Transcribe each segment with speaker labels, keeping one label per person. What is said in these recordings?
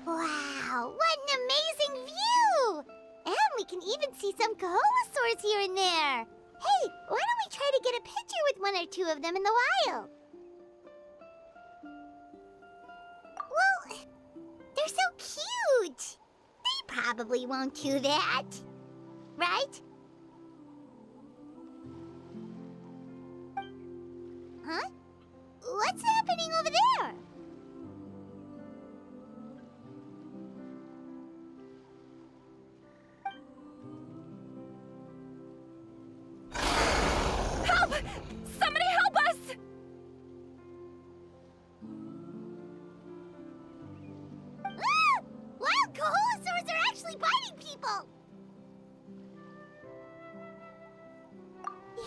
Speaker 1: Wow, what an amazing view! And we can even see some Kaholosaurs here and there. Hey, why don't we try to get a picture with one or two of them in the wild? Well, they're so cute. They probably won't do that, right? Huh? What's happening over there?
Speaker 2: Help! Somebody help us!
Speaker 1: Ah! Wild Kaholosaurs are actually biting people!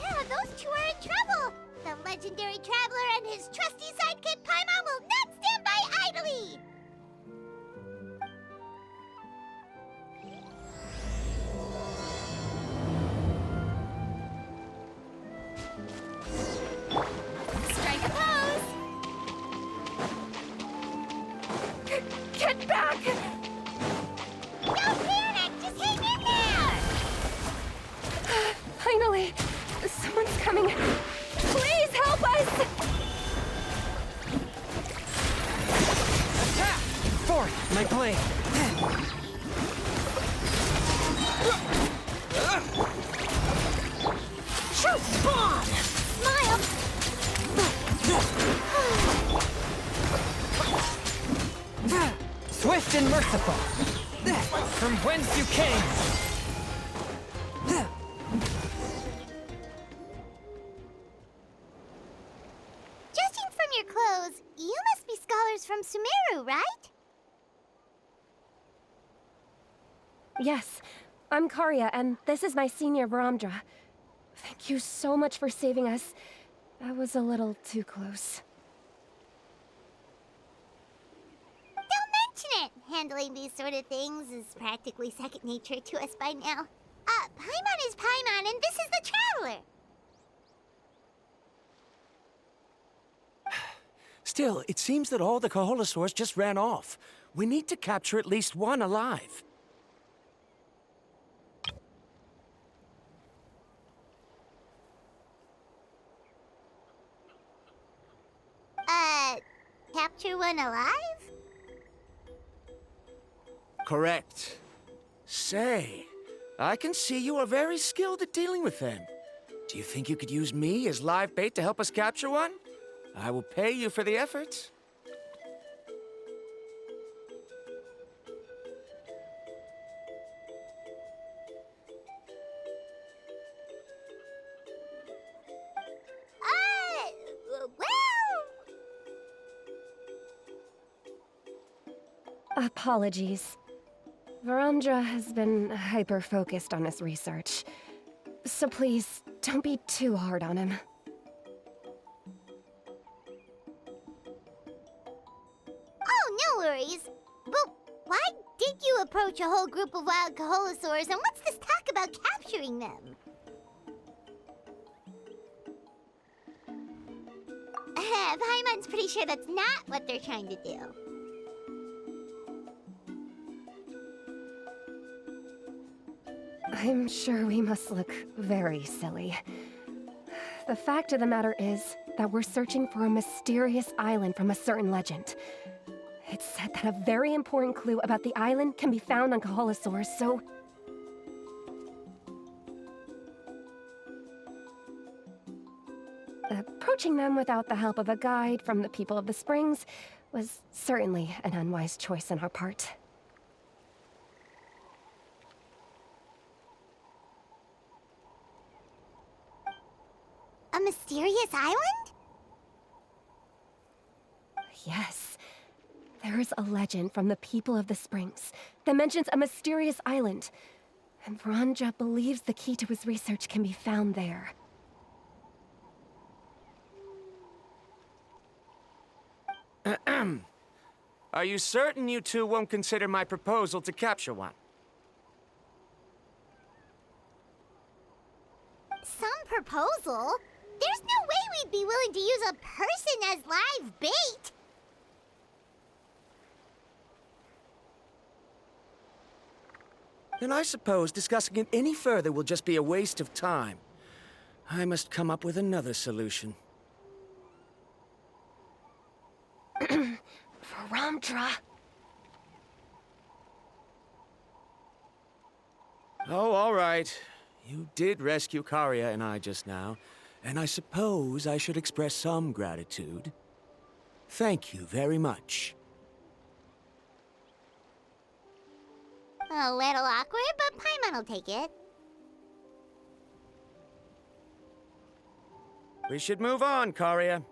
Speaker 1: Yeah, those two are in trouble! The legendary traveler and his trusty sidekick Paimon will not stand by idly!
Speaker 2: Strike a pose! Get back!
Speaker 1: Don't panic! Just hang in there!
Speaker 2: Finally! Someone's coming! Please help us!
Speaker 3: Attack! Forth, my blade!
Speaker 1: Shoot! Spawn! Smile!
Speaker 3: Swift and merciful! From whence you came!
Speaker 1: Judging from your clothes, you must be scholars from Sumeru, right?
Speaker 2: Yes, I'm Karya, and this is my senior Varamdra. Thank you so much for saving us. That was a little too close.
Speaker 1: Don't mention it! Handling these sort of things is practically second nature to us by now. Paimon is Paimon, and this is the Traveler!
Speaker 4: Still, it seems that all the Kaholosaurs just ran off. We need to capture at least one alive.
Speaker 1: Capture one alive?
Speaker 4: Correct. Say, I can see you are very skilled at dealing with them. Do you think you could use me as live bait to help us capture one? I will pay you for the effort.
Speaker 1: Well...
Speaker 2: Apologies. Varamdra has been hyper-focused on his research. So please, don't be too hard on him.
Speaker 1: Oh, no worries. But why did you approach a whole group of wild Kaholosaurs, and what's this talk about capturing them? Paimon's pretty sure that's not what they're trying to do.
Speaker 2: I'm sure we must look very silly. The fact of the matter is that we're searching for a mysterious island from a certain legend. It's said that a very important clue about the island can be found on Kaholosaurs, so... Approaching them without the help of a guide from the people of the Springs was certainly an unwise choice on our part.
Speaker 1: A mysterious island?
Speaker 2: Yes. There is a legend from the people of the Springs that mentions a mysterious island, and Varamdra believes the key to his research can be found there.
Speaker 4: Are you certain you two won't consider my proposal to capture one?
Speaker 1: some proposal. There's no way we'd be willing to use a person as live bait.
Speaker 4: Then I suppose discussing it any further will just be a waste of time. I must come up with another solution.
Speaker 2: Ramdra.
Speaker 4: Oh, all right. You did rescue Karia and I just now, and I suppose I should express some gratitude. Thank you very much.
Speaker 1: A little awkward, but Paimon will take it.
Speaker 4: We should move on, Karia.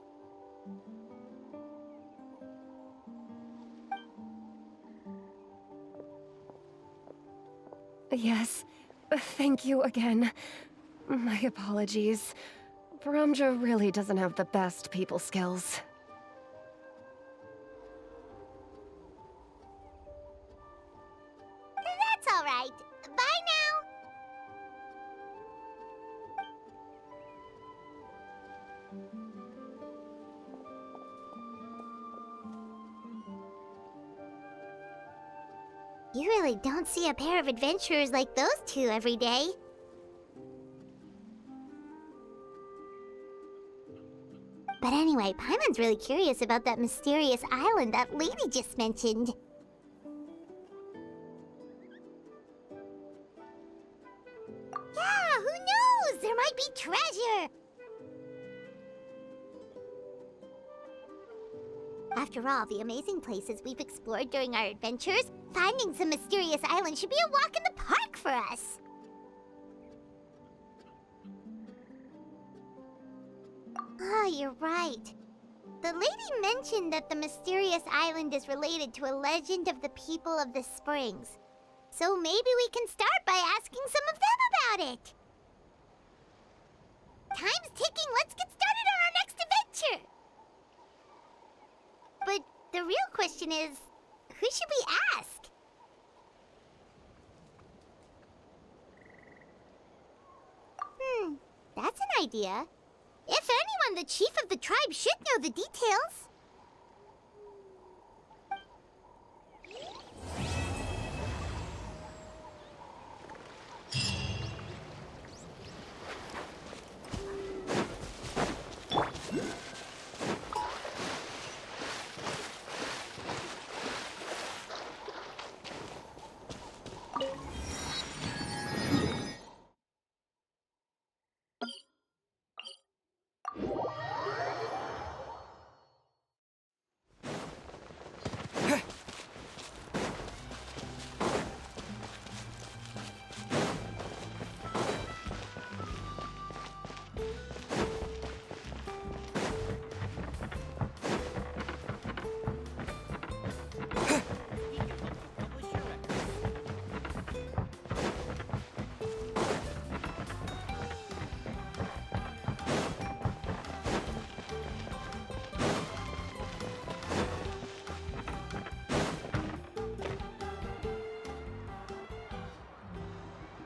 Speaker 2: Yes, thank you again. My apologies. Ramdra really doesn't have the best people skills.
Speaker 1: That's all right. Bye now. You really don't see a pair of adventurers like those two every day. But anyway, Paimon's really curious about that mysterious island that lady just mentioned. Yeah, who knows? There might be treasure! After all the amazing places we've explored during our adventures, finding some mysterious island should be a walk in the park for us. Oh, you're right. The lady mentioned that the mysterious island is related to a legend of the people of the springs. So maybe we can start by asking some of them about it. Time's ticking. Let's get started on our next adventure. But the real question is, who should we ask? That's an idea. If anyone, the chief of the tribe should know the details.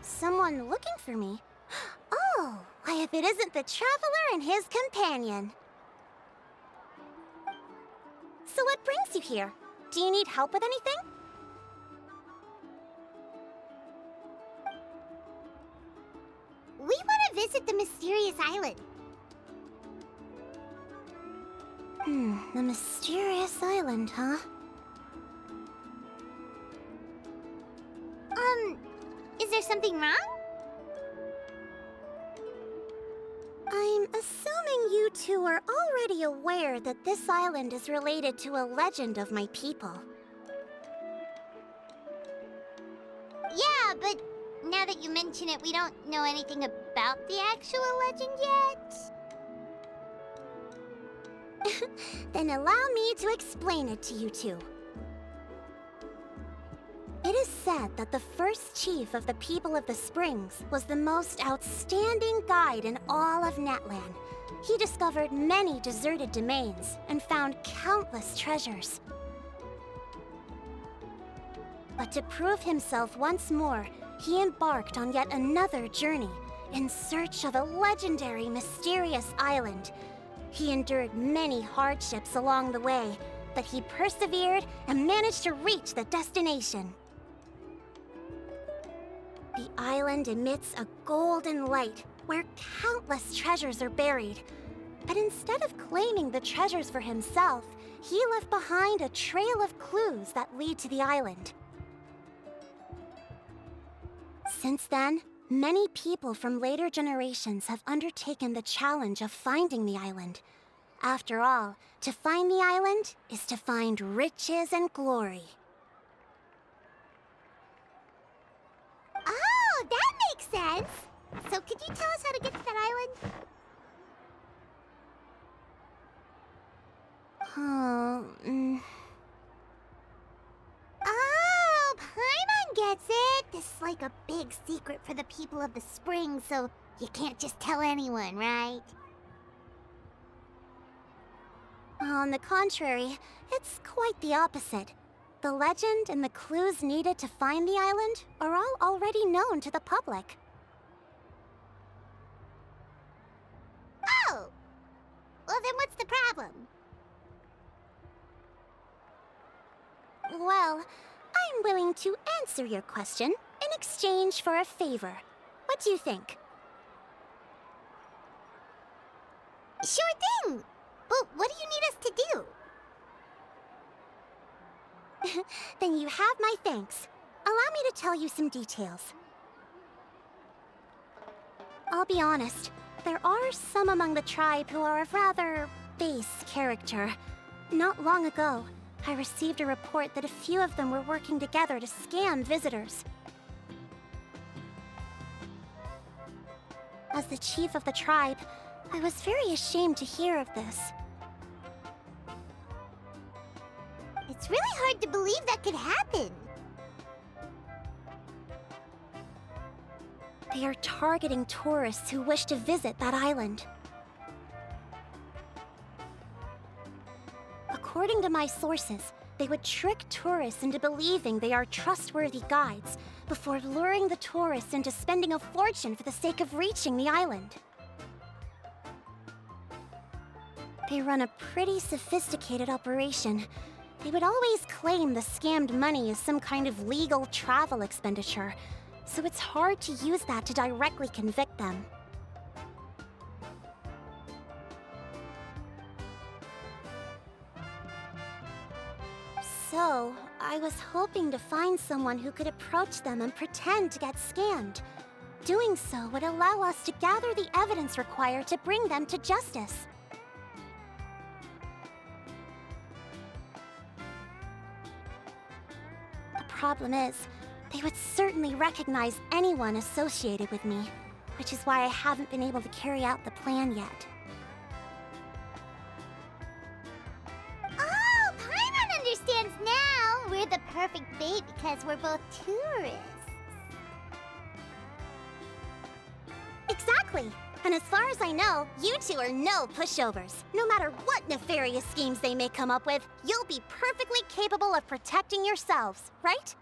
Speaker 1: Someone looking for me? Oh, why if it isn't the traveler and his companion. So what brings you here? Do you need help with anything? We want to visit the mysterious island. The mysterious island, huh? Is there something wrong? I'm assuming you two are already aware that this island is related to a legend of my people. Yeah, but now that you mention it, we don't know anything about the actual legend yet. Then allow me to explain it to you two. It is said that the first chief of the people of the Springs was the most outstanding guide in all of Natlan. He discovered many deserted domains and found countless treasures. But to prove himself once more, he embarked on yet another journey in search of a legendary, mysterious island. He endured many hardships along the way, but he persevered and managed to reach the destination. The island emits a golden light where countless treasures are buried. But instead of claiming the treasures for himself, he left behind a trail of clues that lead to the island. Since then, many people from later generations have undertaken the challenge of finding the island. After all, to find the island is to find riches and glory.
Speaker 5: Oh, that makes sense! So could you tell us how to get to that island? Oh, Paimon gets it! This is like a big secret for the people of the spring, so you can't just tell anyone, right?
Speaker 1: On the contrary, it's quite the opposite. The legend and the clues needed to find the island are all already known to the public.
Speaker 5: Oh! Well, then what's the problem?
Speaker 1: Well, I'm willing to answer your question in exchange for a favor. What do you think?
Speaker 5: Sure thing! But what do you need us to do?
Speaker 1: Then you have my thanks. Allow me to tell you some details. I'll be honest, there are some among the tribe who are of rather base character. Not long ago, I received a report that a few of them were working together to scam visitors. As the chief of the tribe, I was very ashamed to hear of this.
Speaker 5: It's really hard to believe that could happen.
Speaker 1: They are targeting tourists who wish to visit that island. According to my sources, they would trick tourists into believing they are trustworthy guides before luring the tourists into spending a fortune for the sake of reaching the island. They run a pretty sophisticated operation. They would always claim the scammed money is some kind of legal travel expenditure, so it's hard to use that to directly convict them. So, I was hoping to find someone who could approach them and pretend to get scammed. Doing so would allow us to gather the evidence required to bring them to justice. The problem is, they would certainly recognize anyone associated with me, which is why I haven't been able to carry out the plan yet.
Speaker 5: Oh, Paimon understands now! We're the perfect bait because we're both tourists.
Speaker 1: Exactly! And as far as I know, you two are no pushovers. No matter what nefarious schemes they may come up with, you'll be perfectly capable of protecting yourselves, right?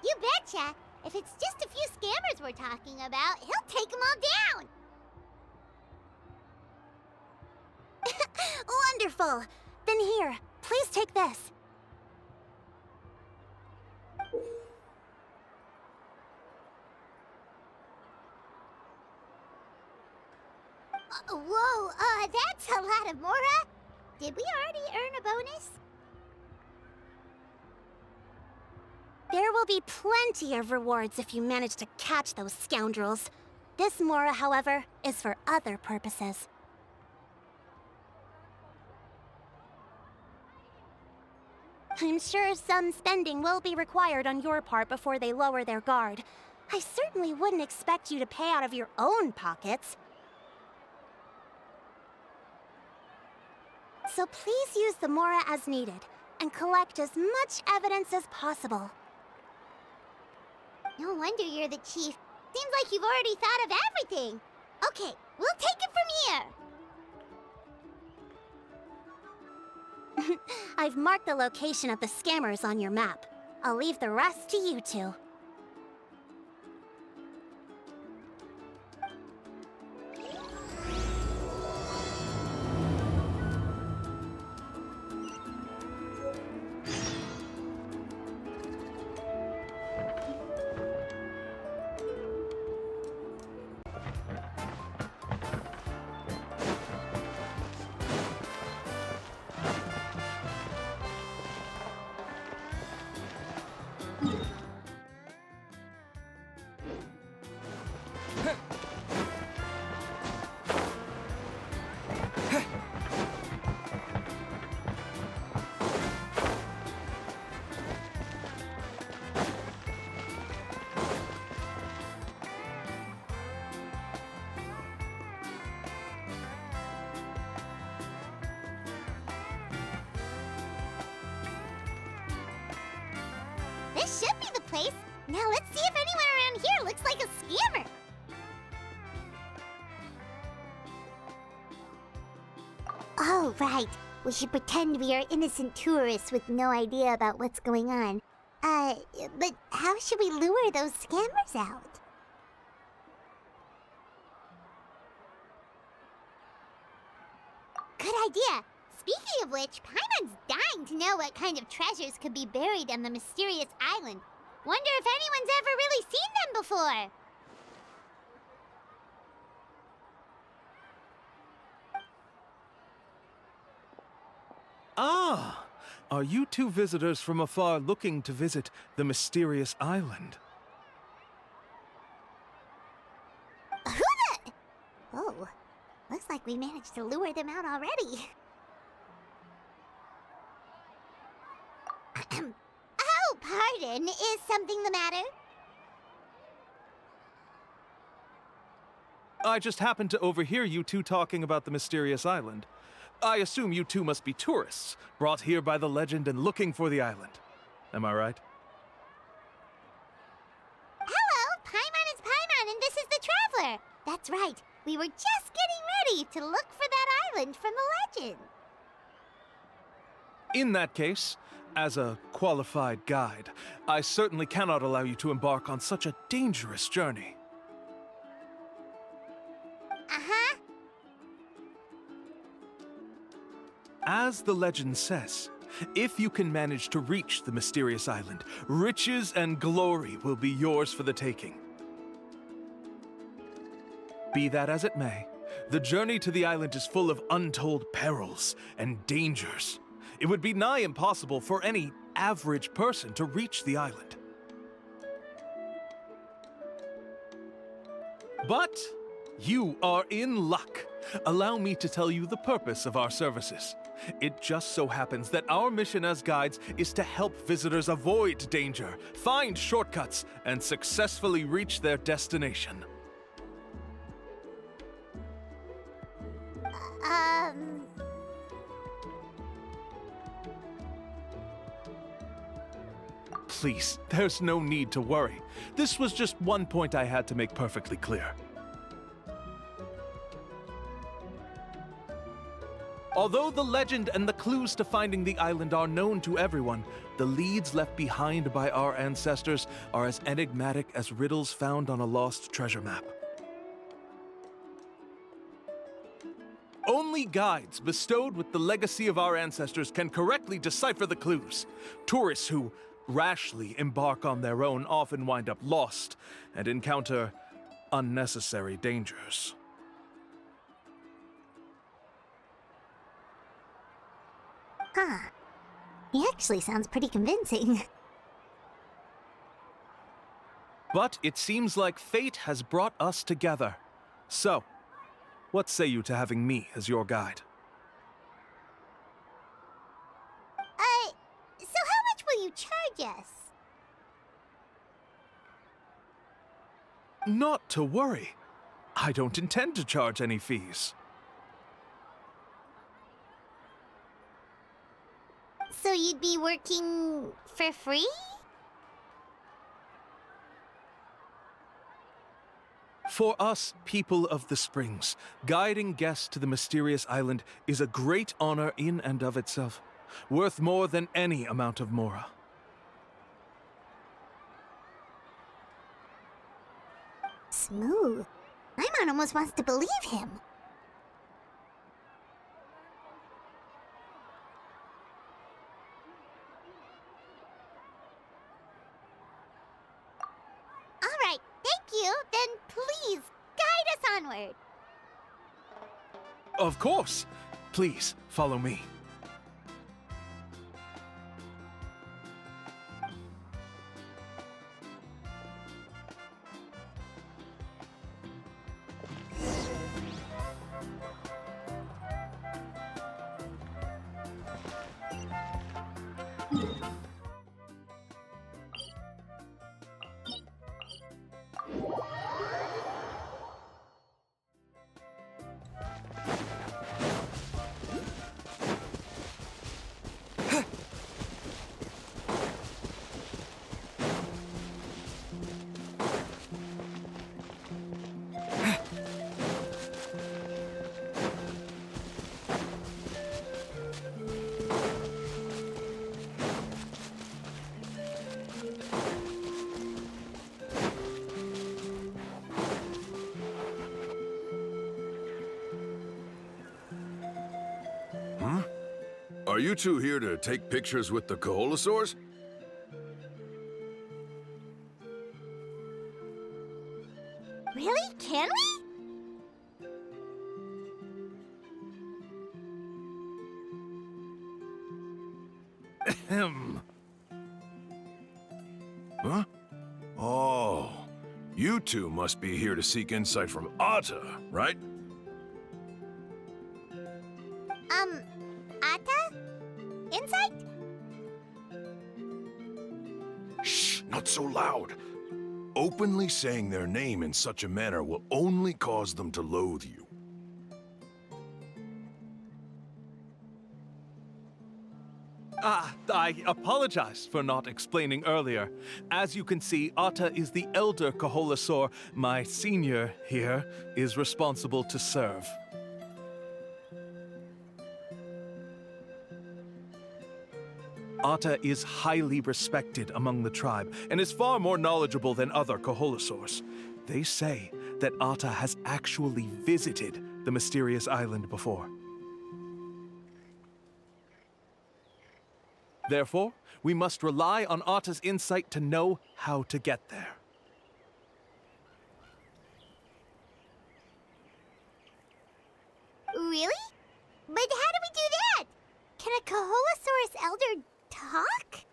Speaker 5: You betcha! If it's just a few scammers we're talking about, he'll take them all down!
Speaker 1: Wonderful! Then here, please take this.
Speaker 5: Whoa, that's a lot of Mora! Did we already earn a bonus?
Speaker 1: There will be plenty of rewards if you manage to catch those scoundrels. This Mora, however, is for other purposes. I'm sure some spending will be required on your part before they lower their guard. I certainly wouldn't expect you to pay out of your own pockets. So please use the Mora as needed, and collect as much evidence as possible.
Speaker 5: No wonder you're the chief. Seems like you've already thought of everything. Okay, we'll take it from here.
Speaker 1: I've marked the location of the scammers on your map. I'll leave the rest to you two.
Speaker 5: This should be the place. Now let's see if anyone around here looks like a scammer. Oh, right. We should pretend we are innocent tourists with no idea about what's going on. But how should we lure those scammers out? Good idea. Speaking of which, Paimon's dying to know what kind of treasures could be buried on the mysterious island. Wonder if anyone's ever really seen them before.
Speaker 6: Ah! Are you two visitors from afar looking to visit the mysterious island?
Speaker 5: Who the... Oh, looks like we managed to lure them out already. Oh, pardon. Is something the matter?
Speaker 6: I just happened to overhear you two talking about the mysterious island. I assume you two must be tourists, brought here by the legend and looking for the island. Am I right?
Speaker 5: Hello, Paimon is Paimon, and this is the Traveler. That's right. We were just getting ready to look for that island from the legend.
Speaker 6: In that case, as a qualified guide, I certainly cannot allow you to embark on such a dangerous journey.
Speaker 5: Uh-huh.
Speaker 6: As the legend says, if you can manage to reach the mysterious island, riches and glory will be yours for the taking. Be that as it may, the journey to the island is full of untold perils and dangers. It would be nigh impossible for any average person to reach the island. But you are in luck. Allow me to tell you the purpose of our services. It just so happens that our mission as guides is to help visitors avoid danger, find shortcuts, and successfully reach their destination. Please, there's no need to worry. This was just one point I had to make perfectly clear. Although the legend and the clues to finding the island are known to everyone, the leads left behind by our ancestors are as enigmatic as riddles found on a lost treasure map. Only guides bestowed with the legacy of our ancestors can correctly decipher the clues. Tourists who rashly embark on their own often wind up lost and encounter unnecessary dangers.
Speaker 5: Huh. He actually sounds pretty convincing.
Speaker 6: But it seems like fate has brought us together. So, what say you to having me as your guide?
Speaker 5: So how much will you charge us?
Speaker 6: Not to worry. I don't intend to charge any fees.
Speaker 5: So you'd be working for free?
Speaker 6: For us, people of the Springs, guiding guests to the mysterious island is a great honor in and of itself, worth more than any amount of mora.
Speaker 5: smooth. Paimon almost wants to believe him. All right, thank you. Then please, guide us onward.
Speaker 6: Of course. Please, follow me.
Speaker 7: Are you two here to take pictures with the Koholosaurs?
Speaker 5: Really? Can we?
Speaker 6: Ahem.
Speaker 7: Huh? Oh, you two must be here to seek insight from Atta, right?
Speaker 5: Atta? Insight?
Speaker 7: Shh, not so loud. Openly saying their name in such a manner will only cause them to loathe you.
Speaker 6: I apologize for not explaining earlier. As you can see, Atta is the elder Koholosaur. My senior here is responsible to serve. Atta is highly respected among the tribe and is far more knowledgeable than other Koholosaurs. They say that Atta has actually visited the mysterious island before. Therefore, we must rely on Atta's insight to know how to get there.
Speaker 5: Really? But how do we do that? Can a Koholosaurus elder talk?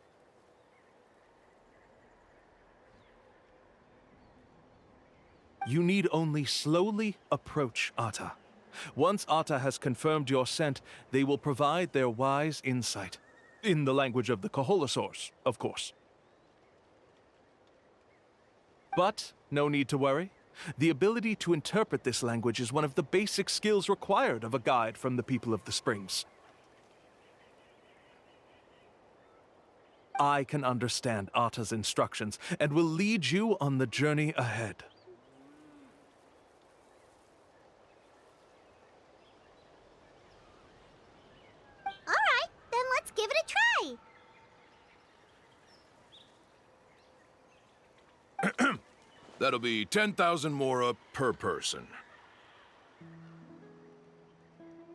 Speaker 6: You need only slowly approach Atta. Once Atta has confirmed your scent, they will provide their wise insight. In the language of the Koholosaurs, of course. But no need to worry. The ability to interpret this language is one of the basic skills required of a guide from the people of the Springs. I can understand Atta's instructions and will lead you on the journey ahead.
Speaker 5: All right, then let's give it a try.
Speaker 7: That'll be 10,000 mora per person.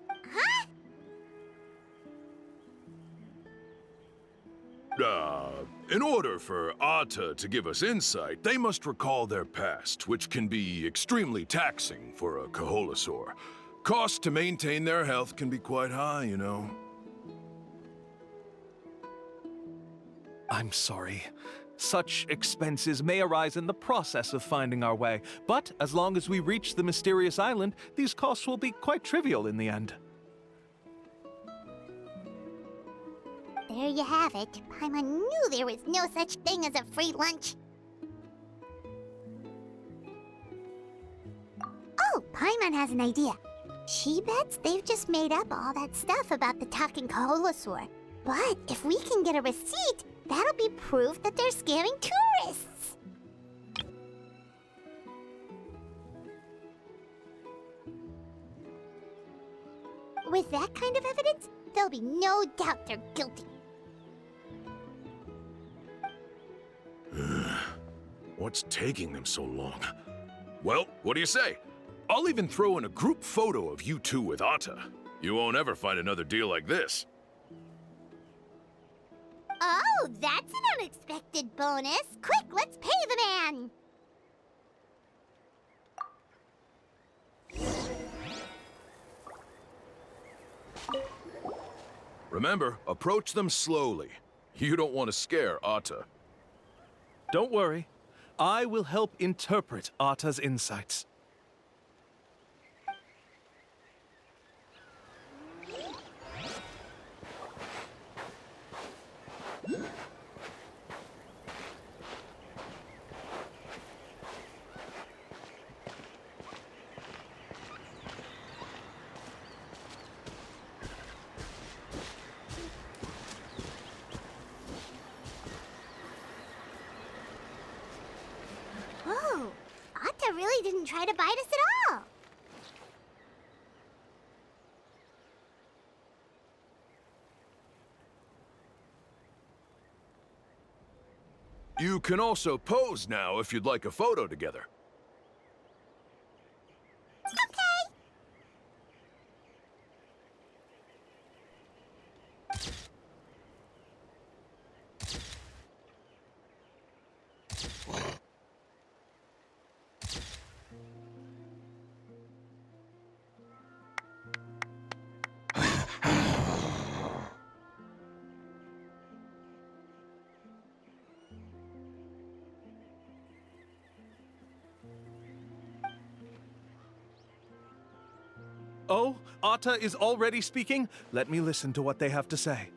Speaker 5: Huh?
Speaker 7: In order for Atta to give us insight, they must recall their past, which can be extremely taxing for a Koholosaur. Costs to maintain their health can be quite high, you know.
Speaker 6: I'm sorry. Such expenses may arise in the process of finding our way, but as long as we reach the mysterious island, these costs will be quite trivial in the end.
Speaker 5: There you have it. Paimon knew there was no such thing as a free lunch. Oh, Paimon has an idea. She bets they've just made up all that stuff about the talking Koholosaur. But if we can get a receipt, that'll be proof that they're scamming tourists. With that kind of evidence, there'll be no doubt they're guilty.
Speaker 7: What's taking them so long? Well, what do you say? I'll even throw in a group photo of you two with Atta. You won't ever find another deal like this.
Speaker 5: Oh, that's an unexpected bonus. Quick, let's pay the man.
Speaker 7: Remember, approach them slowly. You don't want to scare Atta.
Speaker 6: Don't worry. I will help interpret Atta's insights.
Speaker 5: Whoa, Atta really didn't try to bite us at all.
Speaker 7: You can also pose now if you'd like a photo together.
Speaker 5: Okay.
Speaker 6: Oh, Atta is already speaking? Let me listen to what they have to say.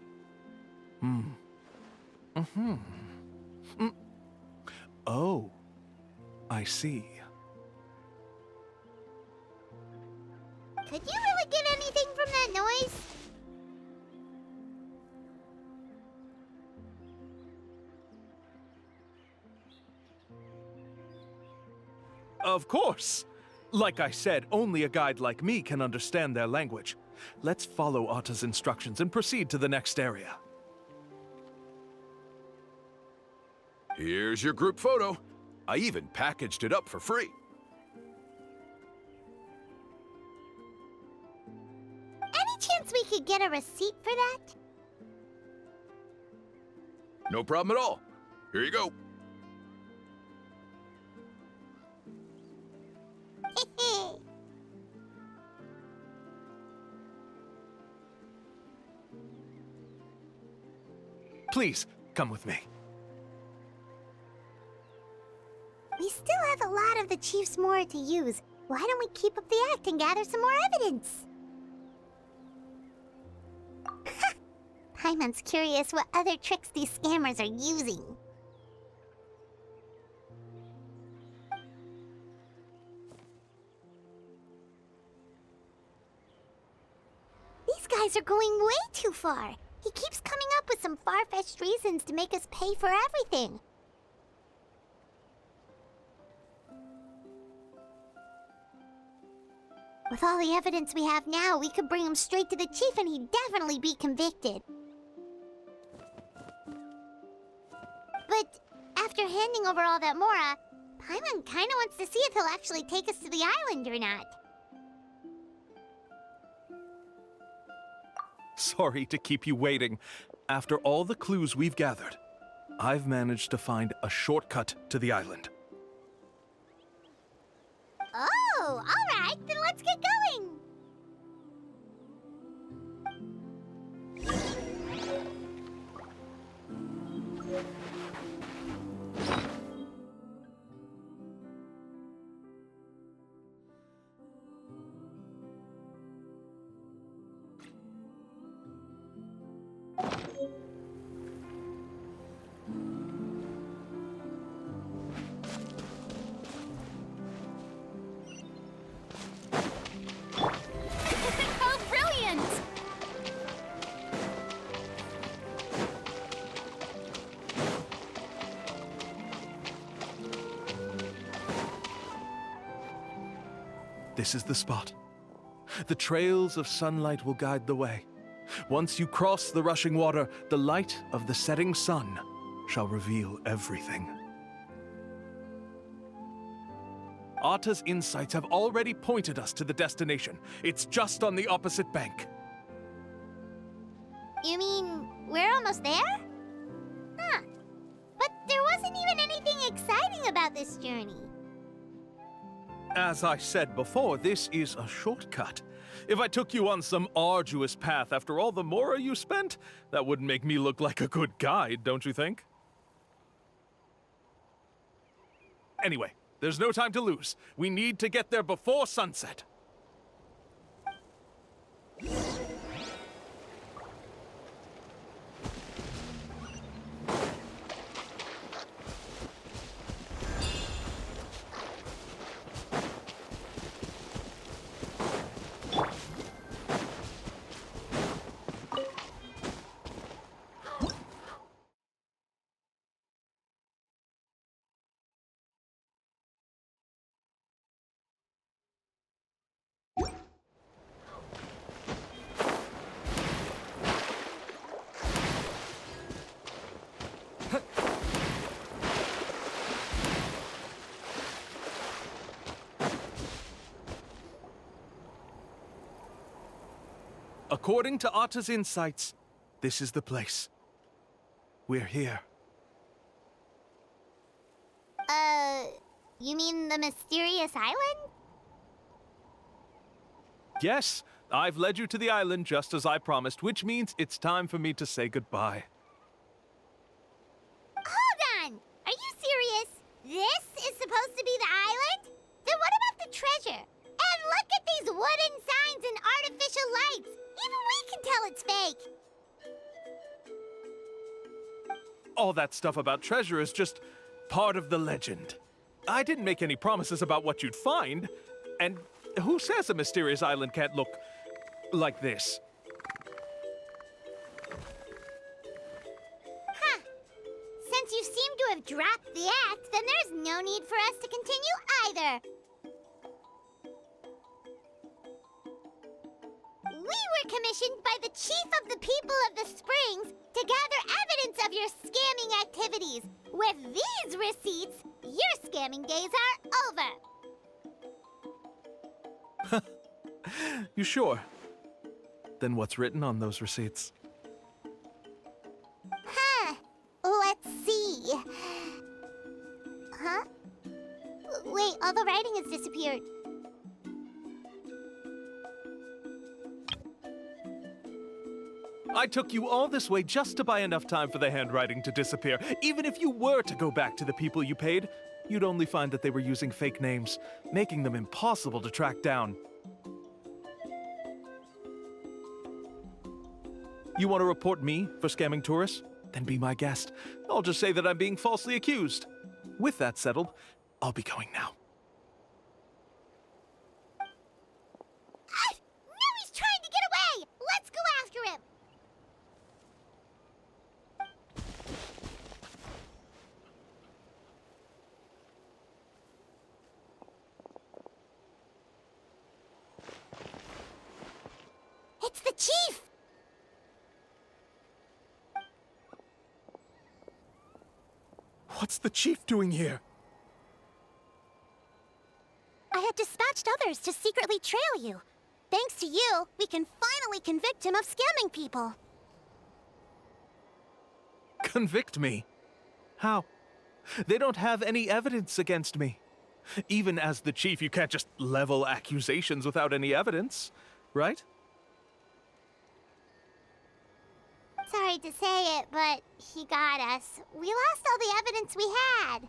Speaker 6: Oh, I see.
Speaker 5: Could you really get anything from that noise?
Speaker 6: Of course! Like I said, only a guide like me can understand their language. Let's follow Atta's instructions and proceed to the next area.
Speaker 7: Here's your group photo. I even packaged it up for free.
Speaker 5: Any chance we could get a receipt for that?
Speaker 7: No problem at all. Here you go.
Speaker 6: Please, come with me.
Speaker 5: We still have a lot of the chief's more to use. Why don't we keep up the act and gather some more evidence? Paimon's curious what other tricks these scammers are using. These guys are going way too far. He keeps coming up with some far-fetched reasons to make us pay for everything. With all the evidence we have now, we could bring him straight to the chief and he'd definitely be convicted. But after handing over all that Mora, Paimon kinda wants to see if he'll actually take us to the island or not.
Speaker 6: Sorry to keep you waiting. After all the clues we've gathered, I've managed to find a shortcut to the island.
Speaker 5: Oh, alright, then let's get going!
Speaker 1: Oh, brilliant!
Speaker 6: This is the spot. The trails of sunlight will guide the way. Once you cross the rushing water, the light of the setting sun shall reveal everything. Arta's insights have already pointed us to the destination. It's just on the opposite bank.
Speaker 5: You mean we're almost there? Huh. But there wasn't even anything exciting about this journey.
Speaker 6: As I said before, this is a shortcut. If I took you on some arduous path after all the Mora you spent, that wouldn't make me look like a good guide, don't you think? Anyway, there's no time to lose. We need to get there before sunset. According to Arta's insights, this is the place. We're here.
Speaker 5: You mean the mysterious island?
Speaker 6: Yes, I've led you to the island just as I promised, which means it's time for me to say goodbye.
Speaker 5: Hold on! Are you serious? This is supposed to be the island? Then what about the treasure? And look at these wooden signs and artificial lights! Even we can tell it's fake!
Speaker 6: All that stuff about treasure is just part of the legend. I didn't make any promises about what you'd find. And who says a mysterious island can't look like this?
Speaker 5: Huh. Since you seem to have dropped the act, then there's no need for us to continue either. We were commissioned by the chief of the people of the Springs to gather evidence of your scamming activities. With these receipts, your scamming days are over.
Speaker 6: You sure? Then what's written on those receipts?
Speaker 5: Huh. Let's see. Huh? Wait, all the writing has disappeared.
Speaker 6: I took you all this way just to buy enough time for the handwriting to disappear. Even if you were to go back to the people you paid, you'd only find that they were using fake names, making them impossible to track down. You want to report me for scamming tourists? Then be my guest. I'll just say that I'm being falsely accused. With that settled, I'll be going now.
Speaker 5: Now he's trying to get away! Let's go after him! It's the chief!
Speaker 6: What's the chief doing here?
Speaker 1: I had dispatched others to secretly trail you. Thanks to you, we can finally convict him of scamming people.
Speaker 6: Convict me? How? They don't have any evidence against me. Even as the chief, you can't just level accusations without any evidence, right?
Speaker 5: Sorry to say it, but he got us. We lost all the evidence we had.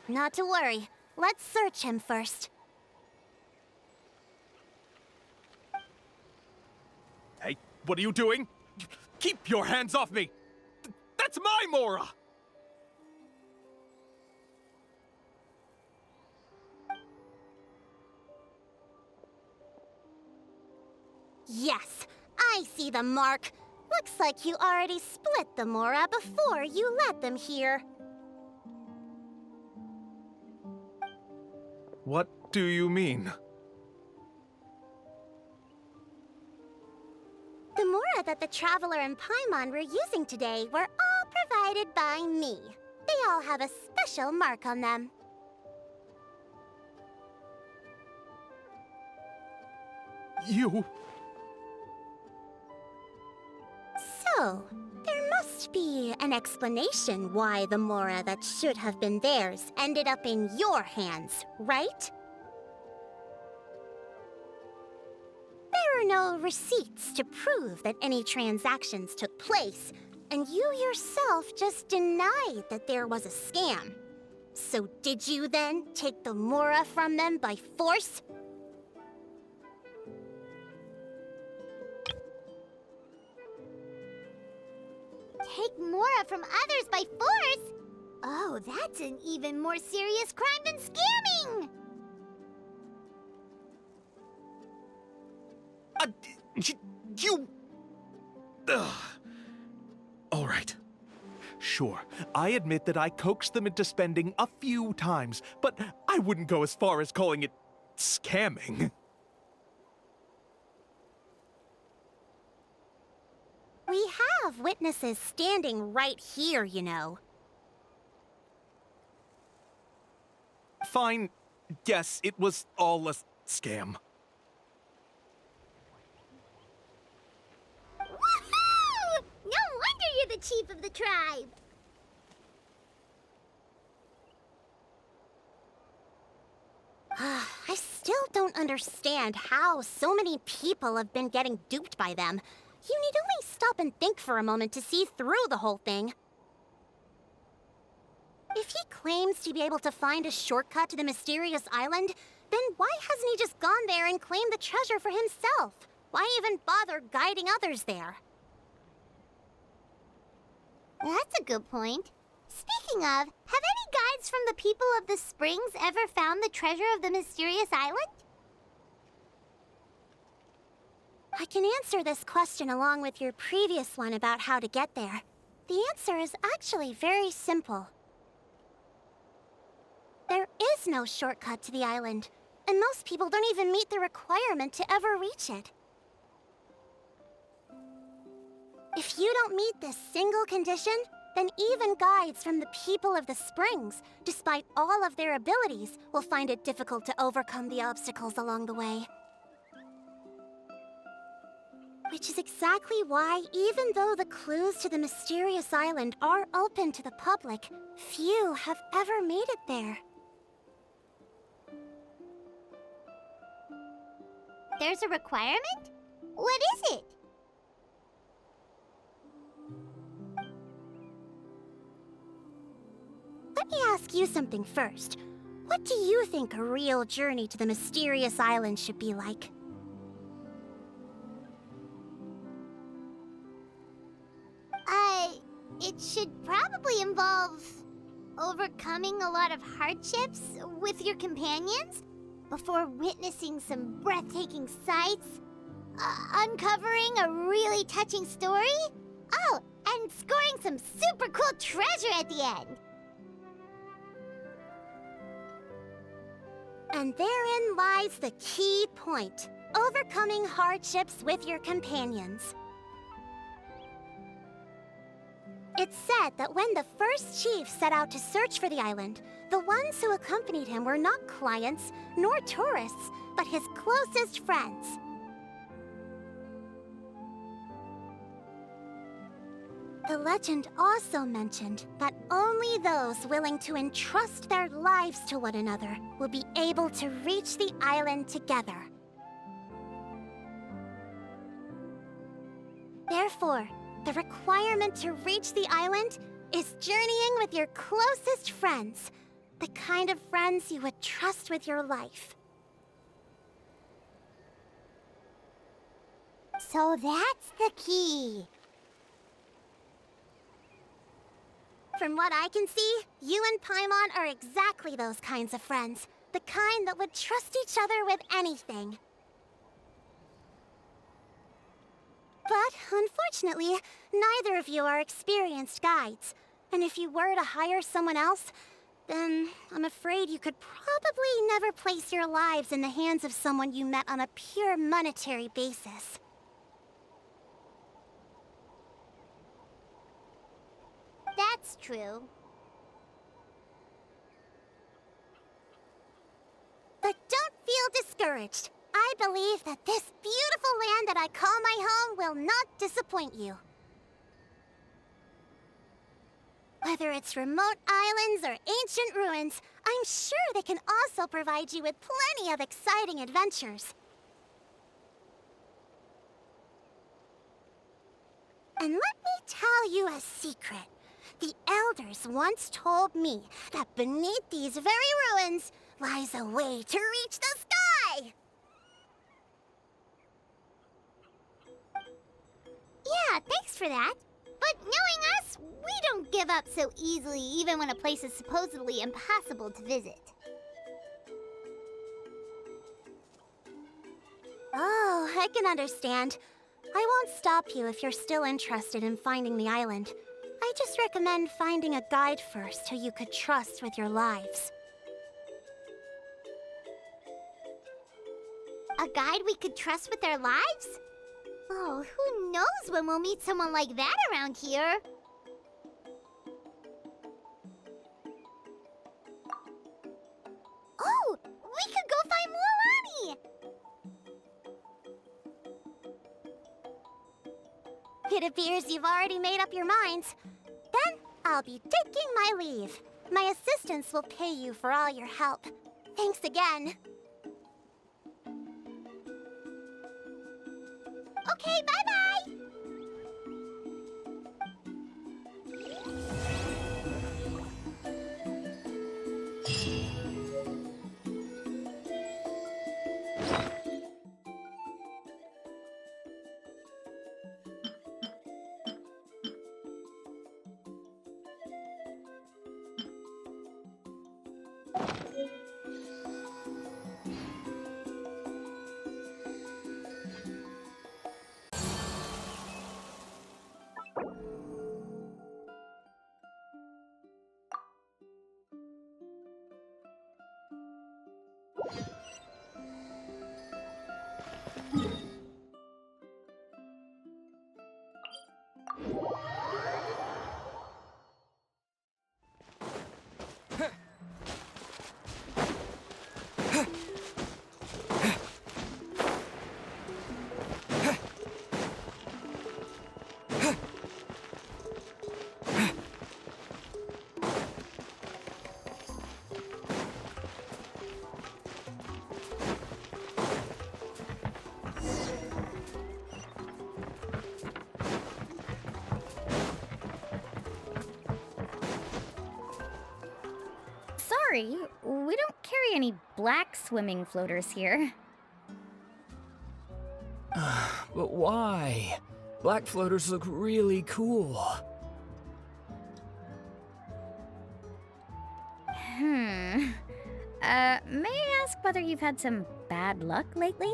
Speaker 1: Not to worry. Let's search him first.
Speaker 6: Hey, what are you doing? Keep your hands off me! That's my Mora!
Speaker 1: Yes, I see the mark. Looks like you already split the Mora before you let them here.
Speaker 6: What do you mean?
Speaker 1: The Mora that the Traveler and Paimon were using today were all provided by me. They They all have a special mark on them.
Speaker 6: You...
Speaker 1: So, there must be an explanation why the Mora that should have been theirs ended up in your hands, right? There are no receipts to prove that any transactions took place, and you yourself just denied that there was a scam. So did you then take the Mora from them by force?
Speaker 5: Take Mora from others by force? Oh, that's an even more serious crime than scamming!
Speaker 6: You... Ugh. All right. Sure, I admit that I coaxed them into spending a few times, but I wouldn't go as far as calling it scamming.
Speaker 1: We have witnesses standing right here, you know.
Speaker 6: Fine. Yes, it was all a scam.
Speaker 5: Woohoo! No wonder you're the chief of the tribe!
Speaker 1: I still don't understand how so many people have been getting duped by them. You need only stop and think for a moment to see through the whole thing. If he claims to be able to find a shortcut to the mysterious island, then why hasn't he just gone there and claimed the treasure for himself? Why even bother guiding others there?
Speaker 5: That's a good point. Speaking of, have any guides from the people of the springs ever found the treasure of the mysterious island?
Speaker 1: I can answer this question along with your previous one about how to get there. The answer is actually very simple. There is no shortcut to the island, and most people don't even meet the requirement to ever reach it. If you don't meet this single condition, then even guides from the people of the springs, despite all of their abilities, will find it difficult to overcome the obstacles along the way. Which is exactly why, even though the clues to the mysterious island are open to the public, few have ever made it there.
Speaker 5: There's a requirement? What is it?
Speaker 1: Let me ask you something first. What do you think a real journey to the mysterious island should be like?
Speaker 5: It should probably involve overcoming a lot of hardships with your companions before witnessing some breathtaking sights, uncovering a really touching story, oh, and scoring some super cool treasure at the end.
Speaker 1: And therein lies the key point: overcoming hardships with your companions. It's said that when the first chief set out to search for the island, the ones who accompanied him were not clients nor tourists, but his closest friends. The legend also mentioned that only those willing to entrust their lives to one another will be able to reach the island together. Therefore, the requirement to reach the island is journeying with your closest friends, the kind of friends you would trust with your life.
Speaker 5: So that's the key.
Speaker 1: From what I can see, you and Paimon are exactly those kinds of friends. The kind that would trust each other with anything. But, unfortunately, neither of you are experienced guides. And if you were to hire someone else, then I'm afraid you could probably never place your lives in the hands of someone you met on a pure monetary basis.
Speaker 5: That's true.
Speaker 1: discouraged. I believe that this beautiful land that I call my home will not disappoint you. Whether it's remote islands or ancient ruins, I'm sure they can also provide you with plenty of exciting adventures. And let me tell you a secret. The elders once told me that beneath these very ruins lies a way to reach the sky!
Speaker 5: Yeah, thanks for that. But knowing us, we don't give up so easily even when a place is supposedly impossible to visit.
Speaker 1: Oh, I can understand. I won't stop you if you're still interested in finding the island. I just recommend finding a guide first who you could trust with your lives.
Speaker 5: A guide we could trust with our lives? Oh, who knows when we'll meet someone like that around here? Oh, we could go find Mualani!
Speaker 1: It appears you've already made up your minds. Then I'll be taking my leave. My assistants will pay you for all your help. Thanks again.
Speaker 5: Okay, bye-bye!
Speaker 8: Sorry, we don't carry any black swimming floaters here.
Speaker 3: But why? Black floaters look really cool.
Speaker 8: May I ask whether you've had some bad luck lately?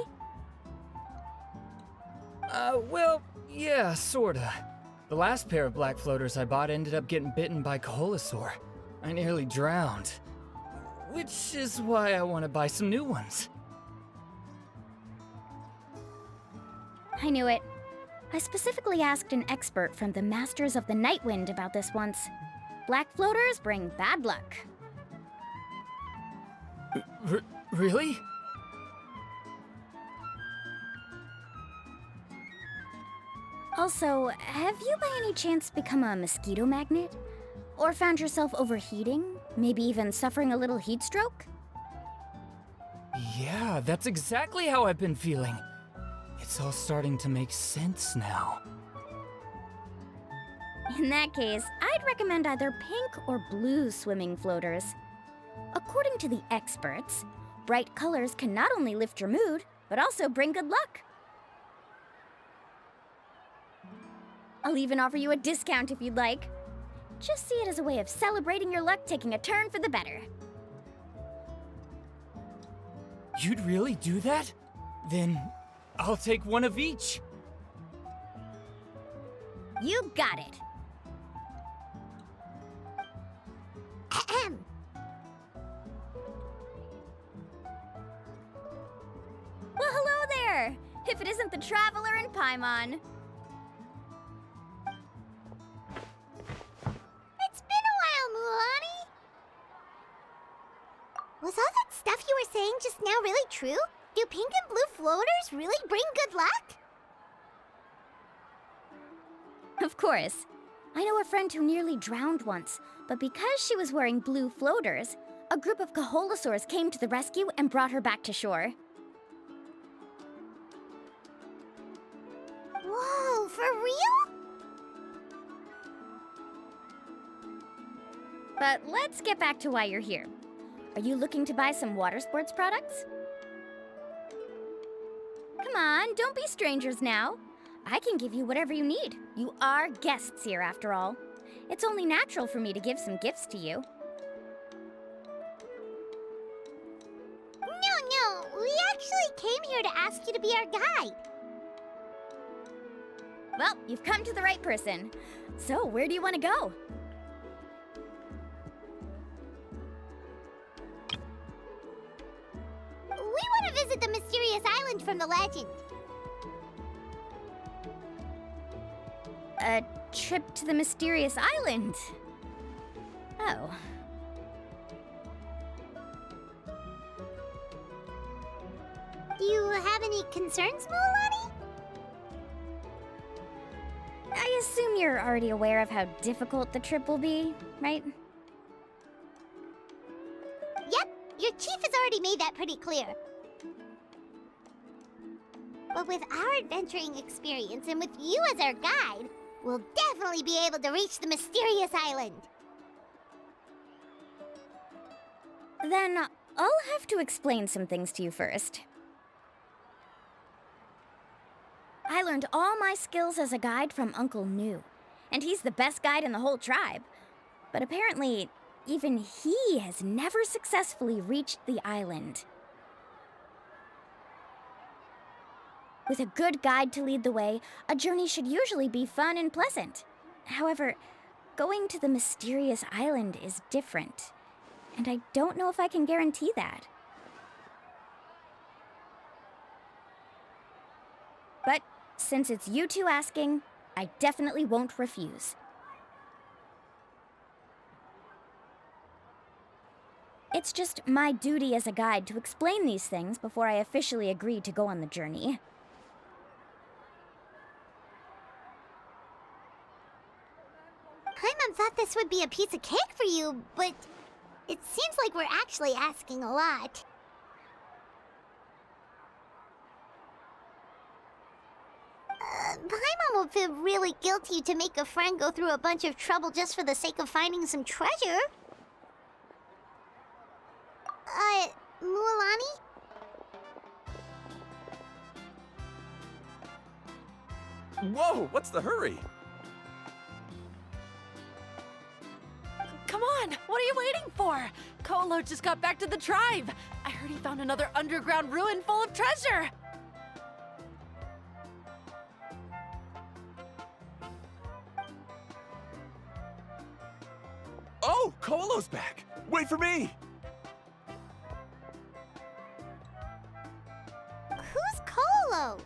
Speaker 3: Well, yeah, sorta. The last pair of black floaters I bought ended up getting bitten by Kaholasaur. I nearly drowned. Which is why I want to buy some new ones.
Speaker 8: I knew it. I specifically asked an expert from the Masters of the Night Wind about this once. Black floaters bring bad luck.
Speaker 3: Really?
Speaker 8: Also, have you by any chance become a mosquito magnet? Or found yourself overheating? Maybe even suffering a little heat stroke?
Speaker 3: Yeah, that's exactly how I've been feeling. It's all starting to make sense now.
Speaker 8: In that case, I'd recommend either pink or blue swimming floaters. According to the experts, bright colors can not only lift your mood, but also bring good luck. I'll even offer you a discount if you'd like. Just see it as a way of celebrating your luck taking a turn for the better.
Speaker 3: You'd really do that? Then I'll take one of each.
Speaker 8: You got it.
Speaker 5: Ahem.
Speaker 8: Well, hello there! If it isn't the Traveler in Paimon.
Speaker 5: It's been a while, Mualani. Was all that stuff you were saying just now really true? Do pink and blue floaters really bring good luck?
Speaker 8: Of course. I know a friend who nearly drowned once, but because she was wearing blue floaters, a group of Kaholasaurs came to the rescue and brought her back to shore.
Speaker 5: Whoa, for real?
Speaker 8: But let's get back to why you're here. Are you looking to buy some water sports products? Come on, don't be strangers now. I can give you whatever you need. You are guests here, after all. It's only natural for me to give some gifts to you.
Speaker 5: No, we actually came here to ask you to be our guide.
Speaker 8: Well, you've come to the right person. So, where do you want to go?
Speaker 5: We want to visit the mysterious island from the legend.
Speaker 8: A trip to the mysterious island. Oh.
Speaker 5: Do you have any concerns, Mualani?
Speaker 8: I assume you're already aware of how difficult the trip will be, right?
Speaker 5: Yep, your chief has already made that pretty clear. But with our adventuring experience and with you as our guide, we'll definitely be able to reach the mysterious island.
Speaker 8: Then I'll have to explain some things to you first. I learned all my skills as a guide from Uncle Nu, and he's the best guide in the whole tribe. But apparently, even he has never successfully reached the island. With a good guide to lead the way, a journey should usually be fun and pleasant. However, going to the mysterious island is different, and I don't know if I can guarantee that. But since it's you two asking, I definitely won't refuse. It's just my duty as a guide to explain these things before I officially agree to go on the journey.
Speaker 5: Paimon thought this would be a piece of cake for you, but it seems like we're actually asking a lot. Paimon will feel really guilty to make a friend go through a bunch of trouble just for the sake of finding some treasure. Mualani?
Speaker 9: Whoa, what's the hurry?
Speaker 10: Come on, what are you waiting for? Kolo just got back to the tribe. I heard he found another underground ruin full of treasure.
Speaker 9: Oh, Kolo's back. Wait for me.
Speaker 5: Who's Kolo?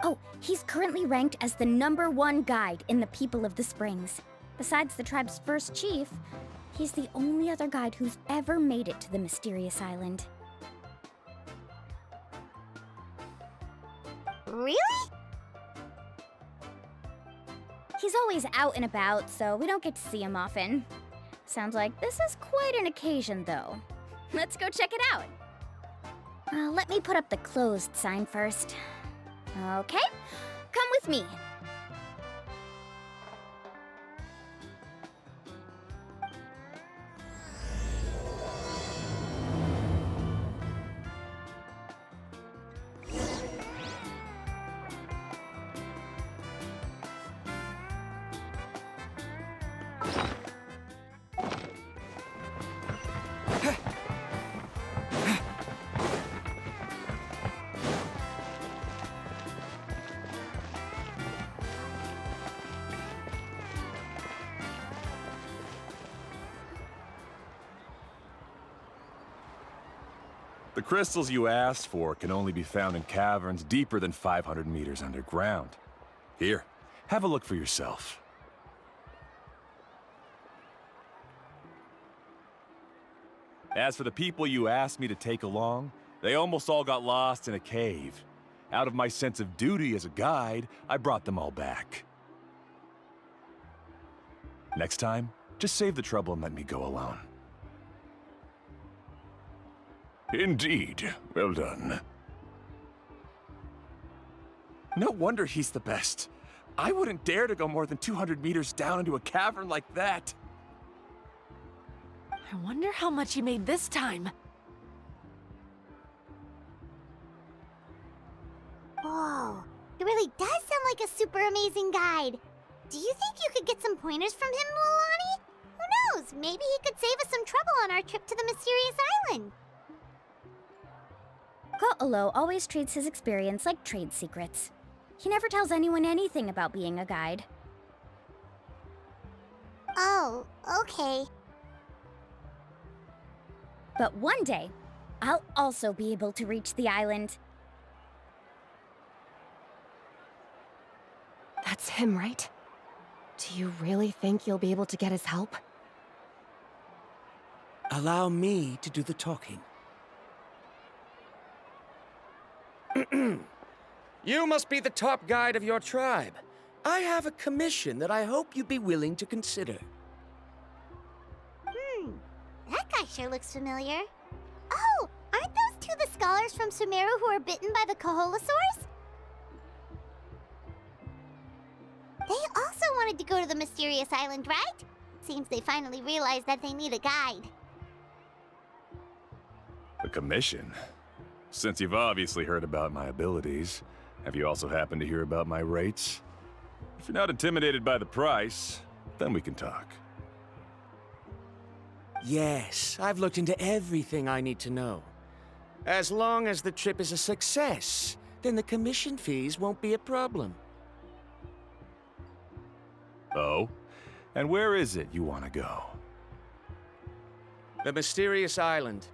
Speaker 8: Oh, he's currently ranked as the #1 guide in the People of the Springs. Besides the tribe's first chief, he's the only other guide who's ever made it to the mysterious island.
Speaker 5: Really?
Speaker 8: He's always out and about, so we don't get to see him often. Sounds like this is quite an occasion, though. Let's go check it out. Let me put up the closed sign first. Okay, come with me.
Speaker 9: The crystals you asked for can only be found in caverns deeper than 500 meters underground. Here, have a look for yourself. As for the people you asked me to take along, they almost all got lost in a cave. Out of my sense of duty as a guide, I brought them all back. Next time, just save the trouble and let me go alone.
Speaker 7: Indeed. Well done.
Speaker 9: No wonder he's the best. I wouldn't dare to go more than 200 meters down into a cavern like that.
Speaker 10: I wonder how much he made this time.
Speaker 5: Whoa, he really does sound like a super amazing guide. Do you think you could get some pointers from him, Mualani? Who knows? Maybe he could save us some trouble on our trip to the mysterious island.
Speaker 8: Ko'olo always treats his experience like trade secrets. He never tells anyone anything about being a guide.
Speaker 5: Oh, okay.
Speaker 8: But one day, I'll also be able to reach the island.
Speaker 2: That's him, right? Do you really think you'll be able to get his help?
Speaker 4: Allow me to do the talking. You must be the top guide of your tribe. I have a commission that I hope you'd be willing to consider.
Speaker 5: That guy sure looks familiar. Oh, aren't those two the scholars from Sumeru who are bitten by the Kaholasaurs? They also wanted to go to the mysterious island, right? Seems they finally realized that they need a guide.
Speaker 9: A commission? Since you've obviously heard about my abilities, have you also happened to hear about my rates? If you're not intimidated by the price, then we can talk.
Speaker 4: Yes, I've looked into everything I need to know. As long as the trip is a success, then the commission fees won't be a problem.
Speaker 9: Oh? And where is it you want to go?
Speaker 4: The mysterious island.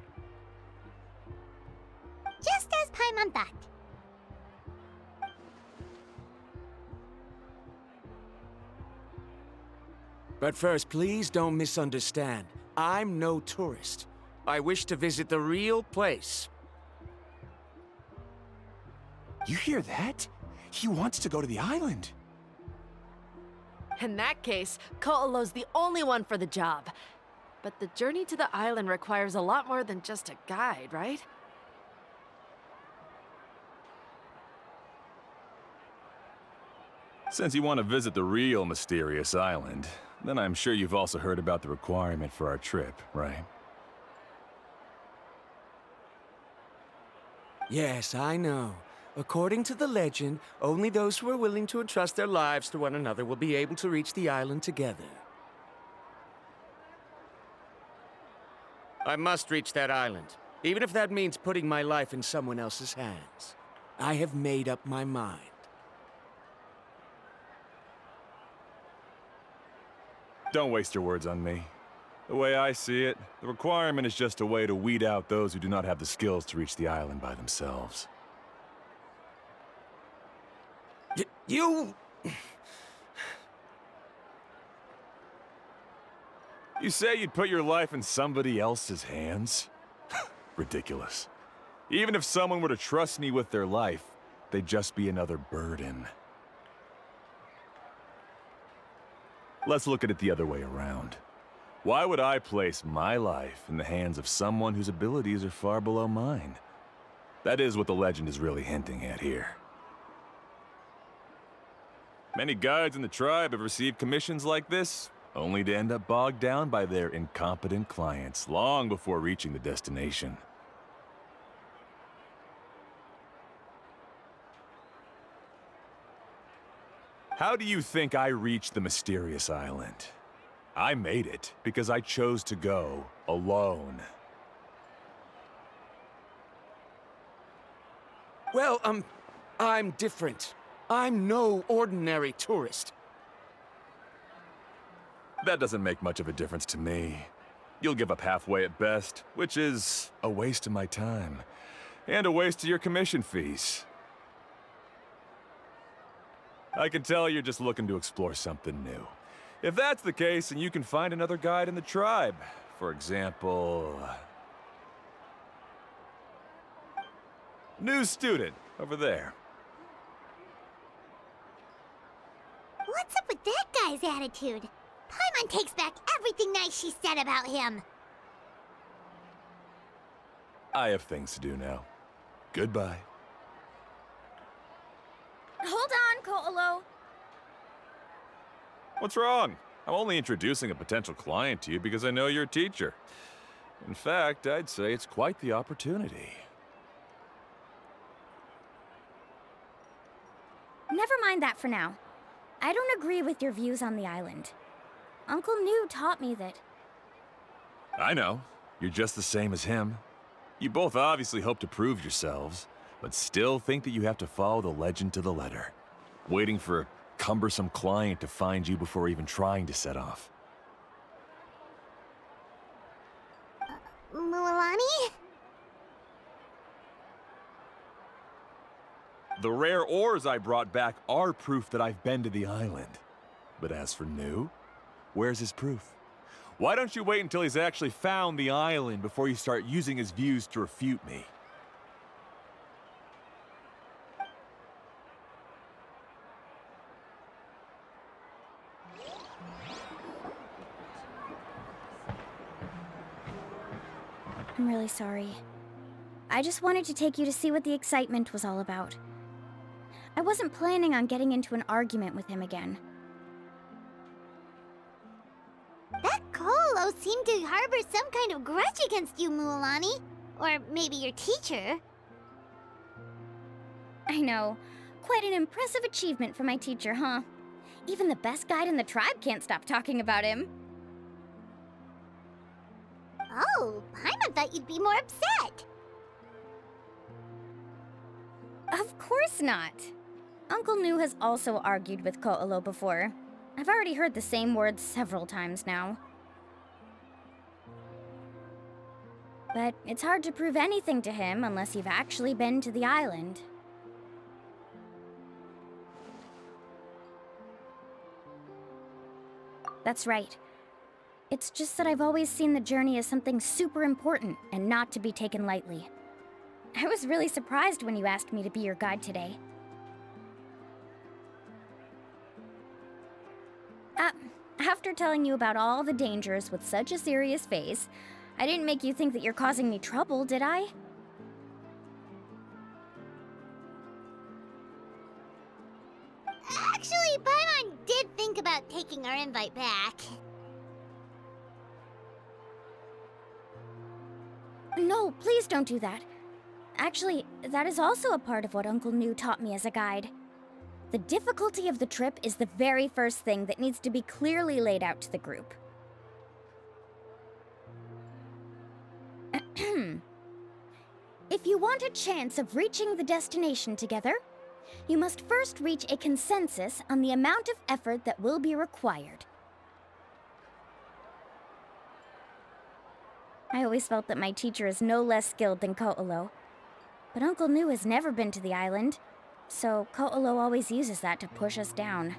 Speaker 5: Just as Paimon thought.
Speaker 4: But first, please don't misunderstand. I'm no tourist. I wish to visit the real place.
Speaker 9: You hear that? He wants to go to the island.
Speaker 10: In that case, Ko'olo's the only one for the job. But the journey to the island requires a lot more than just a guide, right?
Speaker 9: Since you want to visit the real mysterious island, then I'm sure you've also heard about the requirement for our trip, right?
Speaker 4: Yes, I know. According to the legend, only those who are willing to entrust their lives to one another will be able to reach the island together. I must reach that island, even if that means putting my life in someone else's hands. I have made up my mind.
Speaker 9: Don't waste your words on me. The way I see it, the requirement is just a way to weed out those who do not have the skills to reach the island by themselves.
Speaker 4: You...
Speaker 9: You say you'd put your life in somebody else's hands? Ridiculous. Even if someone were to trust me with their life, they'd just be another burden. Let's look at it the other way around. Why would I place my life in the hands of someone whose abilities are far below mine? That is what the legend is really hinting at here. Many guides in the tribe have received commissions like this, only to end up bogged down by their incompetent clients long before reaching the destination. How do you think I reached the mysterious island? I made it because I chose to go alone.
Speaker 4: Well, I'm different. I'm no ordinary tourist.
Speaker 9: That doesn't make much of a difference to me. You'll give up halfway at best, which is a waste of my time. And a waste of your commission fees. I can tell you're just looking to explore something new. If that's the case, then you can find another guide in the tribe. For example, New student, over there.
Speaker 5: What's up with that guy's attitude? Paimon takes back everything nice she said about him.
Speaker 9: I have things to do now. Goodbye.
Speaker 8: Hold on, Ko'olo.
Speaker 9: What's wrong? I'm only introducing a potential client to you because I know you're a teacher. In fact, I'd say it's quite the opportunity.
Speaker 8: Never mind that for now. I don't agree with your views on the island. Uncle New taught me that...
Speaker 9: I know. You're just the same as him. You both obviously hope to prove yourselves, but still think that you have to follow the legend to the letter, waiting for a cumbersome client to find you before even trying to set off.
Speaker 5: Mualani?
Speaker 9: The rare ores I brought back are proof that I've been to the island. But as for New, where's his proof? Why don't you wait until he's actually found the island before you start using his views to refute me?
Speaker 8: I'm really sorry. I just wanted to take you to see what the excitement was all about. I wasn't planning on getting into an argument with him again.
Speaker 5: That Ko'olo seemed to harbor some kind of grudge against you, Mualani. Or maybe your teacher.
Speaker 8: I know. Quite an impressive achievement for my teacher, huh? Even the best guide in the tribe can't stop talking about him.
Speaker 5: Oh, Paimon thought you'd be more upset.
Speaker 8: Of course not. Uncle New has also argued with Ko'olo before. I've already heard the same words several times now. But it's hard to prove anything to him unless you've actually been to the island. That's right. It's just that I've always seen the journey as something super important and not to be taken lightly. I was really surprised when you asked me to be your guide today. After telling you about all the dangers with such a serious face, I didn't make you think that you're causing me trouble, did I?
Speaker 5: Actually, Paimon did think about taking our invite back.
Speaker 8: No, please don't do that. Actually, that is also a part of what Uncle New taught me as a guide. The difficulty of the trip is the very first thing that needs to be clearly laid out to the group. If you want a chance of reaching the destination together, you must first reach a consensus on the amount of effort that will be required. I always felt that my teacher is no less skilled than Ko'olo, but Uncle New has never been to the island, so Ko'olo always uses that to push us down.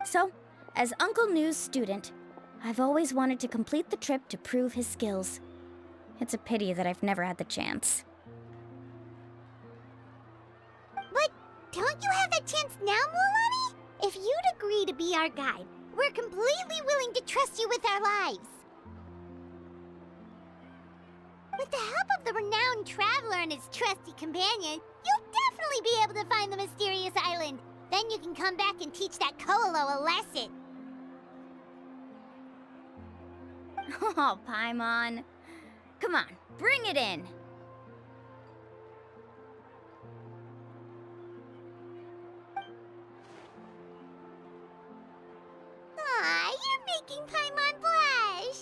Speaker 8: So, as Uncle New's student, I've always wanted to complete the trip to prove his skills. It's a pity that I've never had the chance.
Speaker 5: But don't you have that chance now, Mualani? If you'd agree to be our guide, we're completely willing to trust you with our lives. With the help of the renowned traveler and his trusty companion, you'll definitely be able to find the mysterious island. Then you can come back and teach that Ko'olo a lesson.
Speaker 8: Oh, Paimon. Come on, bring it in.
Speaker 5: Aw, you're making Paimon blush.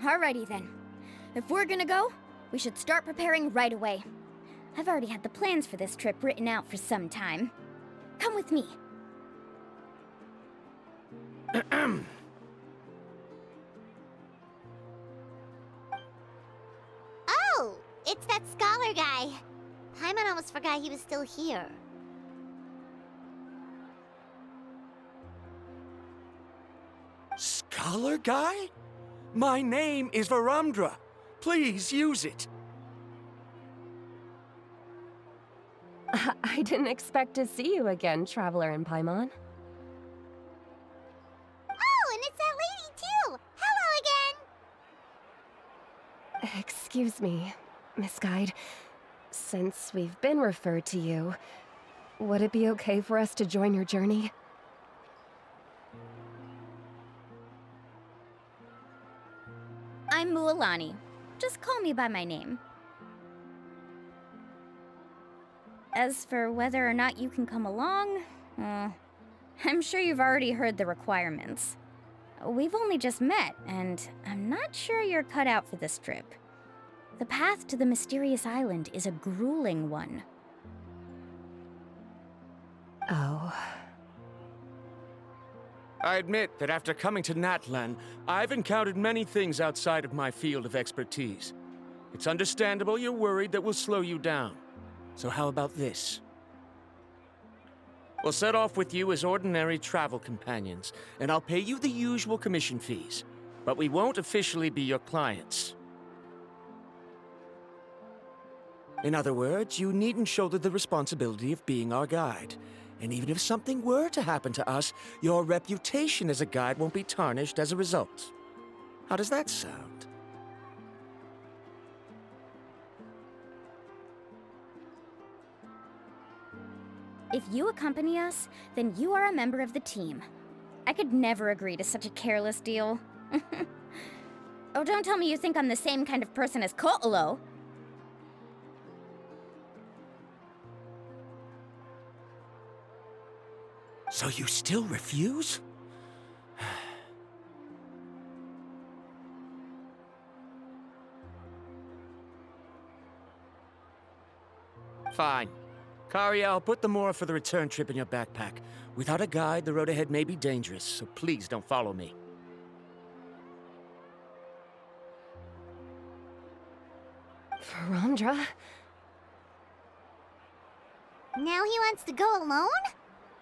Speaker 8: Alrighty then. If we're gonna go, we should start preparing right away. I've already had the plans for this trip written out for some time. Come with me.
Speaker 5: it's that scholar guy. Paimon almost forgot he was still here.
Speaker 4: Scholar guy? My name is Varamdra. Please use it.
Speaker 2: I didn't expect to see you again, Traveler in Paimon.
Speaker 5: Oh, and it's that lady too! Hello again!
Speaker 2: Excuse me, Miss Guide. Since we've been referred to you, would it be okay for us to join your journey?
Speaker 8: I'm Mualani. Just call me by my name. As for whether or not you can come along, I'm sure you've already heard the requirements. We've only just met, and I'm not sure you're cut out for this trip. The path to the mysterious island is a grueling one.
Speaker 2: Oh.
Speaker 4: I admit that after coming to Natlan, I've encountered many things outside of my field of expertise. It's understandable you're worried that we'll slow you down. So how about this? We'll set off with you as ordinary travel companions, and I'll pay you the usual commission fees. But we won't officially be your clients. In other words, you needn't shoulder the responsibility of being our guide. And even if something were to happen to us, your reputation as a guide won't be tarnished as a result. How does that sound?
Speaker 8: If you accompany us, then you are a member of the team. I could never agree to such a careless deal. Oh, don't tell me you think I'm the same kind of person as Ko'olo.
Speaker 4: So you still refuse? Fine. Kariel, put the Mora for the return trip in your backpack. Without a guide, the road ahead may be dangerous, so please don't follow me.
Speaker 2: Varamdra?
Speaker 5: Now he wants to go alone?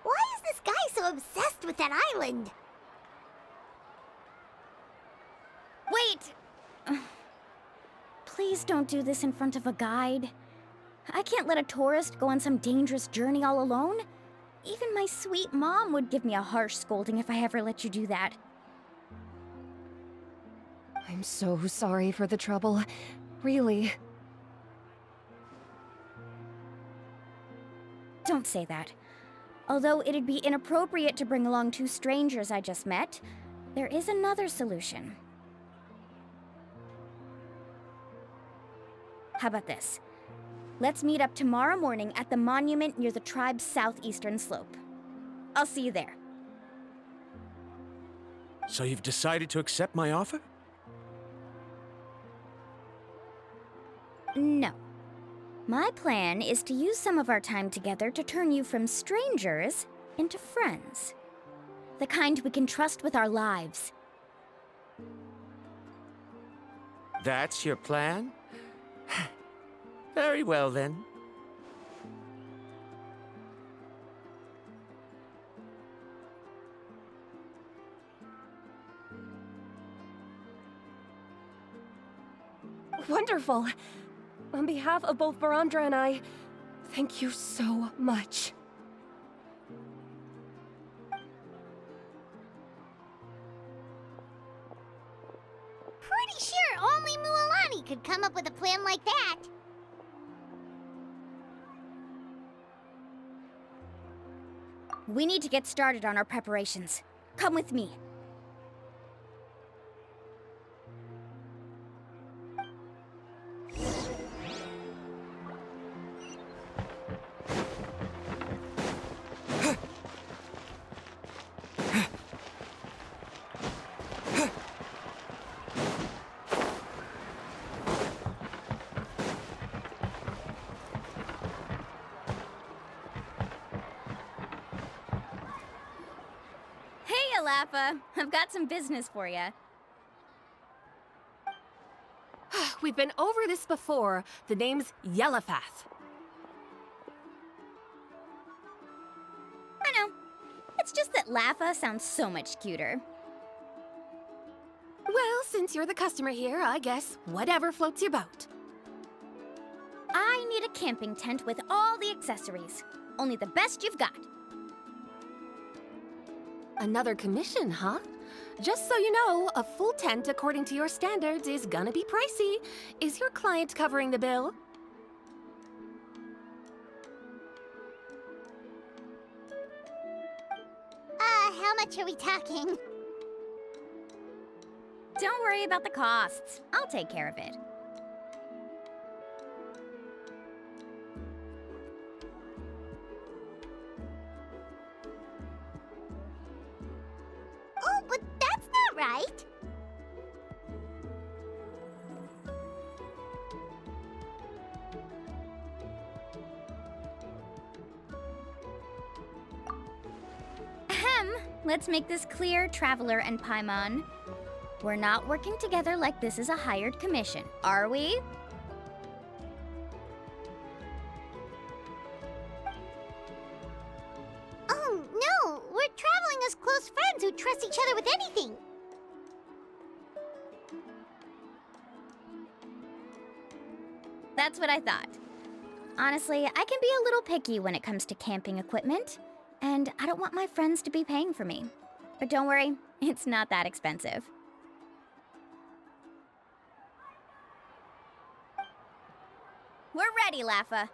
Speaker 5: Why is this guy so obsessed with that island?
Speaker 8: Wait! Please don't do this in front of a guide. I can't let a tourist go on some dangerous journey all alone. Even my sweet mom would give me a harsh scolding if I ever let you do that.
Speaker 2: I'm so sorry for the trouble. Really.
Speaker 8: Don't say that. Although it'd be inappropriate to bring along two strangers I just met, there is another solution. How about this? Let's meet up tomorrow morning at the monument near the tribe's southeastern slope. I'll see you there.
Speaker 4: So you've decided to accept my offer?
Speaker 8: No. My plan is to use some of our time together to turn you from strangers into friends. The kind we can trust with our lives.
Speaker 4: That's your plan? Very well, then.
Speaker 2: Wonderful. On behalf of both Varamdra and I, thank you so much.
Speaker 5: Pretty sure only Mualani could come up with a plan like that.
Speaker 8: We need to get started on our preparations. Come with me. I've got some business for you.
Speaker 2: we've been over this before. The name's Yellowfath.
Speaker 8: I know. It's just that Laffa sounds so much cuter.
Speaker 2: Well, since you're the customer here, I guess whatever floats your boat.
Speaker 8: I need a camping tent with all the accessories. Only the best you've got.
Speaker 2: Another commission, huh? Just so you know, a full tent according to your standards is gonna be pricey. Is your client covering the bill?
Speaker 5: How much are we talking?
Speaker 8: Don't worry about the costs. I'll take care of it.
Speaker 5: Oh, but that's not right.
Speaker 8: Ahem. Let's make this clear, Traveler and Paimon. We're not working together like this is a hired commission, are we?
Speaker 5: Oh, no! We're traveling as close friends who trust each other with anything.
Speaker 8: That's what I thought. Honestly, I can be a little picky when it comes to camping equipment, and I don't want my friends to be paying for me. But don't worry, it's not that expensive. We're ready, Laffa.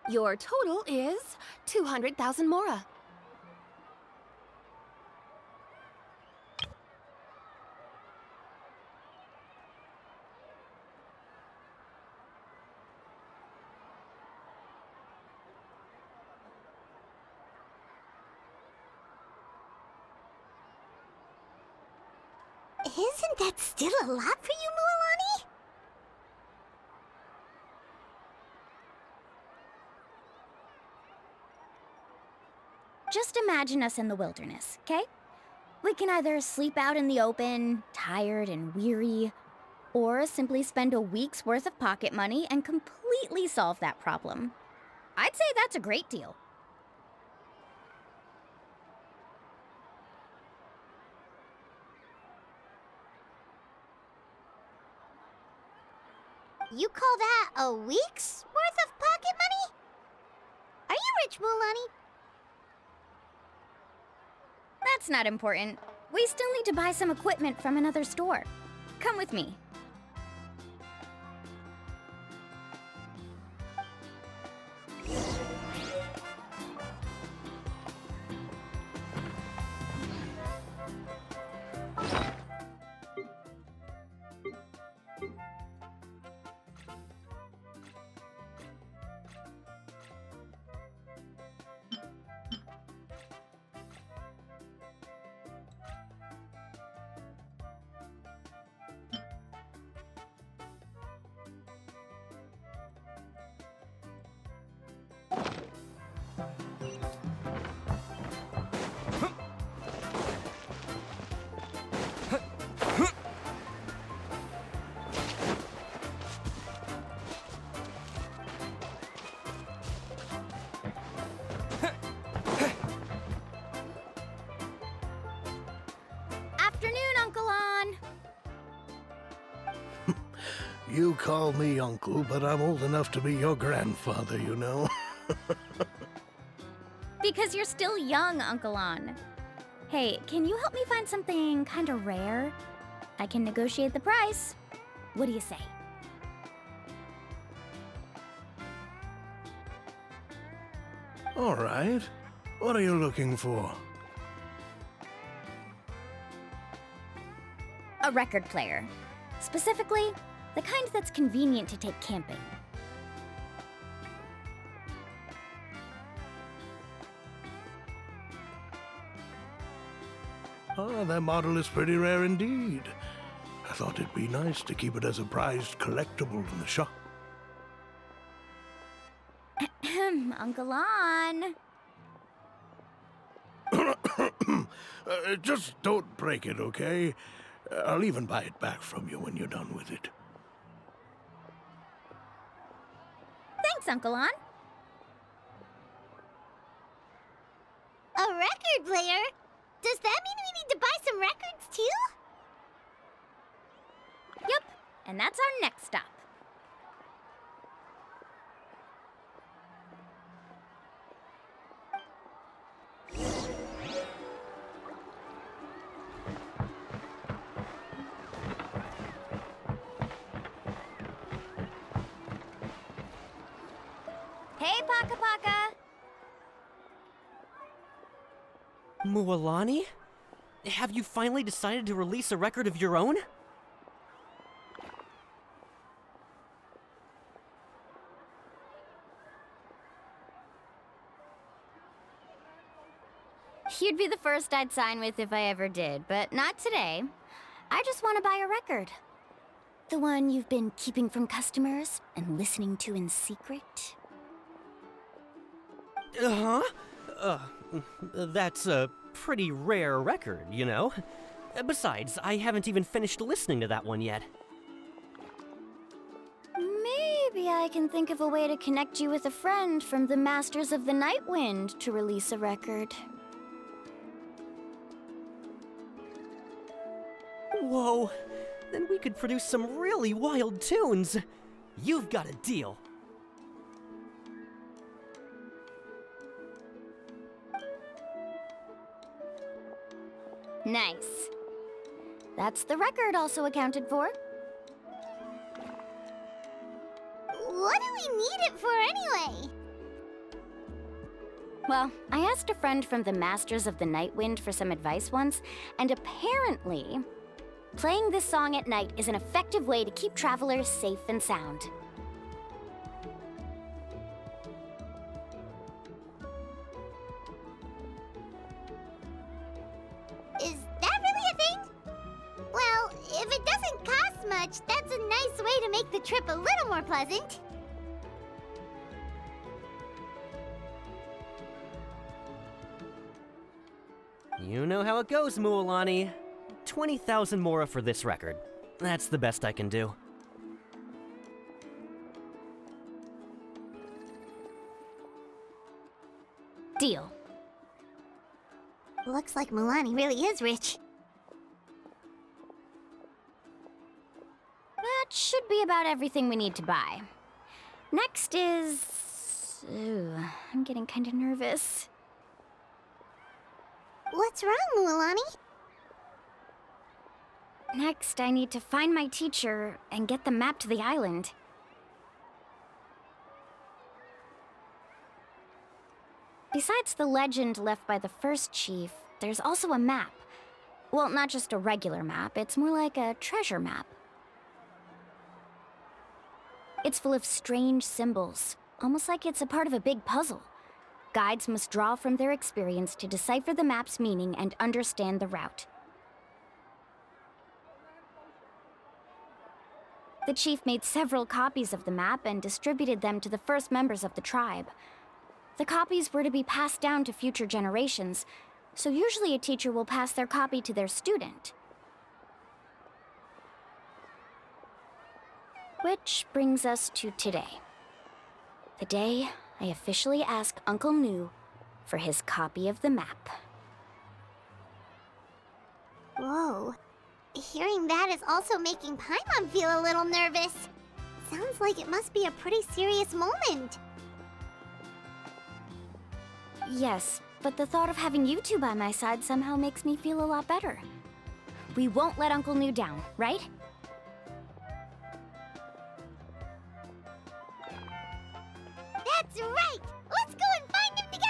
Speaker 2: Your total is 200,000 mora.
Speaker 5: Isn't that still a lot for you, Mualani?
Speaker 8: Just imagine us in the wilderness, okay? We can either sleep out in the open, tired and weary, or simply spend a week's worth of pocket money and completely solve that problem. I'd say that's a great deal.
Speaker 5: You call that a week's worth of pocket money? Are you rich, Mualani?
Speaker 8: That's not important. We still need to buy some equipment from another store. Come with me.
Speaker 11: You call me uncle, but I'm old enough to be your grandfather, you know.
Speaker 8: Because you're still young, Uncle On. Hey, can you help me find something kinda rare? I can negotiate the price. What do you say?
Speaker 11: All right. What are you looking for?
Speaker 8: A record player. Specifically, the kind that's convenient to take camping.
Speaker 11: Ah, that model is pretty rare indeed. I thought it'd be nice to keep it as a prized collectible in the shop.
Speaker 8: Uncle On.
Speaker 11: Just don't break it, okay? I'll even buy it back from you when you're done with it.
Speaker 8: Thanks, Uncle On.
Speaker 5: A record player? Does that mean we need to buy some records too?
Speaker 8: Yup, and that's our next stop. Hey, Paka Paka!
Speaker 12: Mualani? Have you finally decided to release a record of your own?
Speaker 8: You'd be the first I'd sign with if I ever did, but not today. I just want to buy a record. The one you've been keeping from customers and listening to in secret.
Speaker 12: That's a pretty rare record, you know? Besides, I haven't even finished listening to that one yet.
Speaker 8: Maybe I can think of a way to connect you with a friend from the Masters of the Night Wind to release a record.
Speaker 12: Whoa, then we could produce some really wild tunes. You've got a deal.
Speaker 8: Nice. That's the record also accounted for.
Speaker 5: What do we need it for anyway?
Speaker 8: Well, I asked a friend from the Masters of the Night Wind for some advice once, and apparently, playing this song at night is an effective way to keep travelers safe and sound.
Speaker 5: Is that really a thing? Well, if it doesn't cost much, that's a nice way to make the trip a little more pleasant.
Speaker 12: You know how it goes, Mualani. 20,000 mora for this record. That's the best I can do.
Speaker 8: Deal.
Speaker 5: Looks like Mualani really is rich.
Speaker 8: That should be about everything we need to buy. Next is... Ooh, I'm getting kinda nervous.
Speaker 5: What's wrong, Mualani?
Speaker 8: Next, I need to find my teacher and get the map to the island. Besides the legend left by the first chief, there's also a map. Well, not just a regular map, it's more like a treasure map. It's full of strange symbols, almost like it's a part of a big puzzle. Guides must draw from their experience to decipher the map's meaning and understand the route. The chief made several copies of the map and distributed them to the first members of the tribe. The copies were to be passed down to future generations, so usually a teacher will pass their copy to their student. Which brings us to today. The day I officially ask Uncle Nu for his copy of the map.
Speaker 5: Whoa. Hearing that is also making Paimon feel a little nervous. Sounds like it must be a pretty serious moment.
Speaker 8: Yes, but the thought of having you two by my side somehow makes me feel a lot better. We won't let Uncle Nu down, right?
Speaker 5: That's right! Let's go and find him together!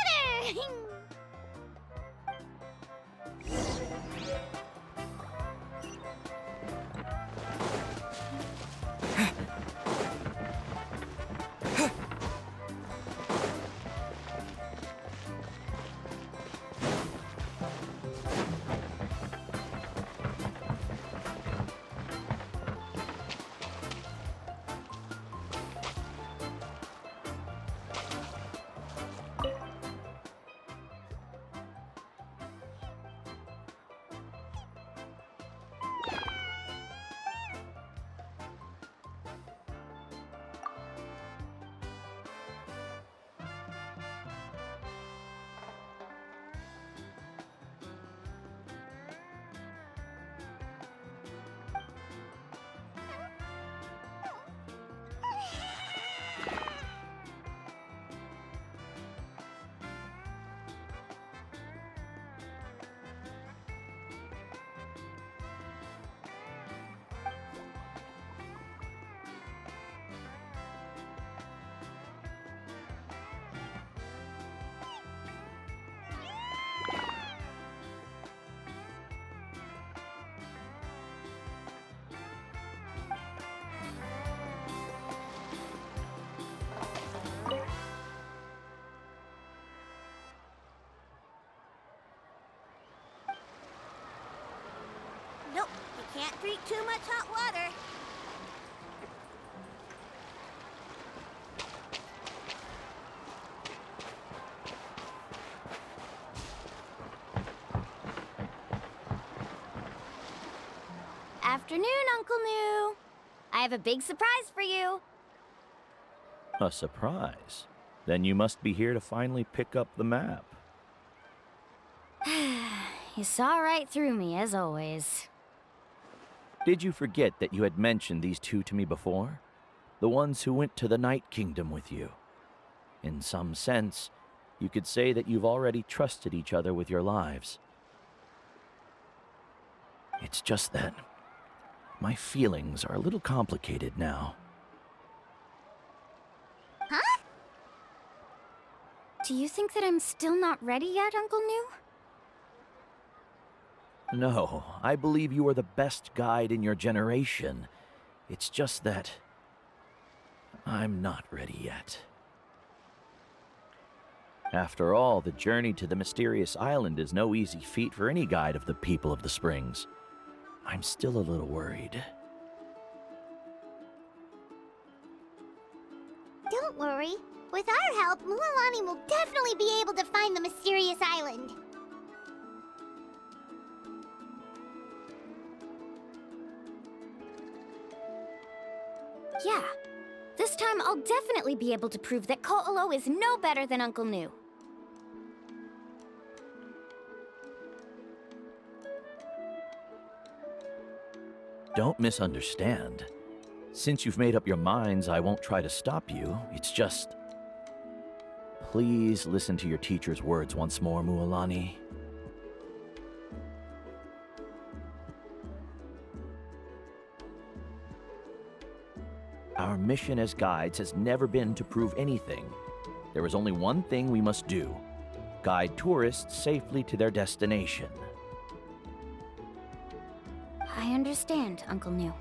Speaker 1: drink too much hot water.
Speaker 8: Afternoon, Uncle New. I have a big surprise for you.
Speaker 13: A surprise? Then you must be here to finally pick up the map.
Speaker 8: You saw right through me, as always.
Speaker 13: Did you forget that you had mentioned these two to me before? The ones who went to the Night Kingdom with you. In some sense, you could say that you've already trusted each other with your lives. It's just that my feelings are a little complicated now.
Speaker 5: Huh?
Speaker 8: Do you think that I'm still not ready yet, Uncle New?
Speaker 13: No, I believe you are the best guide in your generation. It's just that I'm not ready yet. After all, the journey to the mysterious island is no easy feat for any guide of the people of the Springs. I'm still a little worried.
Speaker 5: Don't worry. With our help, Mualani will definitely be able to find the mysterious island.
Speaker 8: Yeah. This time I'll definitely be able to prove that Ko'olo is no better than Uncle New.
Speaker 13: Don't misunderstand. Since you've made up your minds, I won't try to stop you. It's just... Please listen to your teacher's words once more, Mualani. Our mission as guides has never been to prove anything. There is only one thing we must do: guide tourists safely to their destination.
Speaker 8: I understand, Uncle New.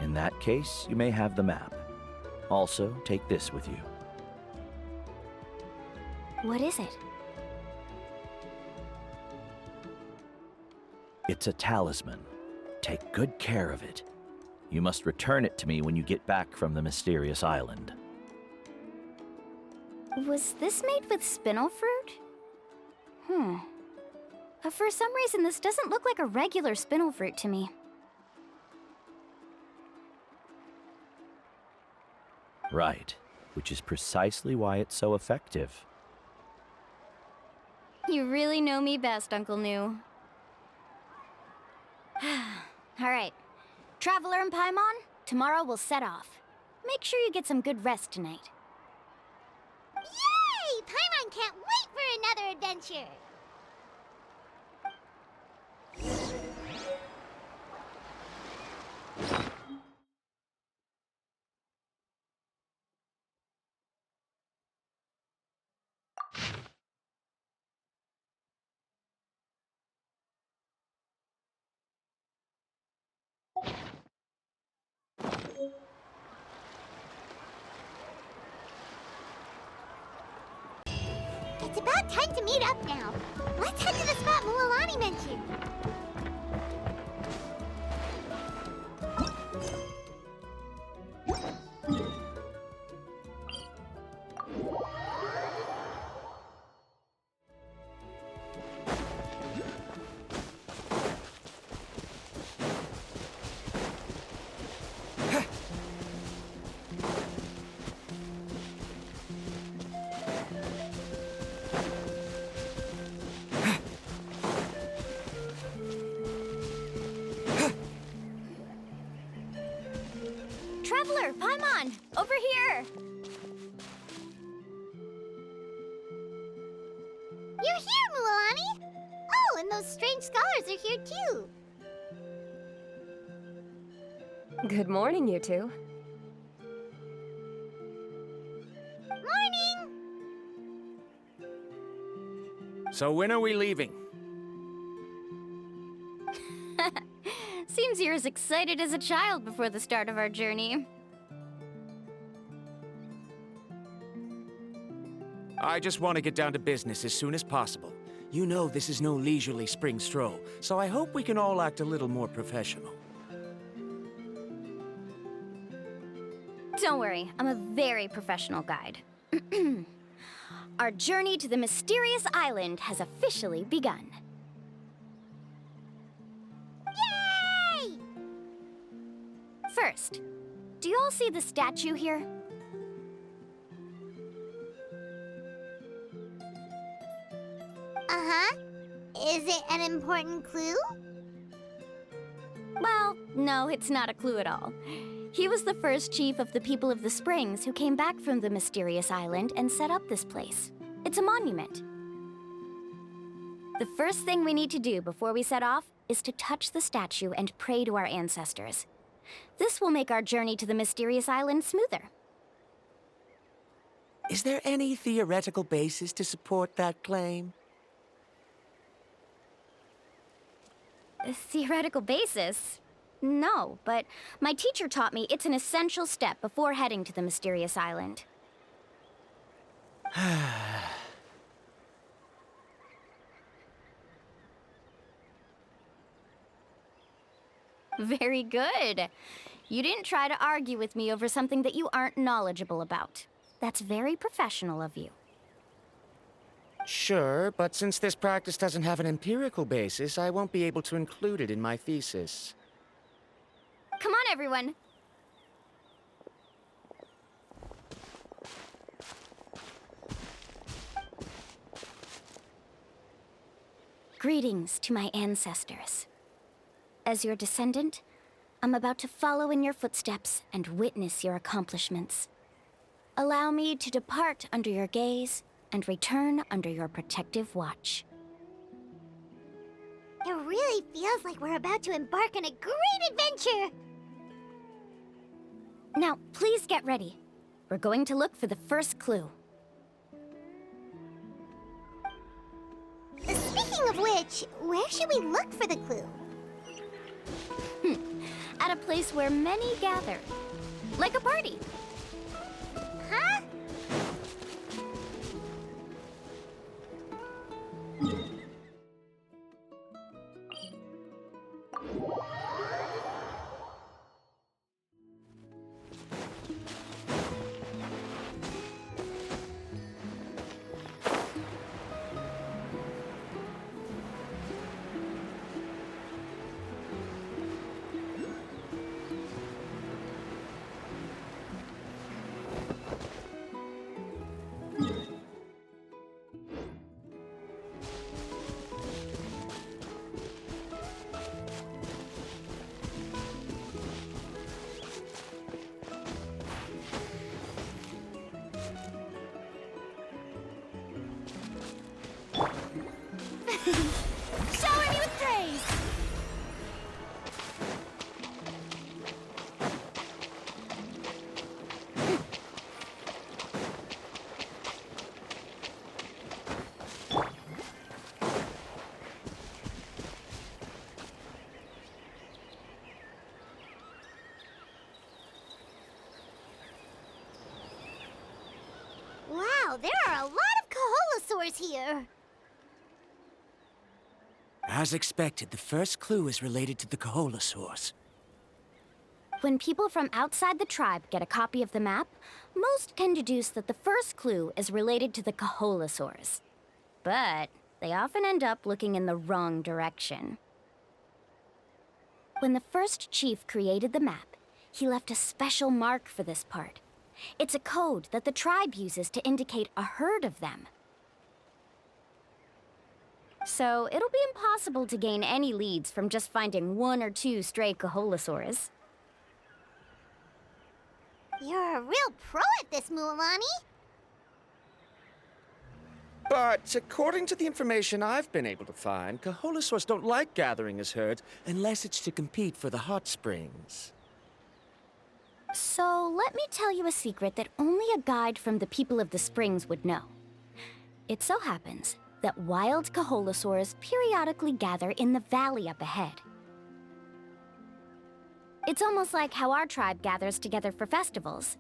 Speaker 13: In that case, you may have the map. Also, take this with you.
Speaker 8: What is it?
Speaker 13: It's a talisman. Take good care of it. You must return it to me when you get back from the mysterious island.
Speaker 8: Was this made with spinel fruit? For some reason, this doesn't look like a regular spinel fruit to me.
Speaker 13: Right, which is precisely why it's so effective.
Speaker 8: You really know me best, Uncle New. All right. Traveler and Paimon, tomorrow we'll set off. Make sure you get some good rest tonight.
Speaker 5: Yay! Paimon can't wait for another adventure! It's about time to meet up now. Let's head to the spot Mualani mentioned.
Speaker 8: Traveler, Paimon, over here!
Speaker 5: You're here, Mualani! Oh, and those strange scholars are here too.
Speaker 2: Good morning, you two.
Speaker 5: Morning!
Speaker 4: So when are we leaving?
Speaker 8: Seems you're as excited as a child before the start of our journey.
Speaker 4: I just want to get down to business as soon as possible. You know this is no leisurely spring stroll, so I hope we can all act a little more professional.
Speaker 8: Don't worry, I'm a very professional guide. Our journey to the mysterious island has officially begun.
Speaker 5: Yay!
Speaker 8: First, do you all see the statue here?
Speaker 5: Uh-huh. Is it an important clue?
Speaker 8: Well, no, it's not a clue at all. He was the first chief of the people of the Springs who came back from the mysterious island and set up this place. It's a monument. The first thing we need to do before we set off is to touch the statue and pray to our ancestors. This will make our journey to the mysterious island smoother.
Speaker 4: Is there any theoretical basis to support that claim?
Speaker 8: A theoretical basis? No, but my teacher taught me it's an essential step before heading to the mysterious island. Very good. You didn't try to argue with me over something that you aren't knowledgeable about. That's very professional of you.
Speaker 4: Sure, but since this practice doesn't have an empirical basis, I won't be able to include it in my thesis.
Speaker 8: Come on, everyone. Greetings to my ancestors. As your descendant, I'm about to follow in your footsteps and witness your accomplishments. Allow me to depart under your gaze and return under your protective watch.
Speaker 5: It really feels like we're about to embark on a great adventure!
Speaker 8: Now, please get ready. We're going to look for the first clue.
Speaker 5: Speaking of which, where should we look for the clue?
Speaker 8: At a place where many gather. Like a party.
Speaker 5: Huh?
Speaker 8: Shower me with praise!
Speaker 5: Wow, there are a lot of Kaholosaurs here!
Speaker 4: As expected, the first clue is related to the Kaholosaurs.
Speaker 8: When people from outside the tribe get a copy of the map, most can deduce that the first clue is related to the Kaholosaurs. But they often end up looking in the wrong direction. When the first chief created the map, he left a special mark for this part. It's a code that the tribe uses to indicate a herd of them. So it'll be impossible to gain any leads from just finding one or two stray Kaholosaurs.
Speaker 5: You're a real pro at this, Mualani!
Speaker 4: But according to the information I've been able to find, Kaholosaurs don't like gathering as herds unless it's to compete for the hot springs.
Speaker 8: So let me tell you a secret that only a guide from the people of the springs would know. It so happens that wild Kaholosaurs periodically gather in the valley up ahead. It's almost like how our tribe gathers together for festivals.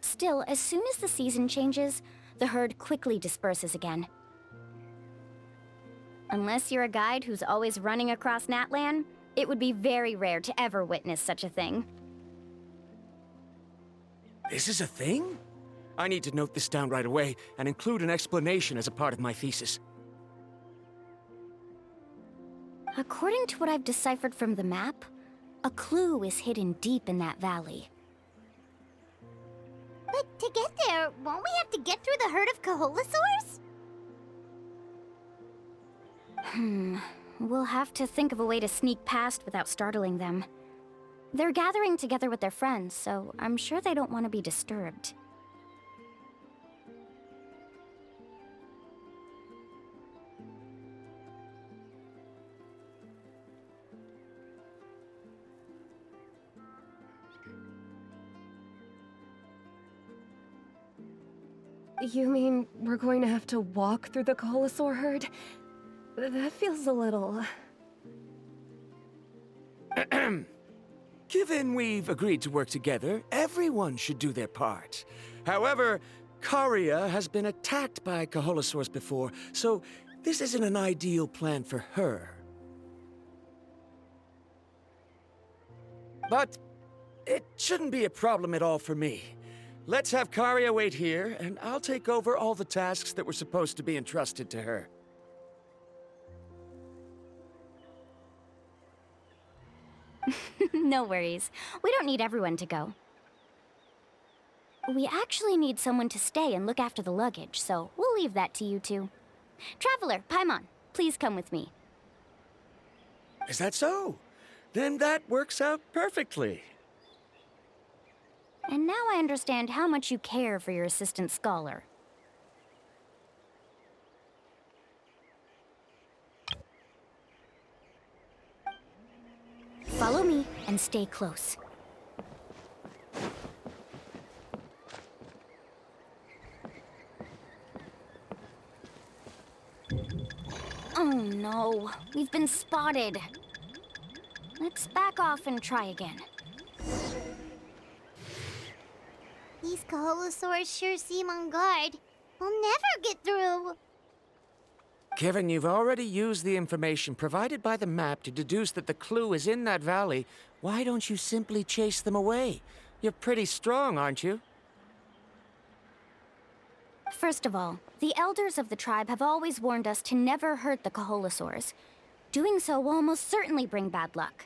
Speaker 8: Still, as soon as the season changes, the herd quickly disperses again. Unless you're a guide who's always running across Natlan, it would be very rare to ever witness such a thing.
Speaker 4: This is a thing? I need to note this down right away and include an explanation as a part of my thesis.
Speaker 8: According to what I've deciphered from the map, a clue is hidden deep in that valley.
Speaker 5: But to get there, won't we have to get through the herd of Kaholasaurs?
Speaker 8: We'll have to think of a way to sneak past without startling them. They're gathering together with their friends, so I'm sure they don't want to be disturbed.
Speaker 2: You mean we're going to have to walk through the Kaholasaur herd? That feels a little...
Speaker 4: Given we've agreed to work together, everyone should do their part. However, Karia has been attacked by Kaholasaurs before, so this isn't an ideal plan for her. But it shouldn't be a problem at all for me. Let's have Karia wait here, and I'll take over all the tasks that were supposed to be entrusted to her.
Speaker 8: No worries. We don't need everyone to go. We actually need someone to stay and look after the luggage, so we'll leave that to you two. Traveler, Paimon, please come with me.
Speaker 4: Is that so? Then that works out perfectly.
Speaker 8: And now I understand how much you care for your assistant scholar. Follow me and stay close. Oh no, we've been spotted. Let's back off and try again.
Speaker 5: These Kaholasaurs sure seem on guard. We'll never get through.
Speaker 4: Kevin, you've already used the information provided by the map to deduce that the clue is in that valley. Why don't you simply chase them away? You're pretty strong, aren't you?
Speaker 8: First of all, the elders of the tribe have always warned us to never hurt the Kaholasaurs. Doing so will almost certainly bring bad luck.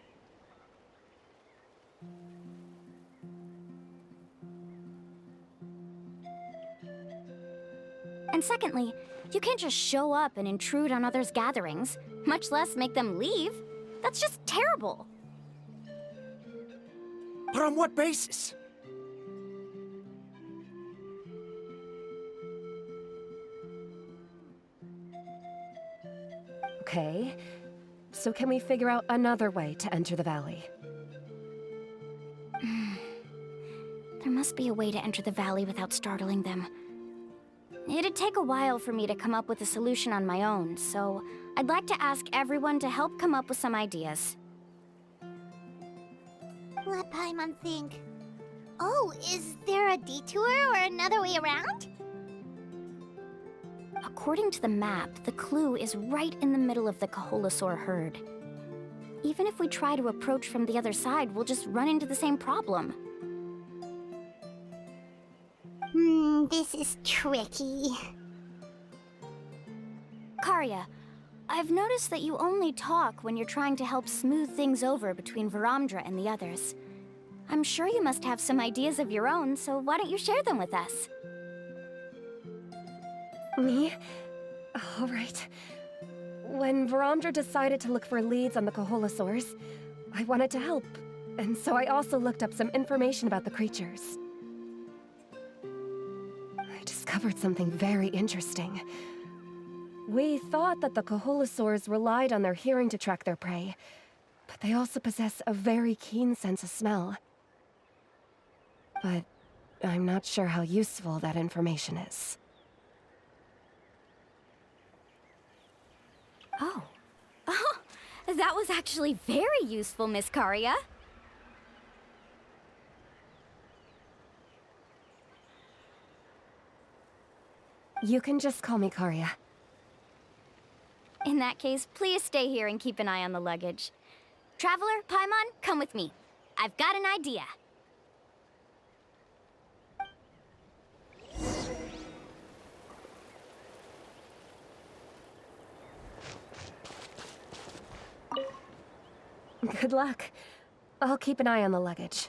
Speaker 8: And secondly, you can't just show up and intrude on others' gatherings, much less make them leave. That's just terrible.
Speaker 4: But on what basis?
Speaker 2: Okay, so can we figure out another way to enter the valley?
Speaker 8: There must be a way to enter the valley without startling them. It'd take a while for me to come up with a solution on my own, so I'd like to ask everyone to help come up with some ideas.
Speaker 5: Let Paimon think. Oh, is there a detour or another way around?
Speaker 8: According to the map, the clue is right in the middle of the Kaholasaur herd. Even if we try to approach from the other side, we'll just run into the same problem.
Speaker 5: This is tricky.
Speaker 8: Karia, I've noticed that you only talk when you're trying to help smooth things over between Varamdra and the others. I'm sure you must have some ideas of your own, so why don't you share them with us?
Speaker 2: Me? All right. When Varamdra decided to look for leads on the Kaholasaurs, I wanted to help, and so I also looked up some information about the creatures. I discovered something very interesting. We thought that the Kaholasaurs relied on their hearing to track their prey, but they also possess a very keen sense of smell. But I'm not sure how useful that information is.
Speaker 8: Oh. Oh, that was actually very useful, Miss Karia.
Speaker 2: You can just call me Karia.
Speaker 8: In that case, please stay here and keep an eye on the luggage. Traveler, Paimon, come with me. I've got an idea.
Speaker 2: Good luck. I'll keep an eye on the luggage.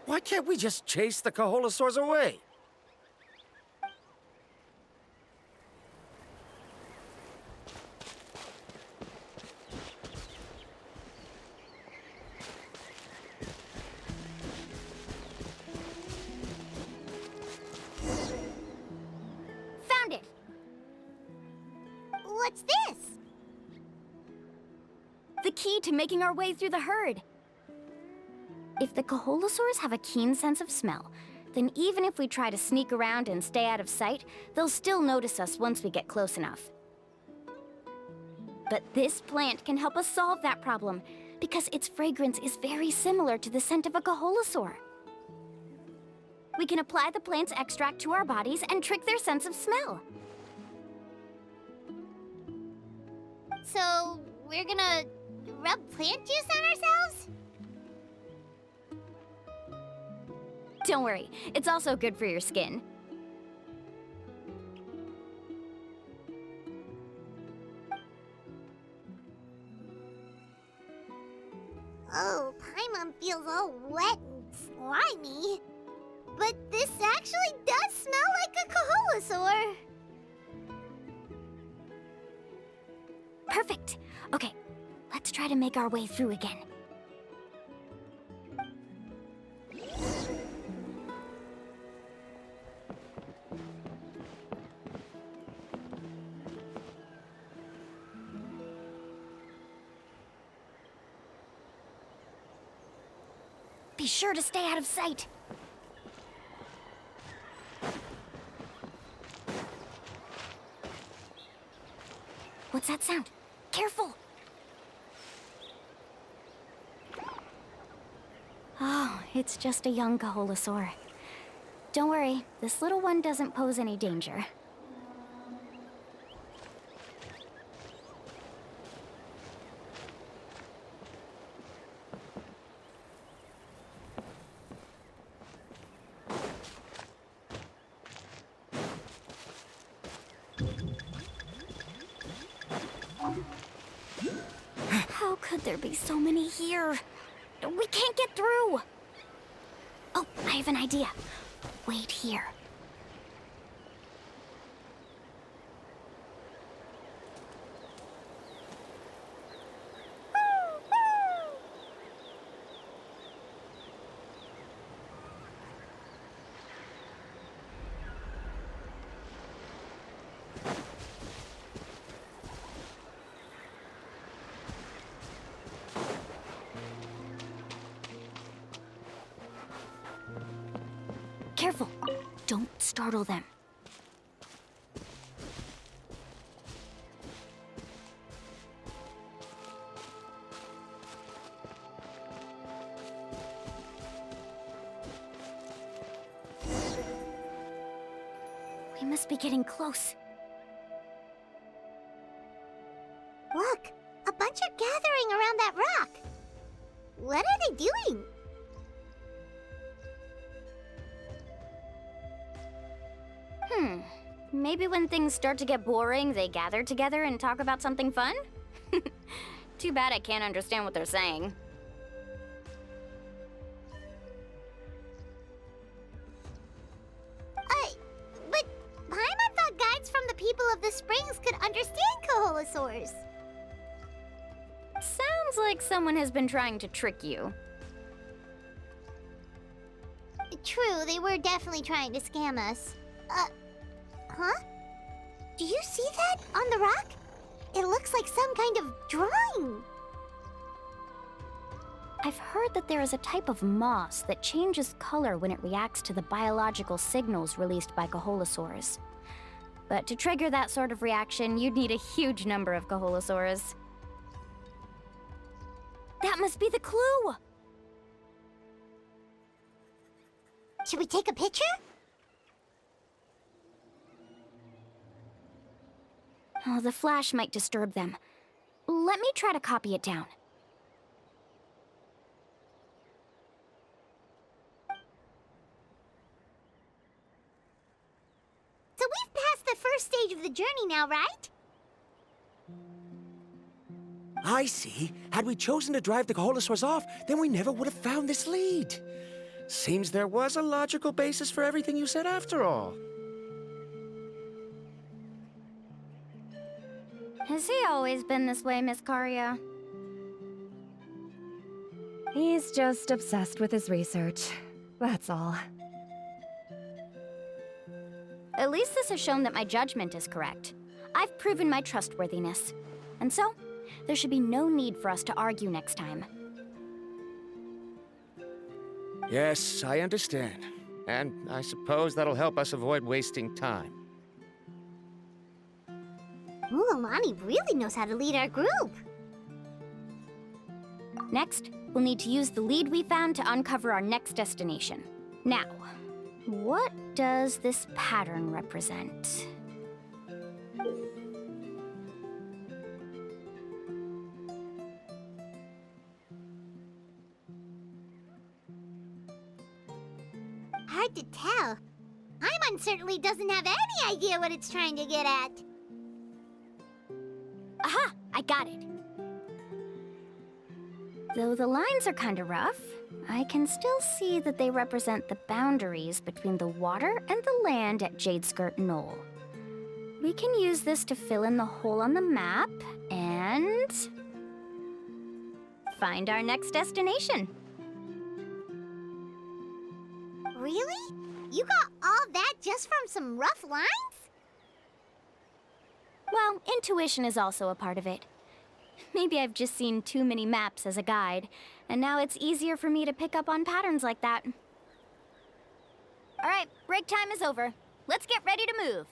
Speaker 4: Why can't we just chase the Kaholasaurs away?
Speaker 8: Found it!
Speaker 5: What's this?
Speaker 8: The key to making our way through the herd. If the Kaholasaurs have a keen sense of smell, then even if we try to sneak around and stay out of sight, they'll still notice us once we get close enough. But this plant can help us solve that problem, because its fragrance is very similar to the scent of a Kaholasaur. We can apply the plant's extract to our bodies and trick their sense of smell.
Speaker 5: So, we're gonna rub plant juice on ourselves?
Speaker 8: Don't worry, it's also good for your skin.
Speaker 5: Oh, Paimon feels all wet and slimy. But this actually does smell like a Kaholasaur.
Speaker 8: Perfect. Okay, let's try to make our way through again. Be sure to stay out of sight. What's that sound? Careful! Oh, it's just a young Kaholasaur. Don't worry, this little one doesn't pose any danger. How could there be so many here? We can't get through! Oh, I have an idea. Wait here. Careful! Don't startle them. We must be getting close.
Speaker 5: Look, a bunch are gathering around that rock. What are they doing?
Speaker 8: Maybe when things start to get boring, they gather together and talk about something fun? Too bad I can't understand what they're saying.
Speaker 5: But Paimon thought guides from the people of the springs could understand Kaholasaurs.
Speaker 8: Sounds like someone has been trying to trick you.
Speaker 5: True, they were definitely trying to scam us. Huh? Do you see that on the rock? It looks like some kind of drawing.
Speaker 8: I've heard that there is a type of moss that changes color when it reacts to the biological signals released by Kaholasaurs. But to trigger that sort of reaction, you'd need a huge number of Kaholasaurs. That must be the clue!
Speaker 5: Should we take a picture?
Speaker 8: Oh, the flash might disturb them. Let me try to copy it down.
Speaker 5: So we've passed the first stage of the journey now, right?
Speaker 4: I see. Had we chosen to drive the Kaholasaurs off, then we never would have found this lead. Seems there was a logical basis for everything you said after all.
Speaker 8: Has he always been this way, Miss Karia?
Speaker 2: He's just obsessed with his research. That's all.
Speaker 8: At least this has shown that my judgment is correct. I've proven my trustworthiness. And so, there should be no need for us to argue next time.
Speaker 4: Yes, I understand. And I suppose that'll help us avoid wasting time.
Speaker 5: Mualani really knows how to lead our group.
Speaker 8: Next, we'll need to use the lead we found to uncover our next destination. Now, what does this pattern represent?
Speaker 5: Hard to tell. Paimon certainly doesn't have any idea what it's trying to get at.
Speaker 8: Aha! I got it. Though the lines are kinda rough, I can still see that they represent the boundaries between the water and the land at Jadeskirt Knoll. We can use this to fill in the hole on the map and find our next destination.
Speaker 5: Really? You got all that just from some rough lines?
Speaker 8: Well, intuition is also a part of it. Maybe I've just seen too many maps as a guide, and now it's easier for me to pick up on patterns like that. All right, break time is over. Let's get ready to move.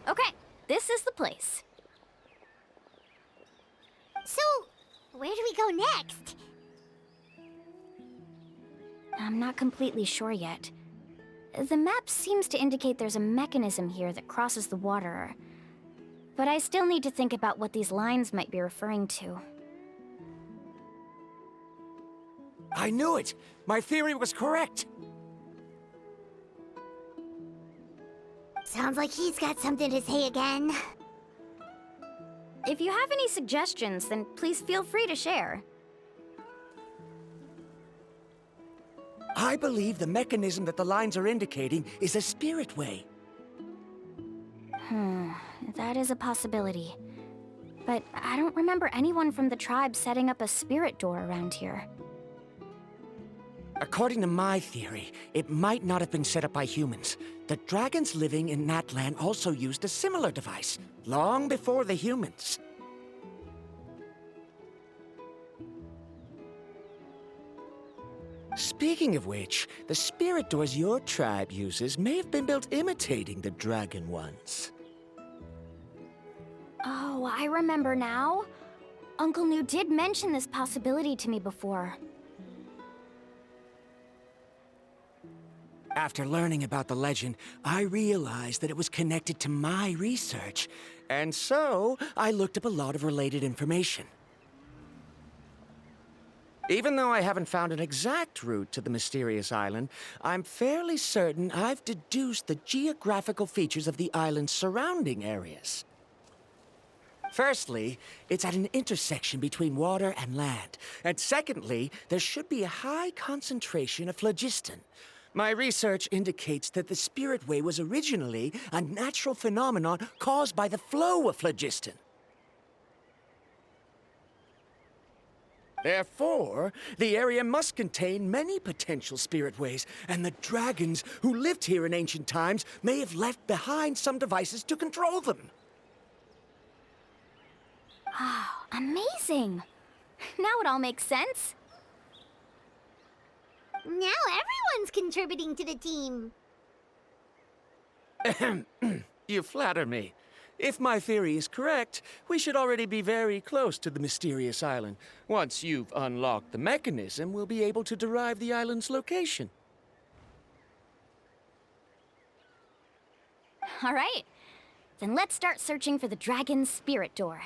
Speaker 8: Okay, this is the place.
Speaker 5: So, where do we go next?
Speaker 8: I'm not completely sure yet. The map seems to indicate there's a mechanism here that crosses the water. But I still need to think about what these lines might be referring to.
Speaker 4: I knew it! My theory was correct!
Speaker 5: Sounds like he's got something to say again.
Speaker 8: If you have any suggestions, then please feel free to share.
Speaker 4: I believe the mechanism that the lines are indicating is a spirit way.
Speaker 8: That is a possibility. But I don't remember anyone from the tribe setting up a spirit door around here.
Speaker 4: According to my theory, it might not have been set up by humans. The dragons living in Natlan also used a similar device, long before the humans. Speaking of which, the spirit doors your tribe uses may have been built imitating the dragon ones.
Speaker 8: Oh, I remember now. Uncle New did mention this possibility to me before.
Speaker 4: After learning about the legend, I realized that it was connected to my research, and so I looked up a lot of related information. Even though I haven't found an exact route to the mysterious island, I'm fairly certain I've deduced the geographical features of the island's surrounding areas. Firstly, it's at an intersection between water and land. And secondly, there should be a high concentration of phlogiston. My research indicates that the Spirit Way was originally a natural phenomenon caused by the flow of phlogiston. Therefore, the area must contain many potential spirit ways, and the dragons who lived here in ancient times may have left behind some devices to control them.
Speaker 8: Oh, amazing! Now it all makes sense.
Speaker 5: Now everyone's contributing to the team.
Speaker 4: You flatter me. If my theory is correct, we should already be very close to the mysterious island. Once you've unlocked the mechanism, we'll be able to derive the island's location.
Speaker 8: All right. Then let's start searching for the dragon's spirit door.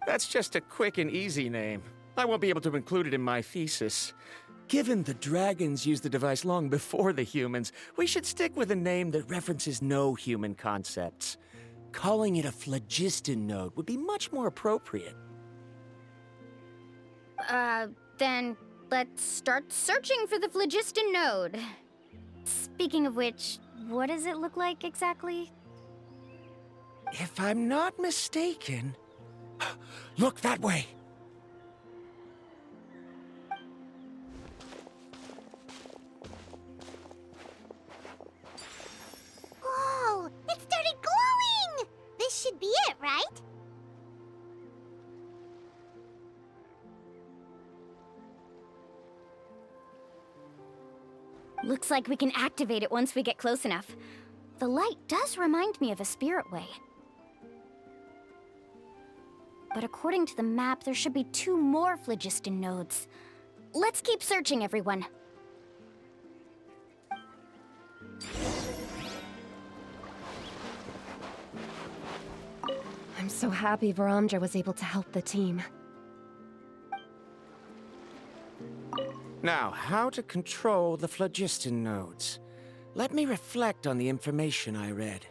Speaker 4: That's just a quick and easy name. I won't be able to include it in my thesis. Given the dragons used the device long before the humans, we should stick with a name that references no human concepts. Calling it a phlogiston node would be much more appropriate.
Speaker 8: Then let's start searching for the phlogiston node. Speaking of which, what does it look like exactly?
Speaker 4: If I'm not mistaken... Look that way!
Speaker 5: Whoa! It started glowing! This should be it, right?
Speaker 8: Looks like we can activate it once we get close enough. The light does remind me of a spirit way. But according to the map, there should be 2 more phlogiston nodes. Let's keep searching, everyone.
Speaker 2: I'm so happy Varamdra was able to help the team.
Speaker 4: Now, how to control the phlogiston nodes. Let me reflect on the information I read.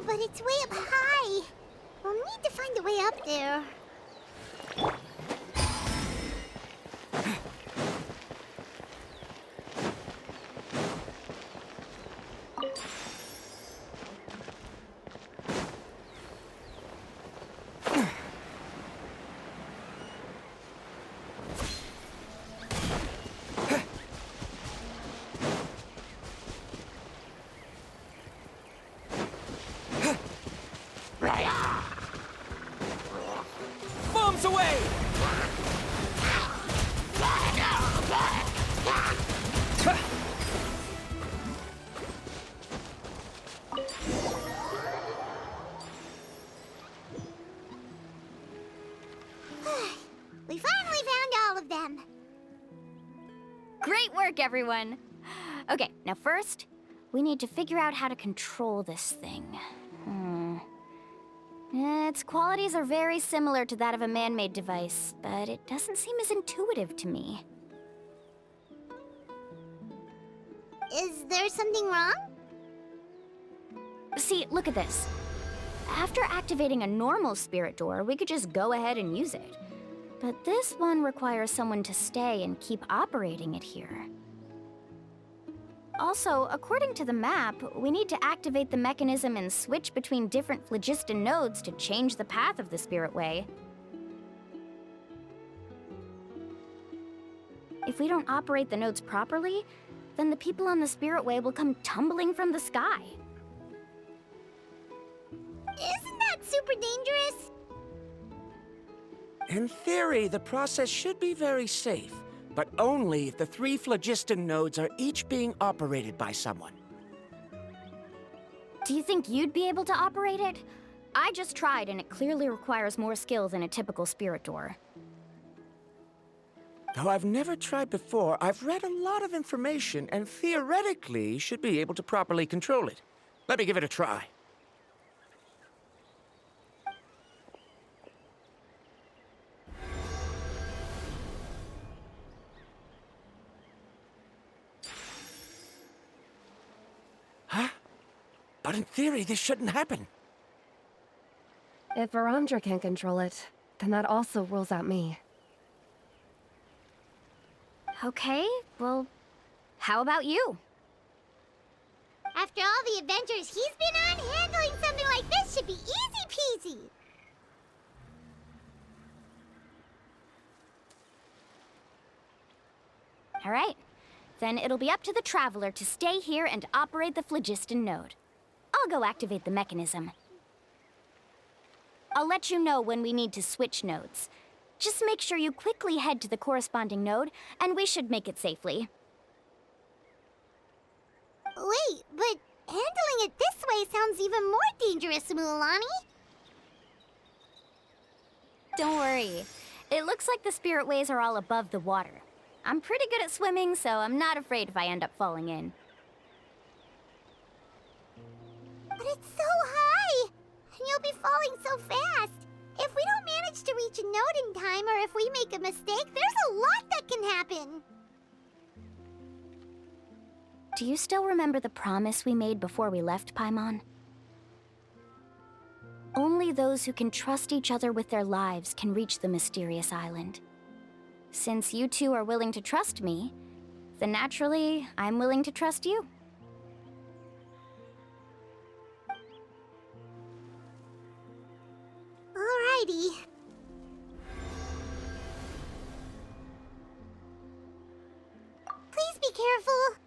Speaker 5: But it's way up high. We'll need to find a way up there.
Speaker 3: Bombs away!
Speaker 5: We finally found all of them.
Speaker 8: Great work, everyone! Okay, now first, we need to figure out how to control this thing. Its qualities are very similar to that of a man-made device, but it doesn't seem as intuitive to me.
Speaker 5: Is there something wrong?
Speaker 8: See, look at this. After activating a normal spirit door, we could just go ahead and use it. But this one requires someone to stay and keep operating it here. Also, according to the map, we need to activate the mechanism and switch between different phlogiston nodes to change the path of the Spirit Way. If we don't operate the nodes properly, then the people on the Spirit Way will come tumbling from the sky.
Speaker 5: Isn't that super dangerous?
Speaker 4: In theory, the process should be very safe, but only if the 3 phlogiston nodes are each being operated by someone.
Speaker 8: Do you think you'd be able to operate it? I just tried, and it clearly requires more skill than a typical spirit door.
Speaker 4: Though I've never tried before, I've read a lot of information and theoretically should be able to properly control it. Let me give it a try. Huh? But in theory, this shouldn't happen.
Speaker 2: If Verandra can control it, then that also rules out me.
Speaker 8: Okay, well, how about you?
Speaker 5: After all the adventures he's been on, handling something like this should be easy peasy.
Speaker 8: All right, then it'll be up to the Traveler to stay here and operate the phlogiston node. I'll go activate the mechanism. I'll let you know when we need to switch nodes. Just make sure you quickly head to the corresponding node, and we should make it safely.
Speaker 5: Wait, but handling it this way sounds even more dangerous, Mualani.
Speaker 8: Don't worry. It looks like the Spirit Ways are all above the water. I'm pretty good at swimming, so I'm not afraid if I end up falling in.
Speaker 5: But it's so high, and you'll be falling so fast. If we don't manage to reach a node in time, or if we make a mistake, there's a lot that can happen.
Speaker 8: Do you still remember the promise we made before we left, Paimon? Only those who can trust each other with their lives can reach the mysterious island. Since you two are willing to trust me, then naturally, I'm willing to trust you.
Speaker 5: Alrighty. Please be careful.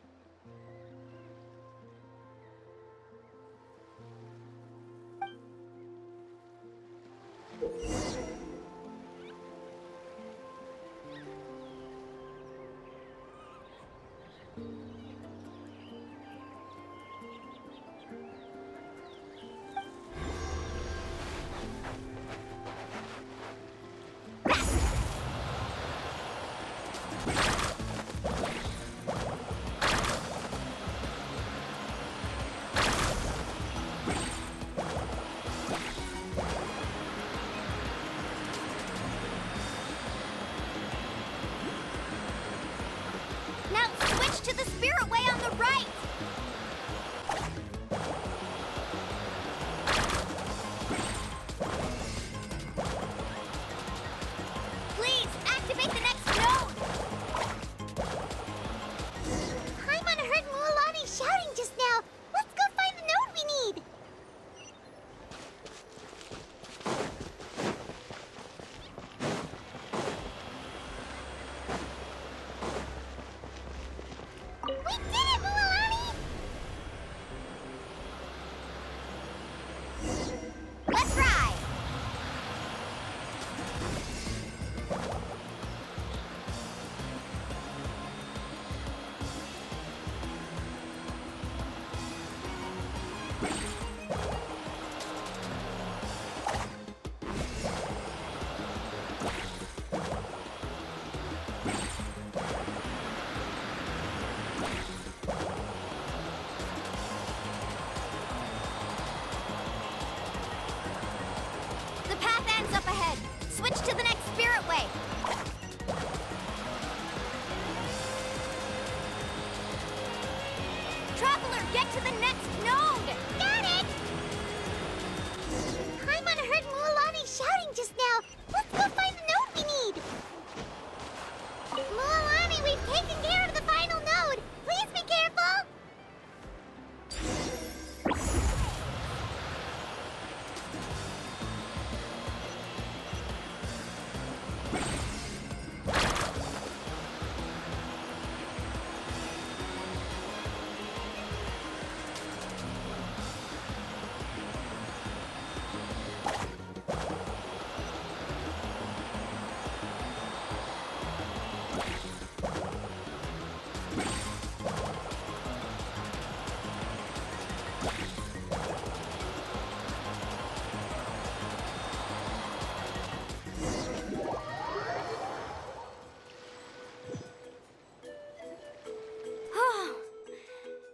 Speaker 8: Now switch to the Spirit Way on the right! Please, activate the next node!
Speaker 5: Paimon heard Mualani shouting just now. Let's go find the node we need. We did it, Mualani!
Speaker 8: Let's ride! The path ends up ahead. Switch to the next Spirit Way. Traveler, get to the next node!
Speaker 5: Got it! Paimon heard Mualani shouting just now. Let's go find the node we need. Mualani, we've taken care of the final node. Please be careful.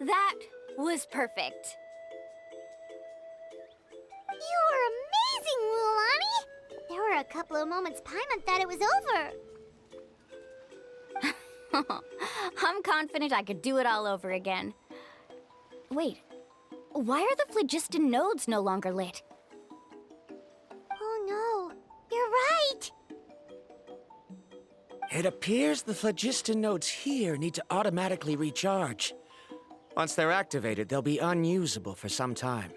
Speaker 8: That was perfect.
Speaker 5: You were amazing, Mualani! There were a couple of moments Paimon thought it was over.
Speaker 8: I'm confident I could do it all over again. Wait, why are the phlogiston nodes no longer lit?
Speaker 5: Oh no, you're right!
Speaker 4: It appears the phlogiston nodes here need to automatically recharge. Once they're activated, they'll be unusable for some time.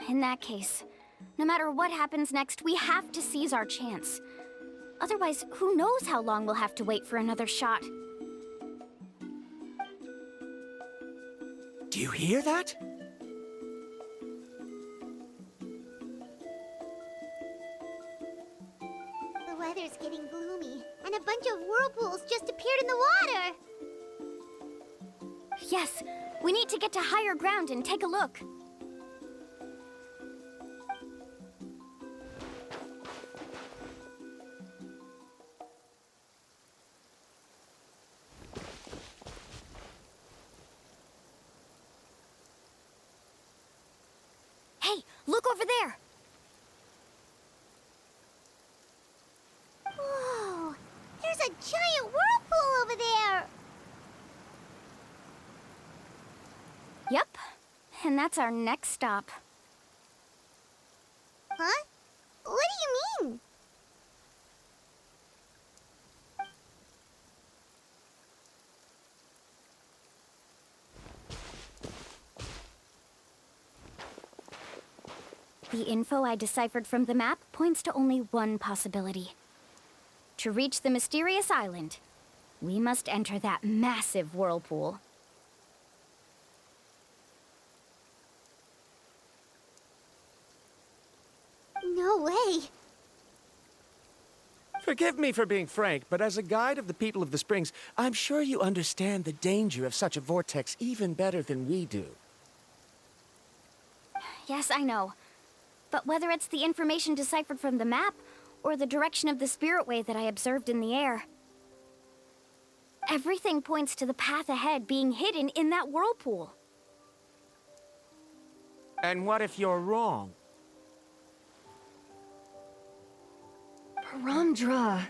Speaker 8: In that case, no matter what happens next, we have to seize our chance. Otherwise, who knows how long we'll have to wait for another shot.
Speaker 4: Do you hear that?
Speaker 5: The weather's getting gloomy, and a bunch of whirlpools just appeared in the water!
Speaker 8: Yes, we need to get to higher ground and take a look. Hey, look over there!
Speaker 5: Whoa! There's a giant whirlpool over there!
Speaker 8: Yep, and that's our next stop.
Speaker 5: Huh? What do you mean?
Speaker 8: The info I deciphered from the map points to only one possibility. To reach the mysterious island, we must enter that massive whirlpool.
Speaker 5: No way!
Speaker 4: Forgive me for being frank, but as a guide of the people of the Springs, I'm sure you understand the danger of such a vortex even better than we do.
Speaker 8: Yes, I know. But whether it's the information deciphered from the map, or the direction of the spirit wave that I observed in the air, everything points to the path ahead being hidden in that whirlpool.
Speaker 4: And what if you're wrong?
Speaker 2: Paramdra.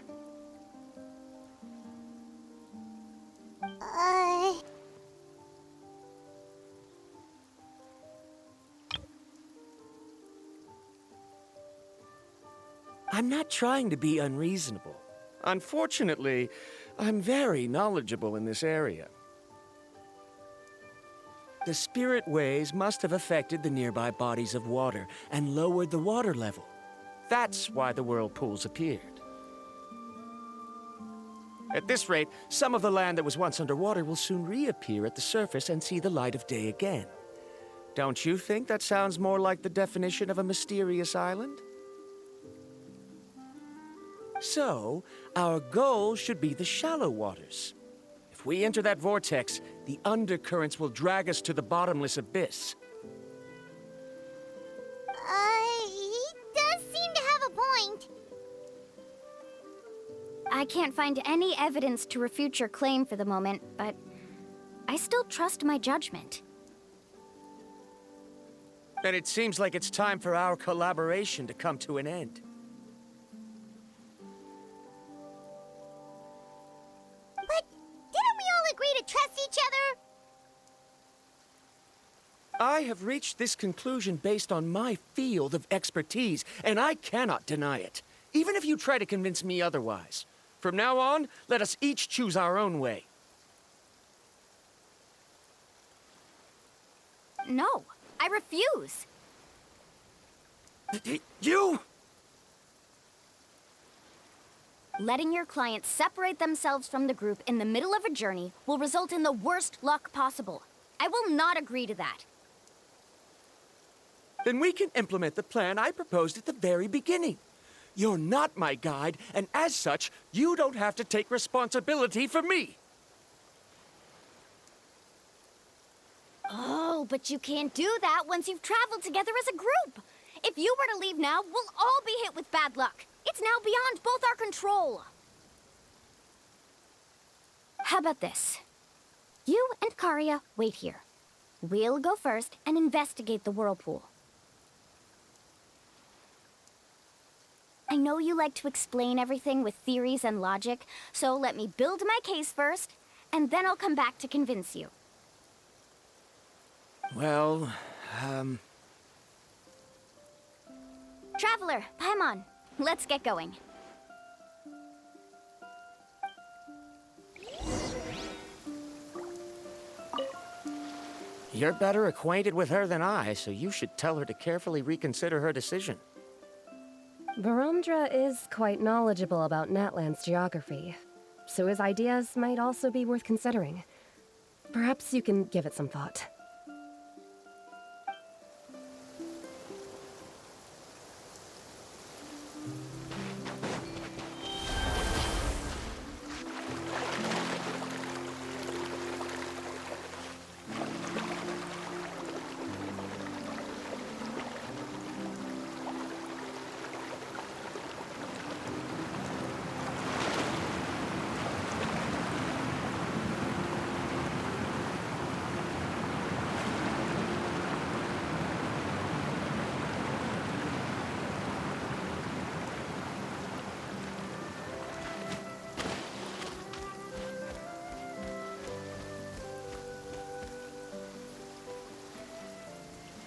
Speaker 4: I'm not trying to be unreasonable. Unfortunately, I'm very knowledgeable in this area. The spirit waves must have affected the nearby bodies of water and lowered the water level. That's why the whirlpools appeared. At this rate, some of the land that was once underwater will soon reappear at the surface and see the light of day again. Don't you think that sounds more like the definition of a mysterious island? So, our goal should be the shallow waters. If we enter that vortex, the undercurrents will drag us to the bottomless abyss.
Speaker 5: He does seem to have a point.
Speaker 8: I can't find any evidence to refute your claim for the moment, but I still trust my judgment.
Speaker 4: And it seems like it's time for our collaboration to come to an end.
Speaker 5: But didn't we all agree to trust each other?
Speaker 4: I have reached this conclusion based on my field of expertise, and I cannot deny it, even if you try to convince me otherwise. From now on, let us each choose our own way.
Speaker 8: No, I refuse.
Speaker 4: You?
Speaker 8: Letting your clients separate themselves from the group in the middle of a journey will result in the worst luck possible. I will not agree to that.
Speaker 4: Then we can implement the plan I proposed at the very beginning. You're not my guide, and as such, you don't have to take responsibility for me.
Speaker 8: Oh, but you can't do that once you've traveled together as a group. If you were to leave now, we'll all be hit with bad luck. It's now beyond both our control. How about this? You and Karya wait here. We'll go first and investigate the whirlpool. I know you like to explain everything with theories and logic, so let me build my case first, and then I'll come back to convince you.
Speaker 4: Well,
Speaker 8: Traveler, Paimon, let's get going.
Speaker 4: You're better acquainted with her than I, so you should tell her to carefully reconsider her decision.
Speaker 2: Varamdra is quite knowledgeable about Natlan's geography, so his ideas might also be worth considering. Perhaps you can give it some thought.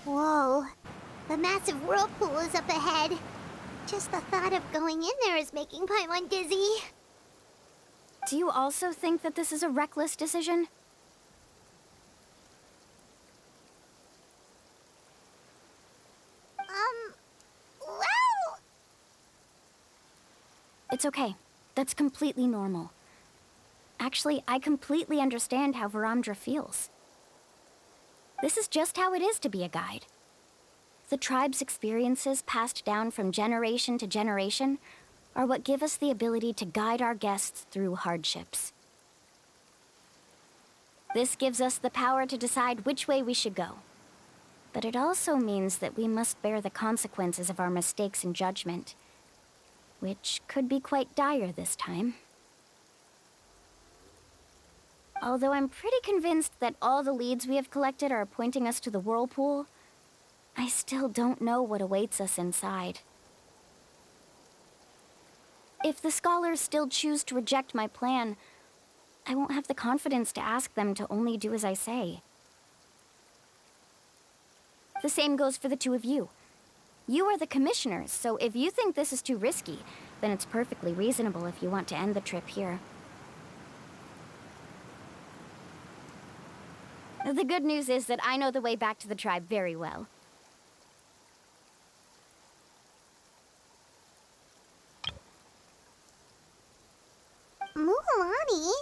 Speaker 5: Whoa. The massive whirlpool is up ahead. Just the thought of going in there is making Paimon dizzy.
Speaker 8: Do you also think that this is a reckless decision?
Speaker 5: Well...
Speaker 8: It's okay. That's completely normal. Actually, I completely understand how Varamdra feels. This is just how it is to be a guide. The tribe's experiences passed down from generation to generation are what give us the ability to guide our guests through hardships. This gives us the power to decide which way we should go. But it also means that we must bear the consequences of our mistakes in judgment, which could be quite dire this time. Although I'm pretty convinced that all the leads we have collected are pointing us to the whirlpool, I still don't know what awaits us inside. If the scholars still choose to reject my plan, I won't have the confidence to ask them to only do as I say. The same goes for the two of you. You are the commissioners, so if you think this is too risky, then it's perfectly reasonable if you want to end the trip here. The good news is that I know the way back to the tribe very well.
Speaker 5: Mualani?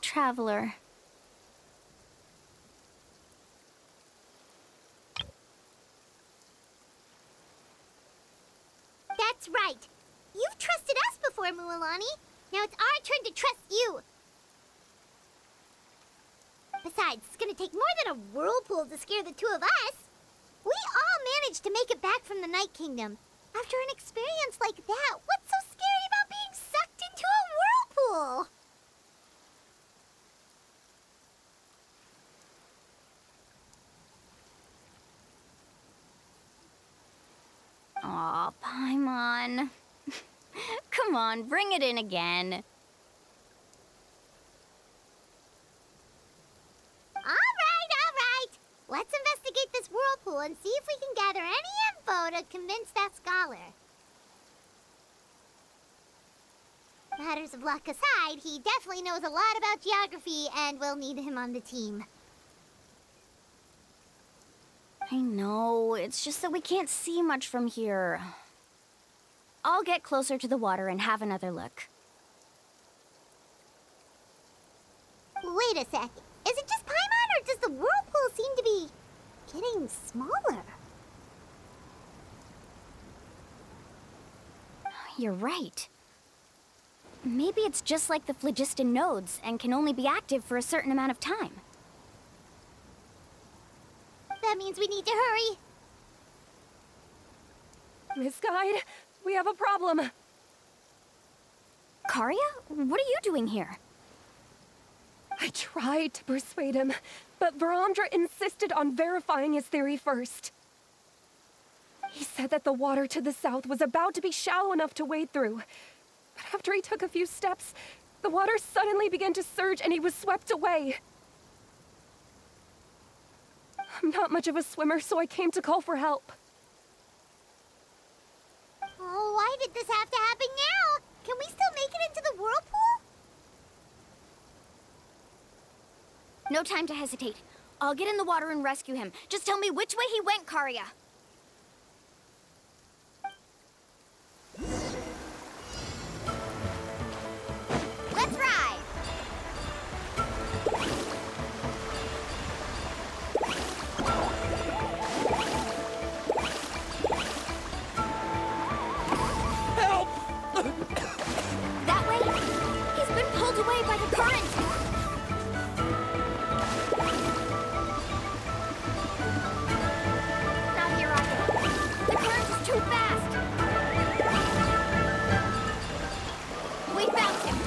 Speaker 8: Traveler.
Speaker 5: That's right. You've trusted us before, Mualani. Now it's our turn to trust you. Besides, it's gonna take more than a whirlpool to scare the two of us. We all managed to make it back from the Night Kingdom. After an experience like that, what's so scary about being sucked into a whirlpool?
Speaker 8: Aw, Paimon. Come on, bring it in again.
Speaker 5: All right. Let's investigate this whirlpool and see if we can gather any info to convince that scholar. Matters of luck aside, he definitely knows a lot about geography, and we'll need him on the team.
Speaker 8: I know, it's just that we can't see much from here. I'll get closer to the water and have another look.
Speaker 5: Wait a sec. Is it just Paimon, or does the whirlpool seem to be getting smaller?
Speaker 8: You're right. Maybe it's just like the phlogiston nodes and can only be active for a certain amount of time.
Speaker 5: That means we need to hurry.
Speaker 2: Miss Guide, we have a problem.
Speaker 8: Karya? What are you doing here?
Speaker 2: I tried to persuade him, but Varamdra insisted on verifying his theory first. He said that the water to the south was about to be shallow enough to wade through. But after he took a few steps, the water suddenly began to surge and he was swept away. I'm not much of a swimmer, so I came to call for help.
Speaker 5: Oh, why did this have to happen now? Can we still make it into the whirlpool?
Speaker 8: No time to hesitate. I'll get in the water and rescue him. Just tell me which way he went, Karya. Let's ride! That way? He's been pulled away by the current! Now here I am. The current is too fast! We found him!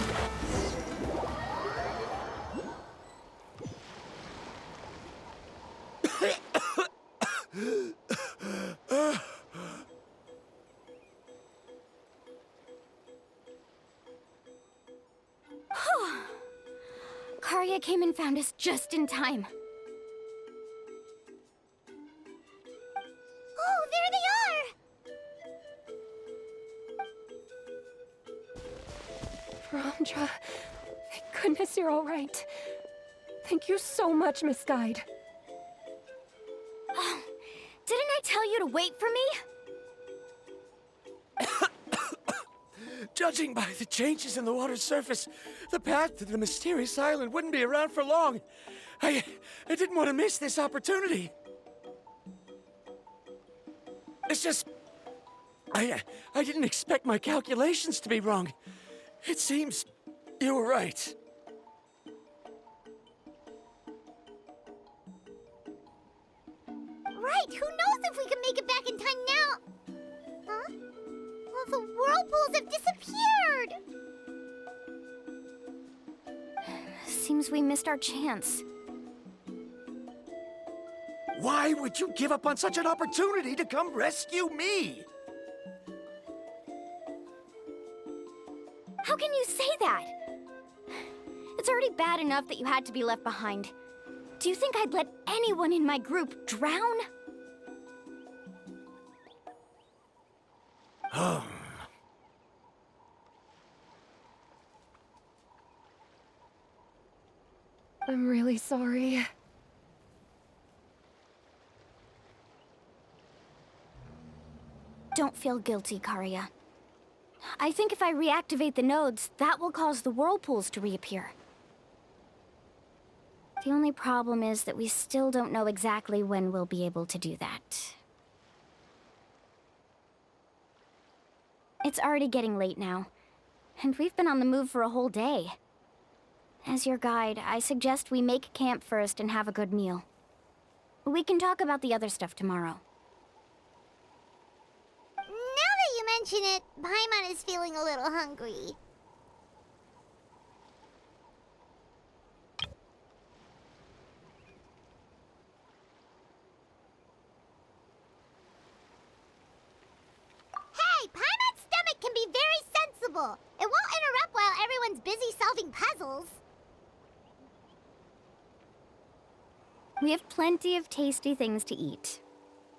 Speaker 8: Karya came and found us just in time.
Speaker 5: Oh, there they are!
Speaker 2: Varamdra, thank goodness you're all right. Thank you so much, Miss Guide.
Speaker 8: Oh, didn't I tell you to wait for me?
Speaker 4: Judging by the changes in the water's surface, the path to the mysterious island wouldn't be around for long. I didn't want to miss this opportunity. It's just... I didn't expect my calculations to be wrong. It seems you were right.
Speaker 5: Right, who knows if we can make it back in time now? Huh? Well, the whirlpools have disappeared!
Speaker 8: Seems we missed our chance.
Speaker 4: Why would you give up on such an opportunity to come rescue me?
Speaker 8: How can you say that? It's already bad enough that you had to be left behind. Do you think I'd let anyone in my group drown?
Speaker 2: I'm really sorry.
Speaker 8: Don't feel guilty, Karya. I think if I reactivate the nodes, that will cause the whirlpools to reappear. The only problem is that we still don't know exactly when we'll be able to do that. It's already getting late now, and we've been on the move for a whole day. As your guide, I suggest we make camp first and have a good meal. We can talk about the other stuff tomorrow.
Speaker 5: Now that you mention it, Paimon is feeling a little hungry. Hey, Paimon's stomach can be very sensible. It won't interrupt while everyone's busy solving puzzles.
Speaker 8: We have plenty of tasty things to eat.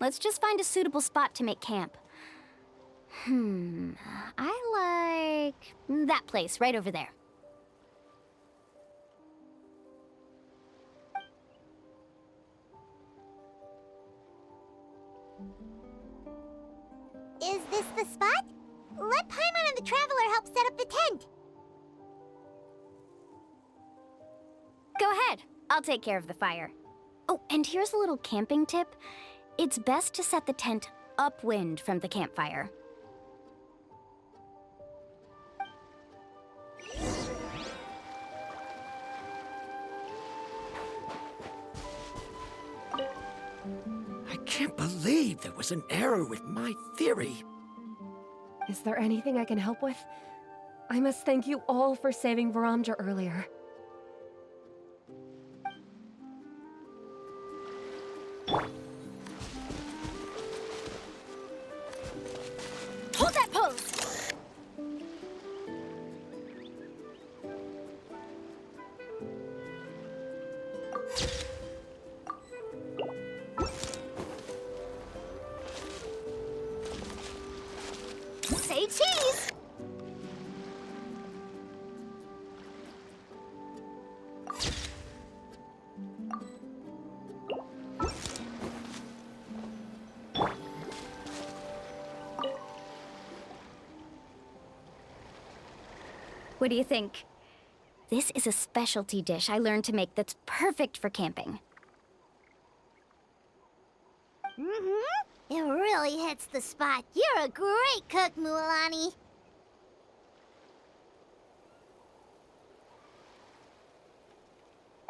Speaker 8: Let's just find a suitable spot to make camp. I like that place right over there.
Speaker 5: Is this the spot? Let Paimon and the Traveler help set up the tent.
Speaker 8: Go ahead. I'll take care of the fire. Oh, and here's a little camping tip. It's best to set the tent upwind from the campfire.
Speaker 4: I can't believe there was an error with my theory.
Speaker 2: Is there anything I can help with? I must thank you all for saving Varamja earlier.
Speaker 8: Hold that pose!
Speaker 5: Say cheese!
Speaker 8: What do you think? This is a specialty dish I learned to make that's perfect for camping.
Speaker 5: Mm-hmm. It really hits the spot. You're a great cook, Mualani.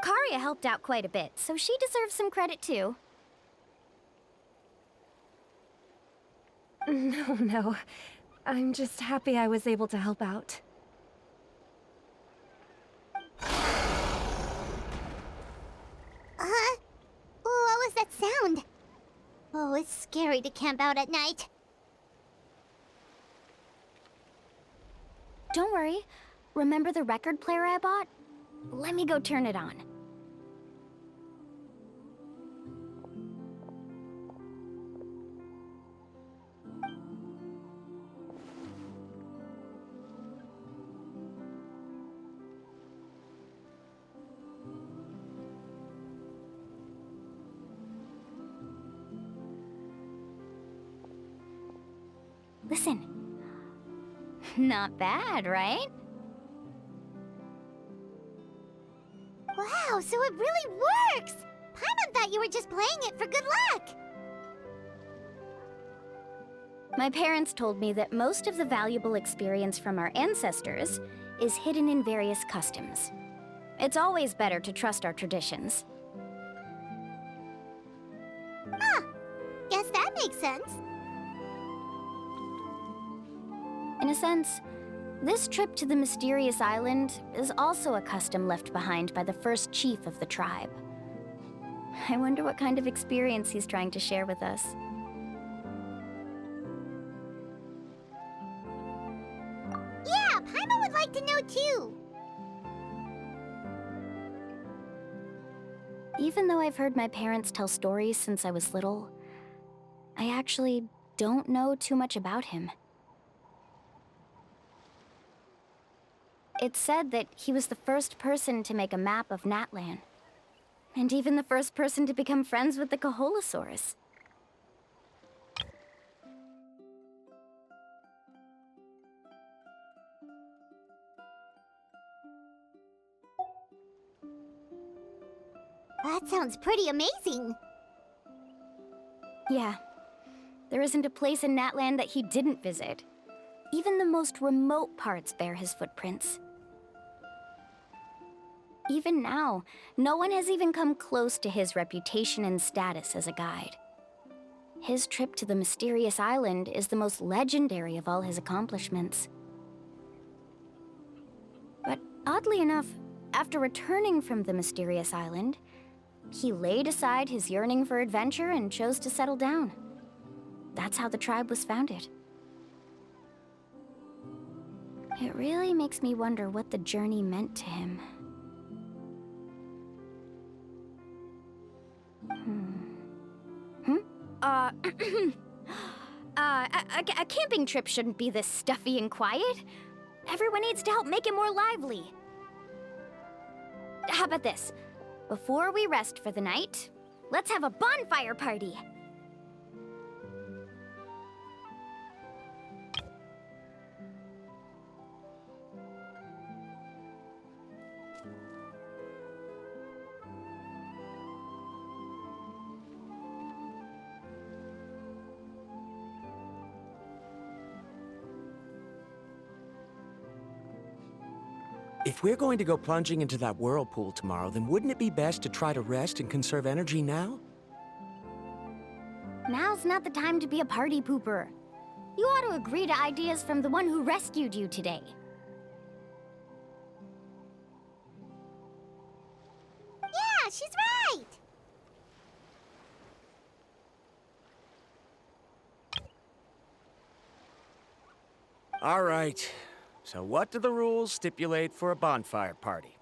Speaker 8: Karya helped out quite a bit, so she deserves some credit too.
Speaker 2: No. I'm just happy I was able to help out.
Speaker 5: What was that sound? Oh, it's scary to camp out at night.
Speaker 8: Don't worry. Remember the record player I bought? Let me go turn it on. Listen. Not bad, right?
Speaker 5: Wow, so it really works! Paimon thought you were just playing it for good luck!
Speaker 8: My parents told me that most of the valuable experience from our ancestors is hidden in various customs. It's always better to trust our traditions.
Speaker 5: Huh. Guess that makes sense.
Speaker 8: In a sense, this trip to the mysterious island is also a custom left behind by the first chief of the tribe. I wonder what kind of experience he's trying to share with us.
Speaker 5: Yeah, Paimon would like to know too.
Speaker 8: Even though I've heard my parents tell stories since I was little, I actually don't know too much about him. It's said that he was the first person to make a map of Natlan, and even the first person to become friends with the Kaholosaurus.
Speaker 5: That sounds pretty amazing.
Speaker 8: Yeah. There isn't a place in Natlan that he didn't visit. Even the most remote parts bear his footprints. Even now, no one has even come close to his reputation and status as a guide. His trip to the mysterious island is the most legendary of all his accomplishments. But oddly enough, after returning from the mysterious island, he laid aside his yearning for adventure and chose to settle down. That's how the tribe was founded. It really makes me wonder what the journey meant to him. A camping trip shouldn't be this stuffy and quiet. Everyone needs to help make it more lively. How about this? Before we rest for the night, let's have a bonfire party.
Speaker 4: If we're going to go plunging into that whirlpool tomorrow, then wouldn't it be best to try to rest and conserve energy now?
Speaker 8: Now's not the time to be a party pooper. You ought to agree to ideas from the one who rescued you today.
Speaker 5: Yeah, she's right!
Speaker 4: All right. So what do the rules stipulate for a bonfire party?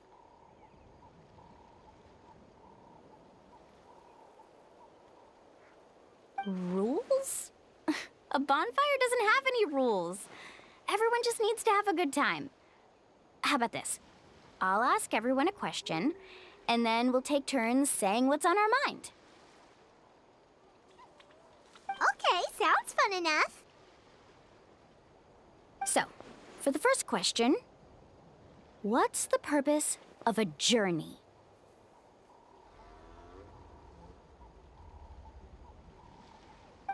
Speaker 8: Rules? A bonfire doesn't have any rules. Everyone just needs to have a good time. How about this? I'll ask everyone a question, and then we'll take turns saying what's on our mind.
Speaker 5: Okay, sounds fun enough.
Speaker 8: So, for the first question, what's the purpose of a journey?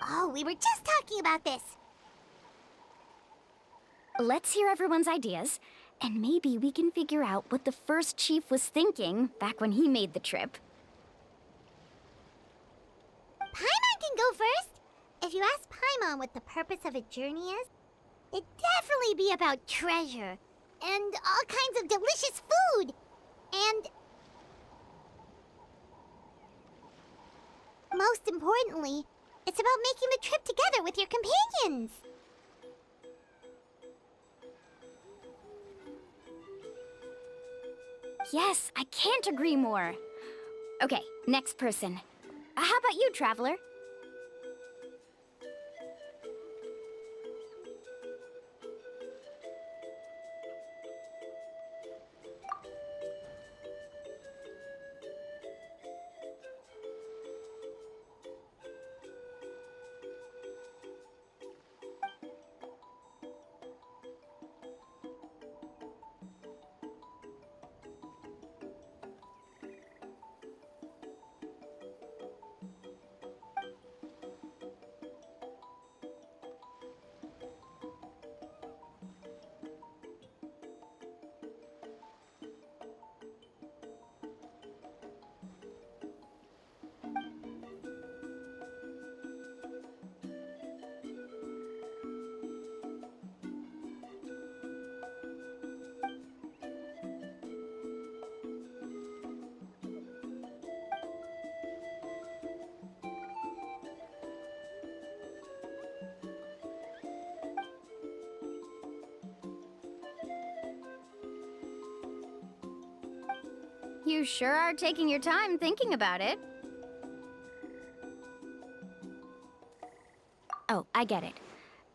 Speaker 5: Oh, we were just talking about this.
Speaker 8: Let's hear everyone's ideas, and maybe we can figure out what the first chief was thinking back when he made the trip.
Speaker 5: Paimon can go first. If you ask Paimon what the purpose of a journey is, it'd definitely be about treasure and all kinds of delicious food. And most importantly, it's about making the trip together with your companions.
Speaker 8: Yes, I can't agree more. Okay, next person. How about you, Traveler? You sure are taking your time thinking about it. Oh, I get it.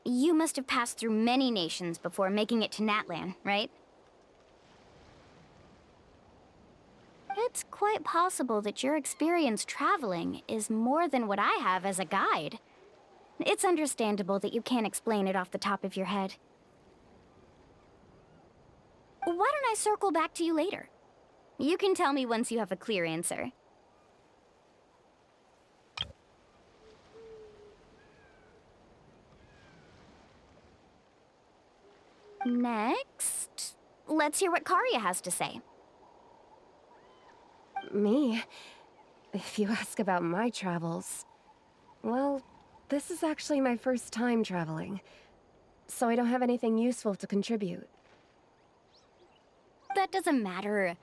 Speaker 8: You must have passed through many nations before making it to Natlan, right? It's quite possible that your experience traveling is more than what I have as a guide. It's understandable that you can't explain it off the top of your head. Why don't I circle back to you later? You can tell me once you have a clear answer. Next, let's hear what Karya has to say.
Speaker 2: Me? If you ask about my travels... Well, this is actually my first time traveling, so I don't have anything useful to contribute.
Speaker 8: That doesn't matter.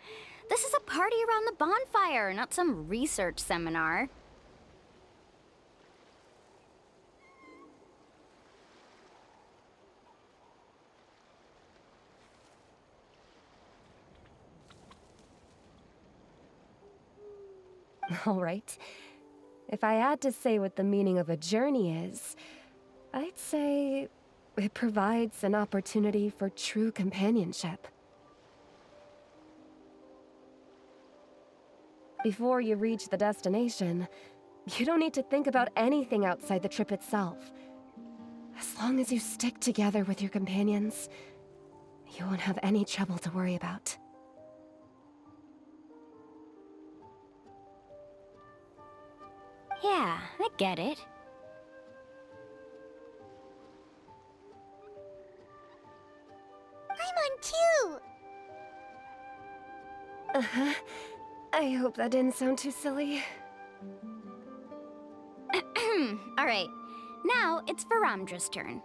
Speaker 8: This is a party around the bonfire, not some research seminar.
Speaker 2: All right. If I had to say what the meaning of a journey is, I'd say it provides an opportunity for true companionship. Before you reach the destination, you don't need to think about anything outside the trip itself. As long as you stick together with your companions, you won't have any trouble to worry about.
Speaker 8: Yeah, I get it.
Speaker 5: I'm on too!
Speaker 2: Uh-huh. I hope that didn't sound too silly.
Speaker 8: Alright, now it's Varamdra's turn.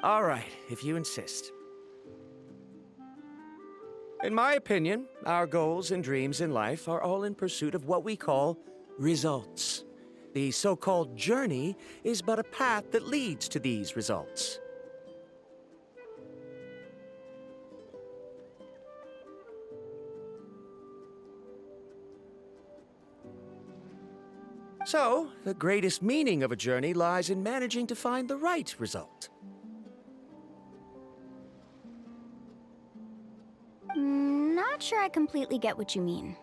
Speaker 4: All right, if you insist. In my opinion, our goals and dreams in life are all in pursuit of what we call results. The so-called journey is but a path that leads to these results. So, the greatest meaning of a journey lies in managing to find the right result.
Speaker 8: Not sure I completely get what you mean.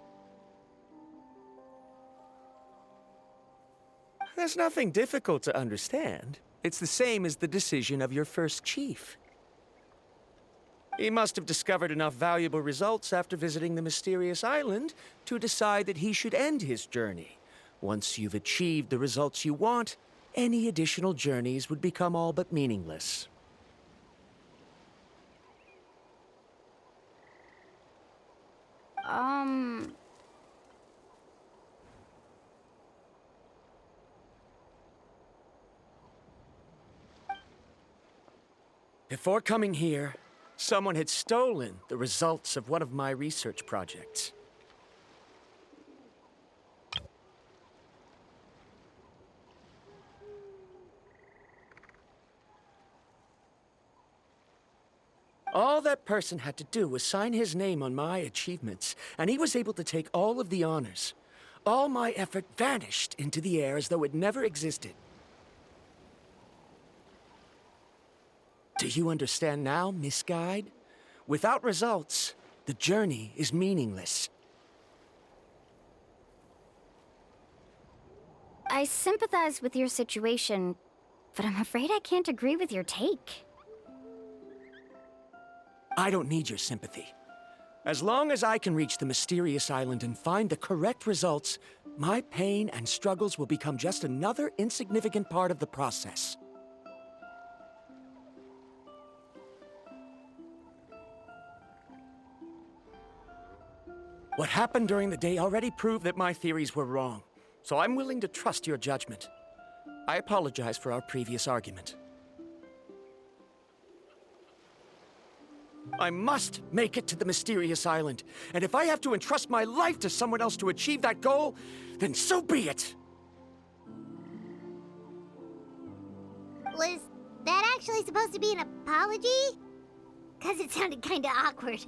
Speaker 4: There's nothing difficult to understand. It's the same as the decision of your first chief. He must have discovered enough valuable results after visiting the mysterious island to decide that he should end his journey. Once you've achieved the results you want, any additional journeys would become all but meaningless. Before coming here, someone had stolen the results of one of my research projects. All that person had to do was sign his name on my achievements, and he was able to take all of the honors. All my effort vanished into the air as though it never existed. Do you understand now, Miss Guide? Without results, the journey is meaningless.
Speaker 8: I sympathize with your situation, but I'm afraid I can't agree with your take.
Speaker 4: I don't need your sympathy. As long as I can reach the mysterious island and find the correct results, my pain and struggles will become just another insignificant part of the process. What happened during the day already proved that my theories were wrong, so I'm willing to trust your judgment. I apologize for our previous argument. I must make it to the mysterious island, and if I have to entrust my life to someone else to achieve that goal, then so be it!
Speaker 5: Was that actually supposed to be an apology? 'Cause it sounded kinda awkward.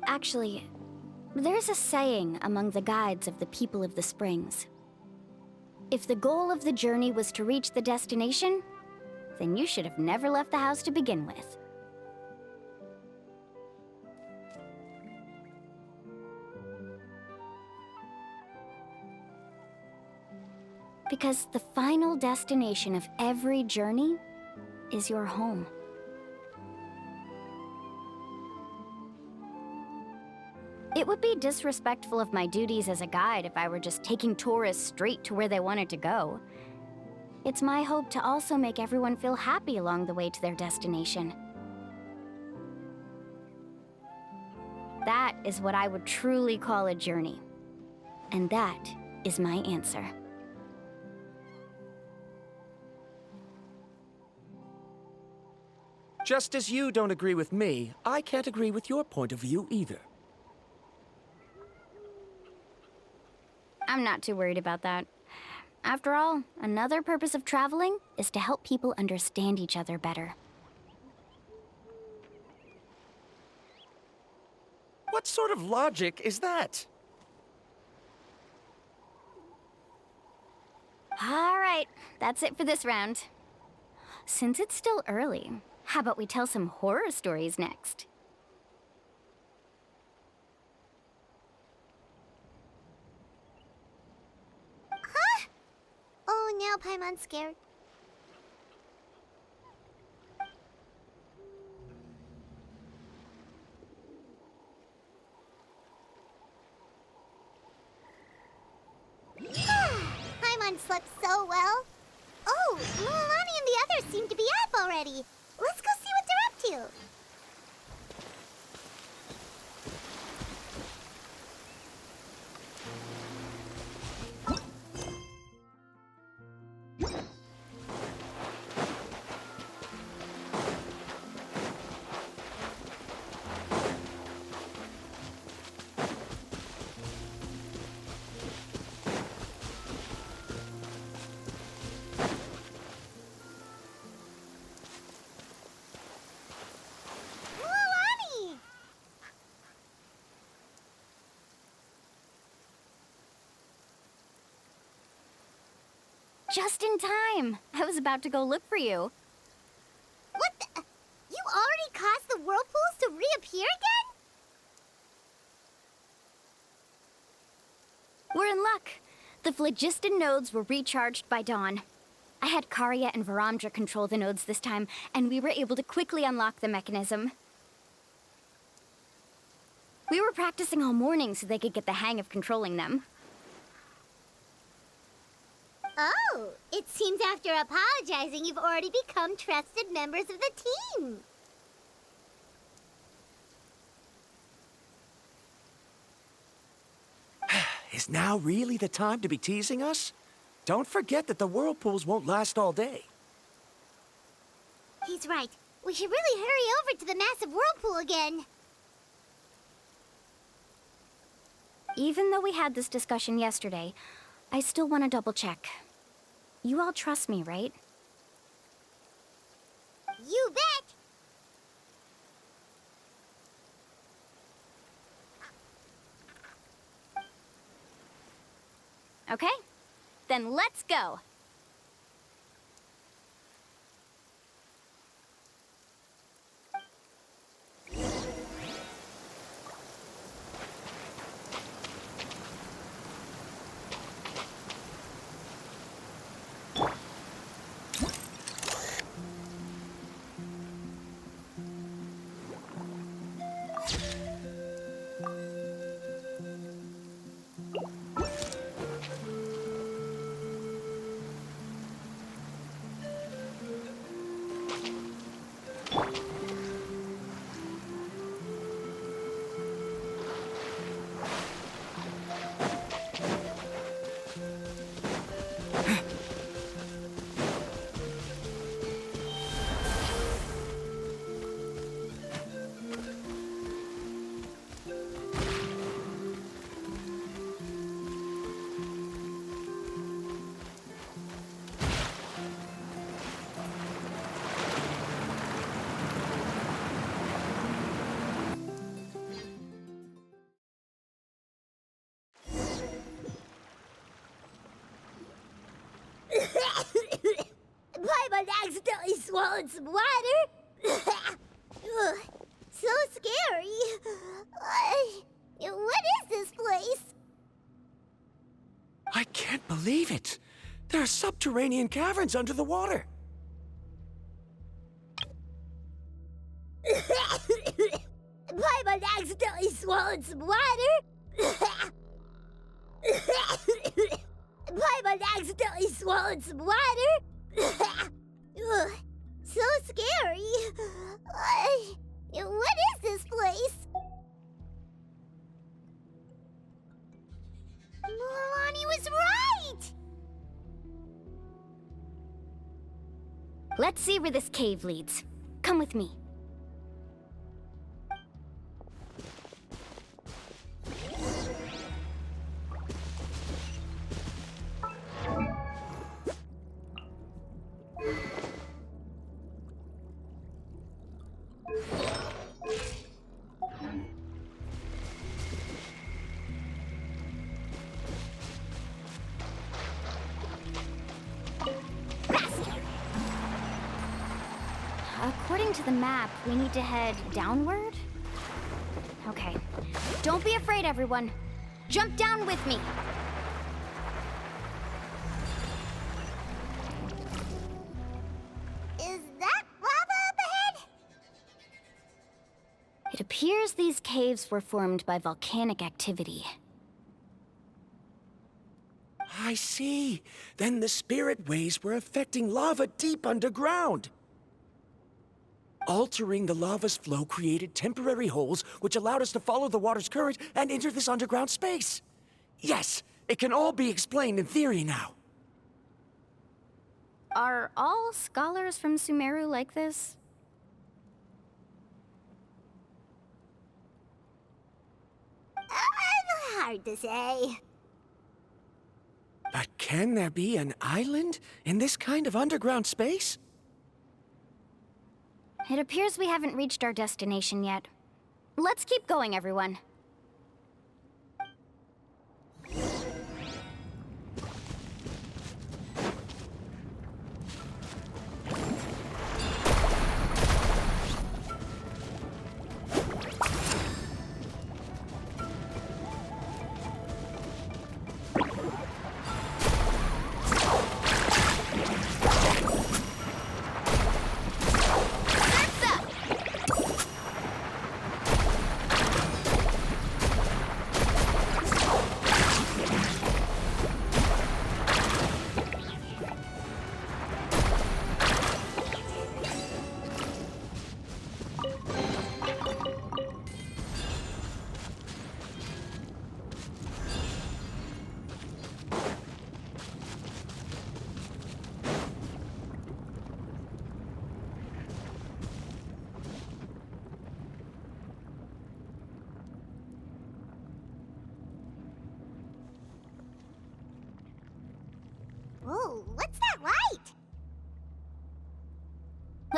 Speaker 8: Actually, there's a saying among the guides of the people of the Springs. If the goal of the journey was to reach the destination, then you should have never left the house to begin with. Because the final destination of every journey is your home. It would be disrespectful of my duties as a guide if I were just taking tourists straight to where they wanted to go. It's my hope to also make everyone feel happy along the way to their destination. That is what I would truly call a journey. And that is my answer.
Speaker 4: Just as you don't agree with me, I can't agree with your point of view either.
Speaker 8: I'm not too worried about that. After all, another purpose of traveling is to help people understand each other better.
Speaker 4: What sort of logic is that?
Speaker 8: All right, that's it for this round. Since it's still early, how about we tell some horror stories next?
Speaker 5: Huh? Oh, now Paimon's scared. Paimon slept so well. Oh, Mualani and the others seem to be up already. Let's go see what they're up to.
Speaker 8: Just in time. I was about to go look for you.
Speaker 5: What the? You already caused the whirlpools to reappear again?
Speaker 8: We're in luck. The phlogiston nodes were recharged by dawn. I had Karya and Varamdra control the nodes this time, and we were able to quickly unlock the mechanism. We were practicing all morning so they could get the hang of controlling them.
Speaker 5: Oh, it seems after apologizing, you've already become trusted members of the team.
Speaker 4: Is now really the time to be teasing us? Don't forget that the whirlpools won't last all day.
Speaker 5: He's right. We should really hurry over to the massive whirlpool again.
Speaker 8: Even though we had this discussion yesterday, I still want to double check. You all trust me, right?
Speaker 5: You bet!
Speaker 8: Okay, then let's go.
Speaker 5: Paimon accidentally swallowed some water. Ugh, so scary. What is this place?
Speaker 4: I can't believe it. There are subterranean caverns under the water.
Speaker 5: Paimon accidentally swallowed some water. Paimon accidentally swallowed some water. Ugh, so scary. What is this place? Mualani was right!
Speaker 8: Let's see where this cave leads. Come with me. According to the map, we need to head downward? Okay. Don't be afraid, everyone. Jump down with me.
Speaker 5: Is that lava up ahead?
Speaker 8: It appears these caves were formed by volcanic activity.
Speaker 4: I see. Then the spirit waves were affecting lava deep underground. Altering the lava's flow created temporary holes which allowed us to follow the water's current and enter this underground space. Yes, it can all be explained in theory now.
Speaker 8: Are all scholars from Sumeru like this?
Speaker 5: Hard to say.
Speaker 4: But can there be an island in this kind of underground space?
Speaker 8: It appears we haven't reached our destination yet. Let's keep going, everyone.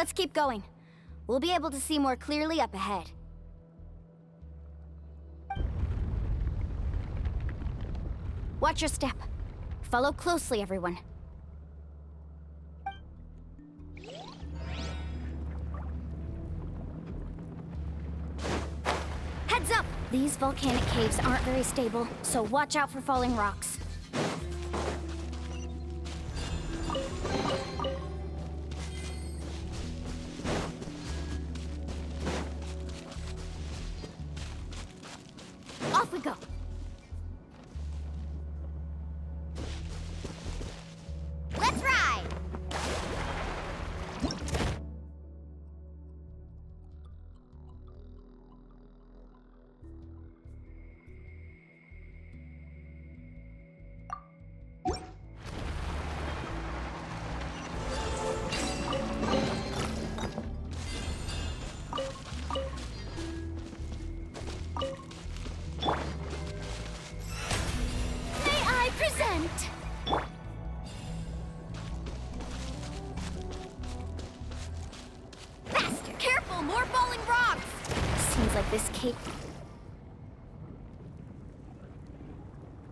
Speaker 8: Let's keep going. We'll be able to see more clearly up ahead. Watch your step. Follow closely, everyone. Heads up! These volcanic caves aren't very stable, so watch out for falling rocks. Off we go! Let's ride! May I present? Faster! Careful! More falling rocks! Seems like this cave...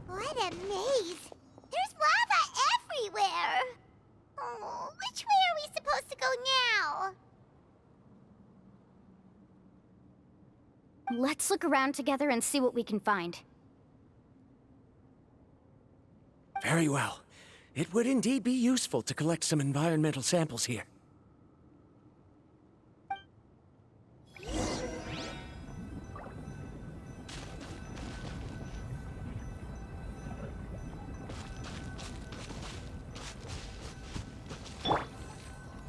Speaker 5: What a maze! There's lava everywhere! Oh, which way are we supposed to go now?
Speaker 8: Let's look around together and see what we can find.
Speaker 4: Very well. It would indeed be useful to collect some environmental samples here.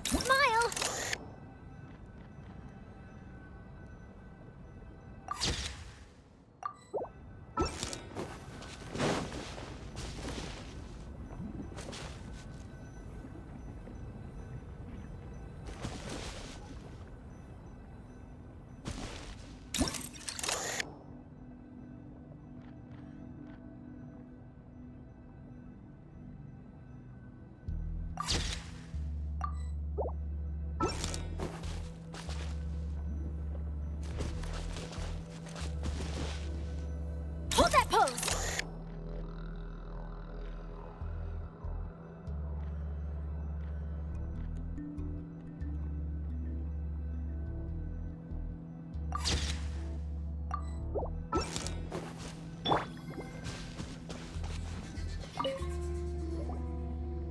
Speaker 8: Smile! Hold that pose!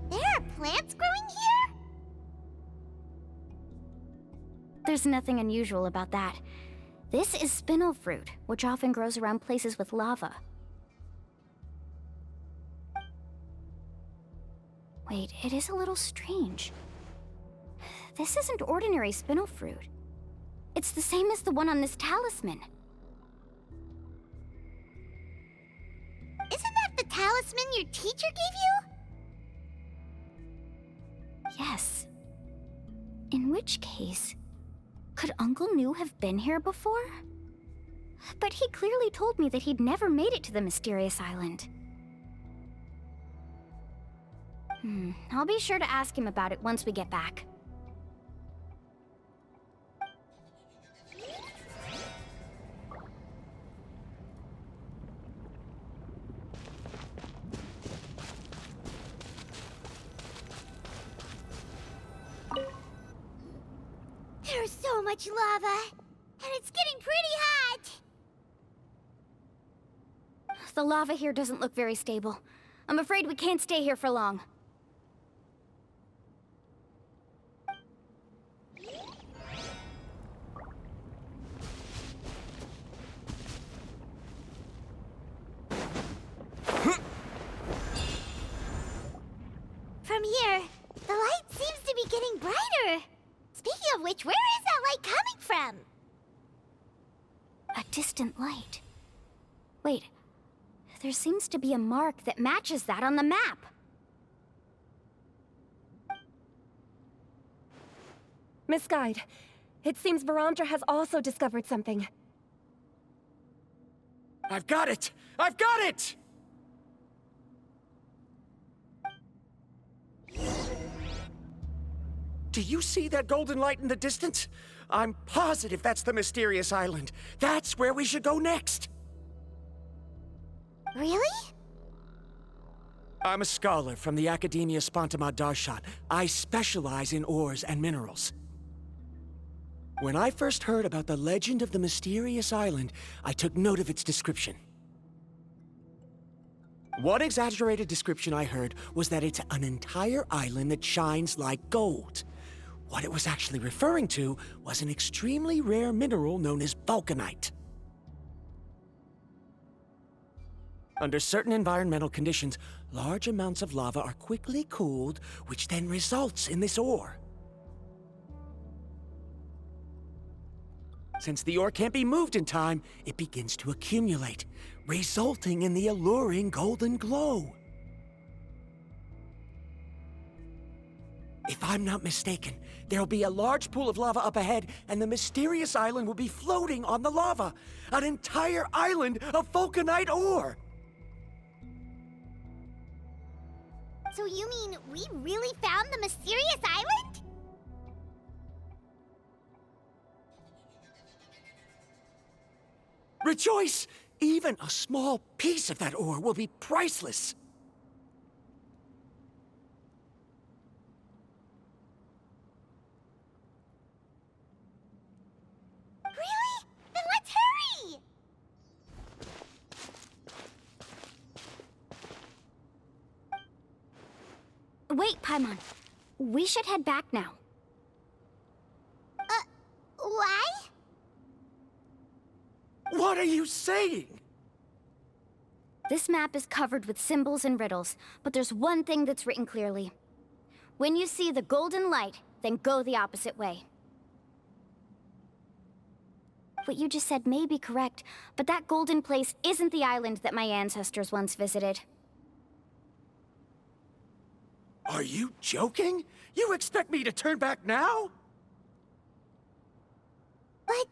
Speaker 5: There are plants growing here?
Speaker 8: There's nothing unusual about that. This is spinel fruit, which often grows around places with lava. Wait, it is a little strange. This isn't ordinary spinel fruit. It's the same as the one on this talisman.
Speaker 5: Isn't that the talisman your teacher gave you?
Speaker 8: Yes. In which case, could Uncle New have been here before? But he clearly told me that he'd never made it to the mysterious island. I'll be sure to ask him about it once we get back.
Speaker 5: There's so much lava, and it's getting pretty hot.
Speaker 8: The lava here doesn't look very stable. I'm afraid we can't stay here for long.
Speaker 5: From here, the light seems to be getting brighter. Speaking of which, where is that light coming from?
Speaker 8: A distant light. Wait, there seems to be a mark that matches that on the map.
Speaker 2: Miss Guide, it seems Varantra has also discovered something.
Speaker 4: I've got it! I've got it! Do you see that golden light in the distance? I'm positive that's the mysterious island. That's where we should go next.
Speaker 5: Really?
Speaker 4: I'm a scholar from the Academia Spontamad Darshan. I specialize in ores and minerals. When I first heard about the legend of the mysterious island, I took note of its description. One exaggerated description I heard was that it's an entire island that shines like gold. What it was actually referring to was an extremely rare mineral known as vulcanite. Under certain environmental conditions, large amounts of lava are quickly cooled, which then results in this ore. Since the ore can't be moved in time, it begins to accumulate, resulting in the alluring golden glow. If I'm not mistaken, there'll be a large pool of lava up ahead, and the mysterious island will be floating on the lava. An entire island of vulcanite ore!
Speaker 5: So you mean we really found the mysterious island?
Speaker 4: Rejoice! Even a small piece of that ore will be priceless.
Speaker 5: Really? Then let's hurry!
Speaker 8: Wait, Paimon. We should head back now.
Speaker 5: Why?
Speaker 4: What are you saying?
Speaker 8: This map is covered with symbols and riddles, but there's one thing that's written clearly. When you see the golden light, then go the opposite way. What you just said may be correct, but that golden place isn't the island that my ancestors once visited.
Speaker 4: Are you joking? You expect me to turn back now?
Speaker 5: But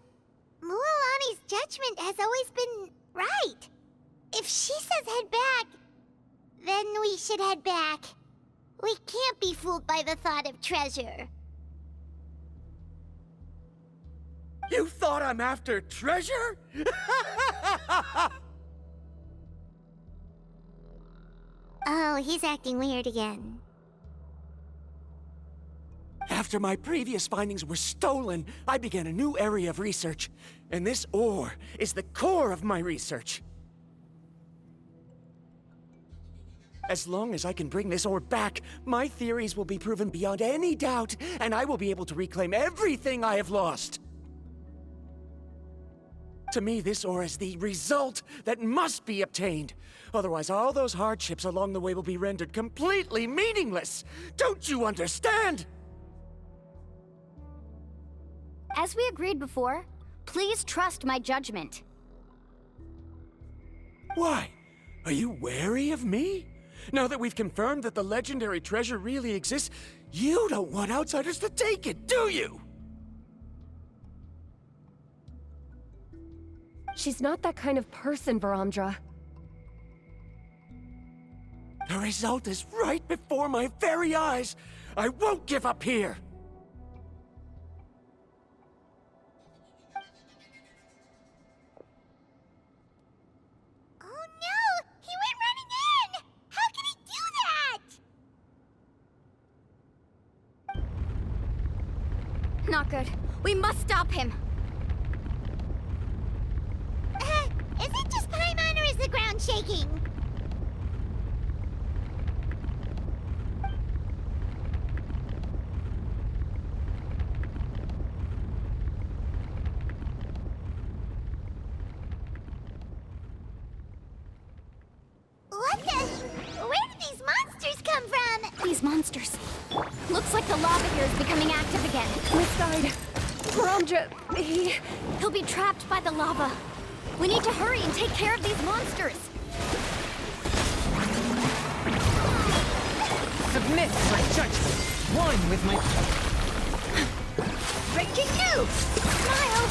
Speaker 5: Mualani's judgment has always been right. If she says head back, then we should head back. We can't be fooled by the thought of treasure.
Speaker 4: You thought I'm after treasure?
Speaker 5: Oh, he's acting weird again.
Speaker 4: After my previous findings were stolen, I began a new area of research. And this ore is the core of my research. As long as I can bring this ore back, my theories will be proven beyond any doubt, and I will be able to reclaim everything I have lost. To me, this ore is the result that must be obtained. Otherwise, all those hardships along the way will be rendered completely meaningless. Don't you understand?
Speaker 8: As we agreed before, please trust my judgment.
Speaker 4: Why? Are you wary of me? Now that we've confirmed that the legendary treasure really exists, you don't want outsiders to take it, do you?
Speaker 2: She's not that kind of person, Varamdra.
Speaker 4: The result is right before my very eyes. I won't give up here.
Speaker 5: Oh no! He went running in! How can he do that?
Speaker 8: Not good. We must stop him.
Speaker 5: Is it just Paimon or is the ground shaking? What the? Where did these monsters come from?
Speaker 8: These monsters. Looks like the lava here is becoming active again.
Speaker 2: Misguide. Varamdra,
Speaker 8: He'll be trapped by the lava. We need to hurry and take care of these monsters.
Speaker 3: Submit to my judgment. One with my...
Speaker 8: Breaking news! Smile!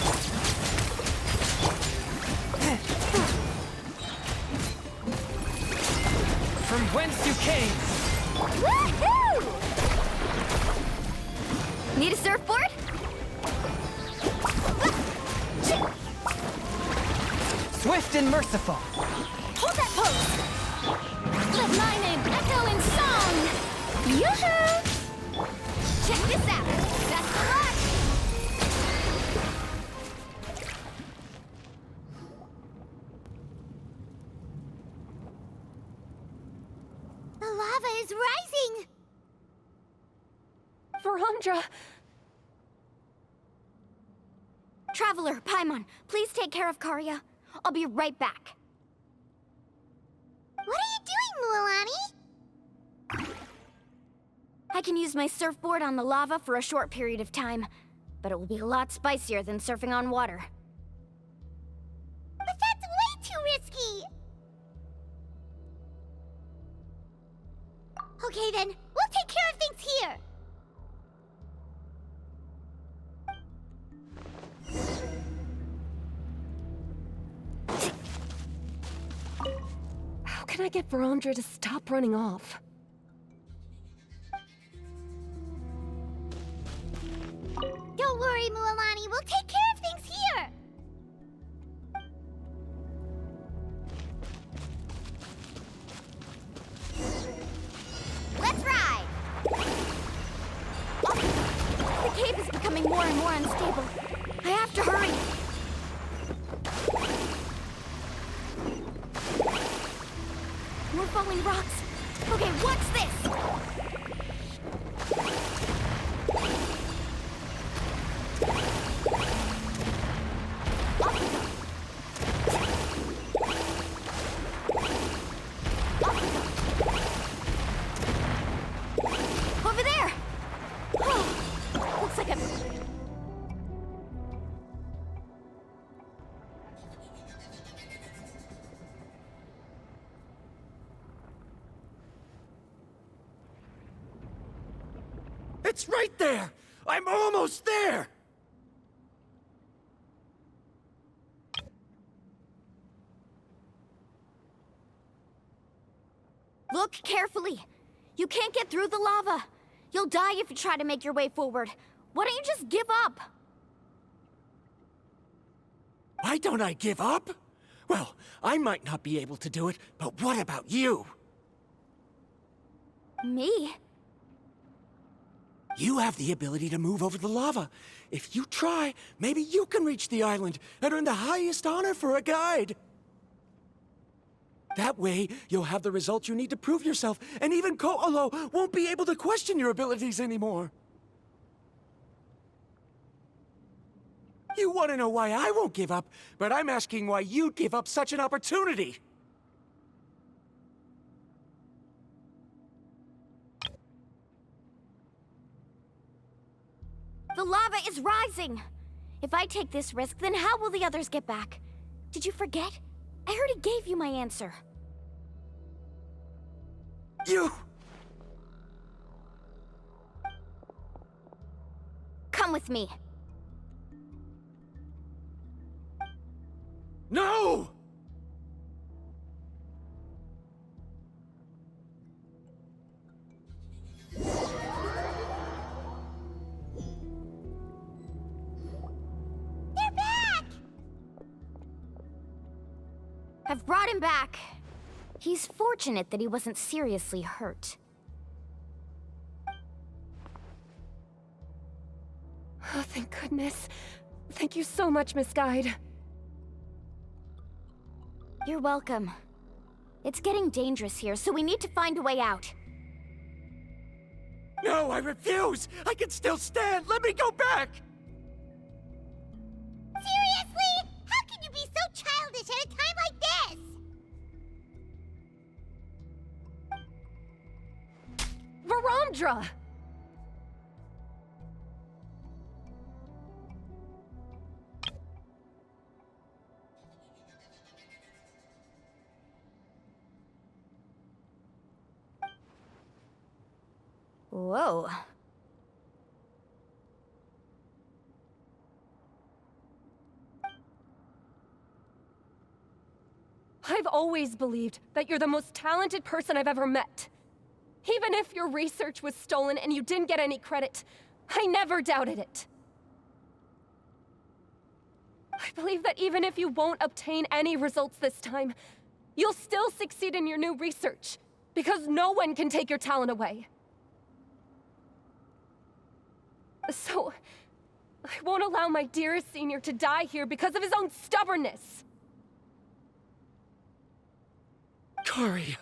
Speaker 3: From whence you came!
Speaker 5: Woohoo!
Speaker 8: Need a surfboard?
Speaker 3: Swift and merciful.
Speaker 8: Hold that pose! Let my name echo in song! Yoo-hoo! Check this out! Best of luck!
Speaker 5: The lava is rising!
Speaker 2: Verandra!
Speaker 8: Traveler, Paimon, please take care of Karya. I'll be right back.
Speaker 5: What are you doing, Mualani?
Speaker 8: I can use my surfboard on the lava for a short period of time, but it will be a lot spicier than surfing on water.
Speaker 5: But that's way too risky! Okay then, we'll take care of things here!
Speaker 2: How can I get Verandra to stop running off?
Speaker 5: Don't worry, Mualani, we'll take care of things here!
Speaker 8: Let's ride! Oh, the cave is becoming more and more unstable. I have to hurry. More falling rocks. Okay, what's this? Over there! Oh, looks like I'm...
Speaker 4: It's right there! I'm almost there!
Speaker 8: Look carefully. You can't get through the lava. You'll die if you try to make your way forward. Why don't you just give up?
Speaker 4: Why don't I give up? Well, I might not be able to do it, but what about you?
Speaker 8: Me?
Speaker 4: You have the ability to move over the lava. If you try, maybe you can reach the island and earn the highest honor for a guide. That way, you'll have the results you need to prove yourself, and even Ko'olo won't be able to question your abilities anymore. You want to know why I won't give up, but I'm asking why you'd give up such an opportunity.
Speaker 8: The lava is rising! If I take this risk, then how will the others get back? Did you forget? I already gave you my answer.
Speaker 4: You!
Speaker 8: Come with me.
Speaker 4: No!
Speaker 5: They're back!
Speaker 8: I've brought him back. He's fortunate that he wasn't seriously hurt.
Speaker 2: Oh, thank goodness. Thank you so much, Miss Guide.
Speaker 8: You're welcome. It's getting dangerous here, so we need to find a way out.
Speaker 4: No, I refuse! I can still stand! Let me go back!
Speaker 5: Seriously? How can you be so childish at a time like this?
Speaker 2: Verandra!
Speaker 8: Whoa.
Speaker 2: I've always believed that you're the most talented person I've ever met. Even if your research was stolen and you didn't get any credit, I never doubted it. I believe that even if you won't obtain any results this time, you'll still succeed in your new research, because no one can take your talent away. So, I won't allow my dearest senior to die here because of his own stubbornness.
Speaker 4: Coria.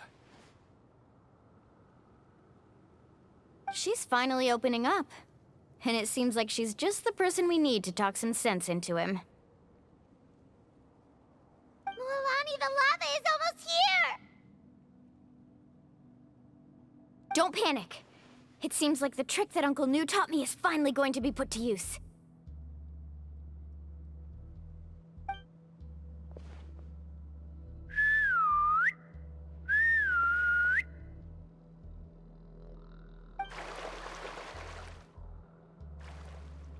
Speaker 8: She's finally opening up. And it seems like she's just the person we need to talk some sense into him.
Speaker 5: Mualani, the lava is almost here!
Speaker 8: Don't panic. It seems like the trick that Uncle New taught me is finally going to be put to use.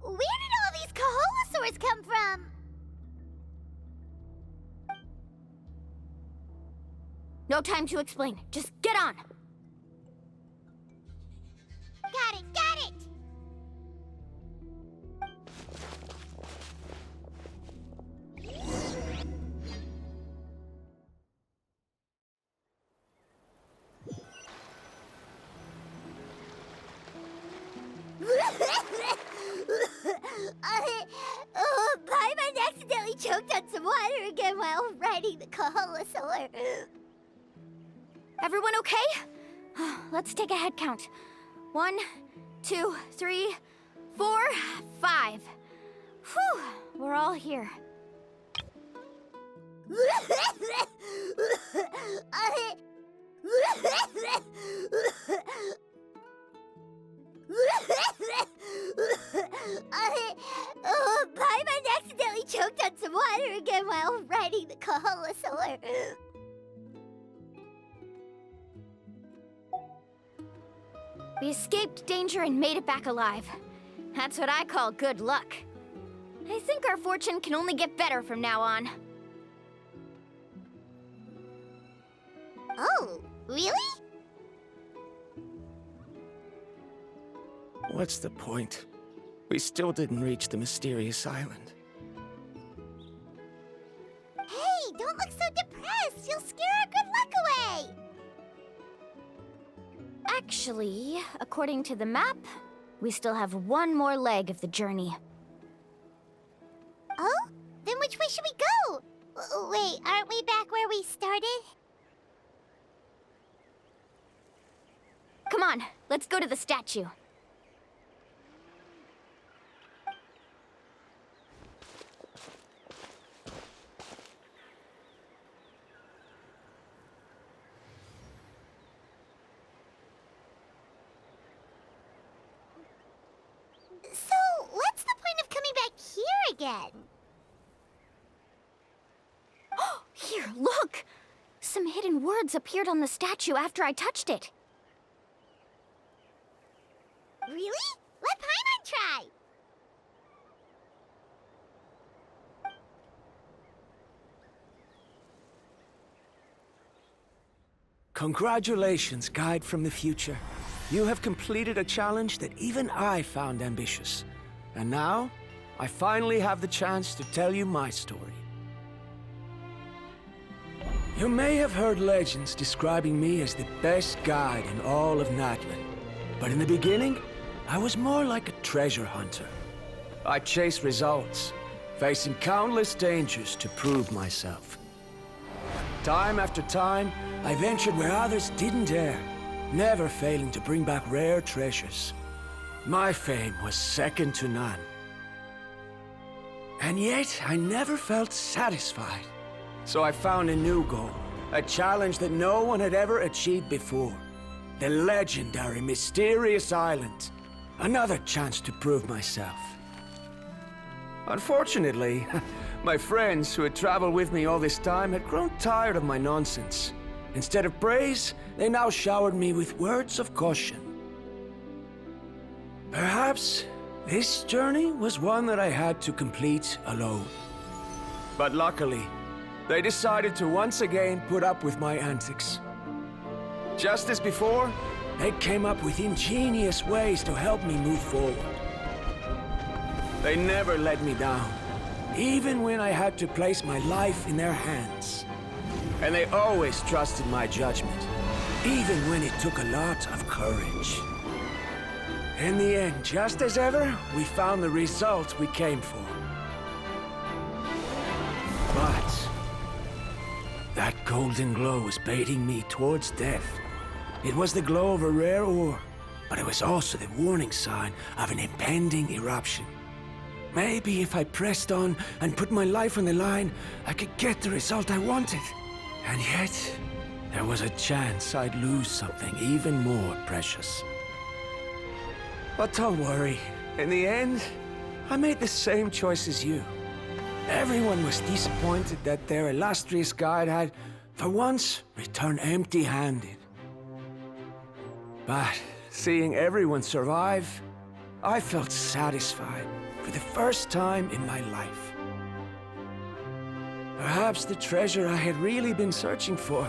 Speaker 5: Where did all these Kaholosaurs come from?
Speaker 8: No time to explain. Just get on.
Speaker 5: Got it, got it! Paimon accidentally choked on some water again while riding the Kaholosaur.
Speaker 8: Everyone okay? Let's take a head count. 1, 2, 3, 4, 5. Whew, we're all here.
Speaker 5: Paimon accidentally choked on some water again while riding the Kaholosaur.
Speaker 8: We escaped danger and made it back alive. That's what I call good luck. I think our fortune can only get better from now on.
Speaker 5: Oh, really?
Speaker 4: What's the point? We still didn't reach the mysterious island.
Speaker 5: Hey, don't look so depressed. You'll scare our good luck away.
Speaker 8: Actually, according to the map, we still have one more leg of the journey.
Speaker 5: Oh? Then which way should we go? Wait, aren't we back where we started?
Speaker 8: Come on, let's go to the statue.
Speaker 5: So, what's the point of coming back here again?
Speaker 8: Here, look! Some hidden words appeared on the statue after I touched it.
Speaker 5: Really? Let Paimon try!
Speaker 4: Congratulations, guide from the future. You have completed a challenge that even I found ambitious. And now, I finally have the chance to tell you my story. You may have heard legends describing me as the best guide in all of Natlan. But in the beginning, I was more like a treasure hunter. I chased results, facing countless dangers to prove myself. Time after time, I ventured where others didn't dare, never failing to bring back rare treasures. My fame was second to none. And yet, I never felt satisfied. So I found a new goal, a challenge that no one had ever achieved before. The legendary, mysterious island. Another chance to prove myself. Unfortunately, my friends who had traveled with me all this time had grown tired of my nonsense. Instead of praise, they now showered me with words of caution. Perhaps this journey was one that I had to complete alone. But luckily, they decided to once again put up with my antics. Just as before, they came up with ingenious ways to help me move forward. They never let me down, even when I had to place my life in their hands. And they always trusted my judgment, even when it took a lot of courage. In the end, just as ever, we found the result we came for. But that golden glow was baiting me towards death. It was the glow of a rare ore, but it was also the warning sign of an impending eruption. Maybe if I pressed on and put my life on the line, I could get the result I wanted. And yet, there was a chance I'd lose something even more precious. But don't worry. In the end, I made the same choice as you. Everyone was disappointed that their illustrious guide had, for once, returned empty-handed. But seeing everyone survive, I felt satisfied for the first time in my life. Perhaps the treasure I had really been searching for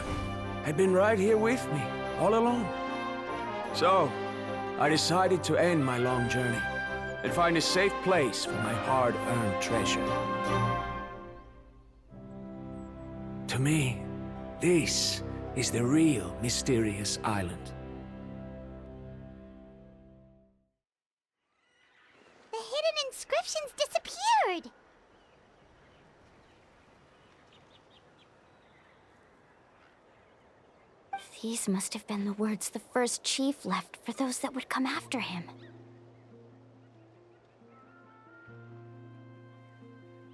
Speaker 4: had been right here with me, all along. So, I decided to end my long journey and find a safe place for my hard-earned treasure. To me, this is the real mysterious island.
Speaker 5: The hidden inscriptions disappeared!
Speaker 8: These must have been the words the first chief left for those that would come after him.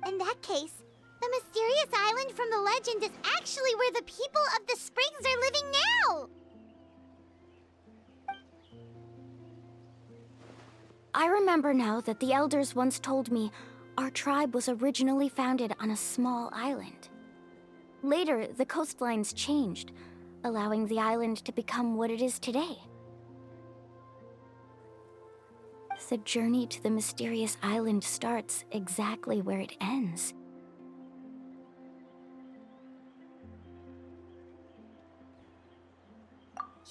Speaker 5: In that case, the mysterious island from the legend is actually where the people of the springs are living now!
Speaker 8: I remember now that the elders once told me our tribe was originally founded on a small island. Later, the coastlines changed, allowing the island to become what it is today. The journey to the mysterious island starts exactly where it ends.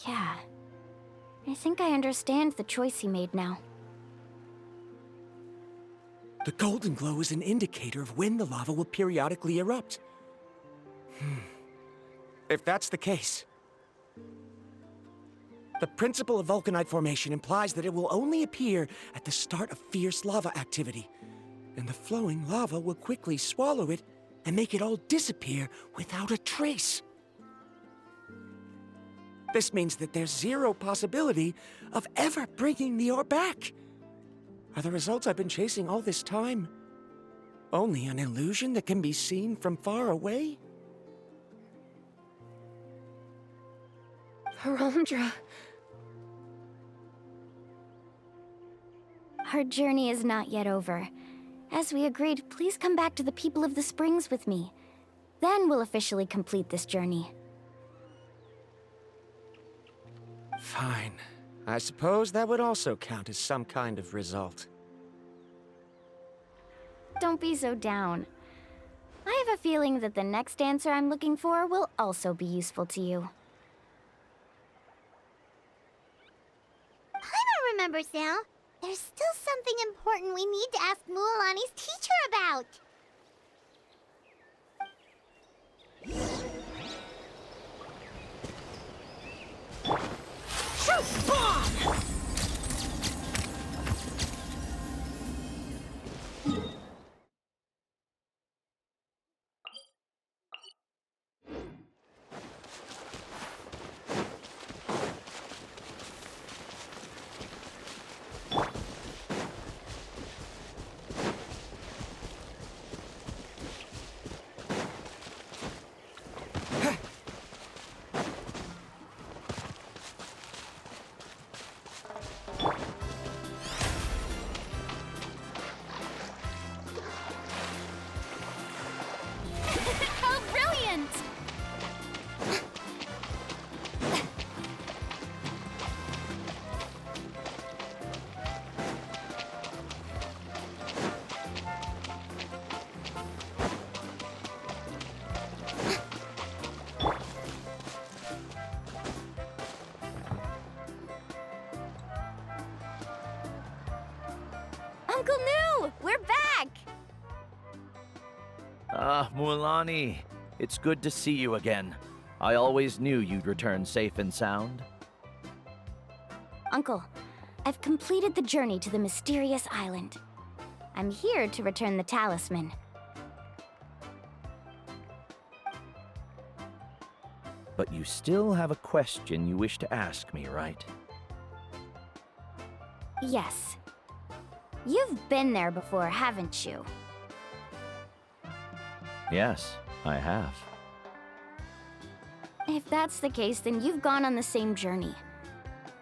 Speaker 8: Yeah, I think I understand the choice he made now.
Speaker 4: The golden glow is an indicator of when the lava will periodically erupt. If that's the case, the principle of vulcanite formation implies that it will only appear at the start of fierce lava activity, and the flowing lava will quickly swallow it and make it all disappear without a trace. This means that there's zero possibility of ever bringing the ore back. Are the results I've been chasing all this time only an illusion that can be seen from far away?
Speaker 2: Arandra.
Speaker 8: Our journey is not yet over. As we agreed, please come back to the people of the springs with me. Then we'll officially complete this journey.
Speaker 4: Fine. I suppose that would also count as some kind of result.
Speaker 8: Don't be so down. I have a feeling that the next answer I'm looking for will also be useful to you.
Speaker 5: Paimon remembers now. There's still something important we need to ask Mualani's teacher about. Shoot bomb!
Speaker 13: Ah, Mualani. It's good to see you again. I always knew you'd return safe and sound.
Speaker 8: Uncle, I've completed the journey to the mysterious island. I'm here to return the talisman.
Speaker 13: But you still have a question you wish to ask me, right?
Speaker 8: Yes. You've been there before, haven't you?
Speaker 13: Yes, I have.
Speaker 8: If that's the case, then you've gone on the same journey.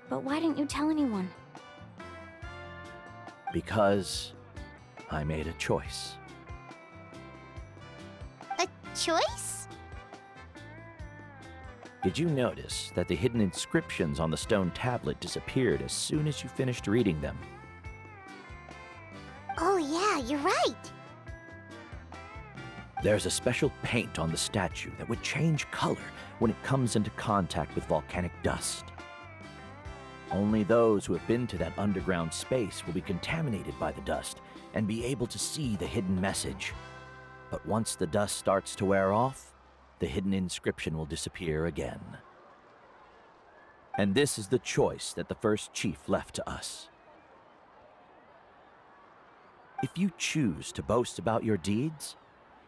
Speaker 8: But why didn't you tell anyone?
Speaker 13: Because I made a choice.
Speaker 5: A choice?
Speaker 13: Did you notice that the hidden inscriptions on the stone tablet disappeared as soon as you finished reading them?
Speaker 5: Oh yeah, you're right.
Speaker 13: There's a special paint on the statue that would change color when it comes into contact with volcanic dust. Only those who have been to that underground space will be contaminated by the dust and be able to see the hidden message. But once the dust starts to wear off, the hidden inscription will disappear again. And this is the choice that the first chief left to us. If you choose to boast about your deeds,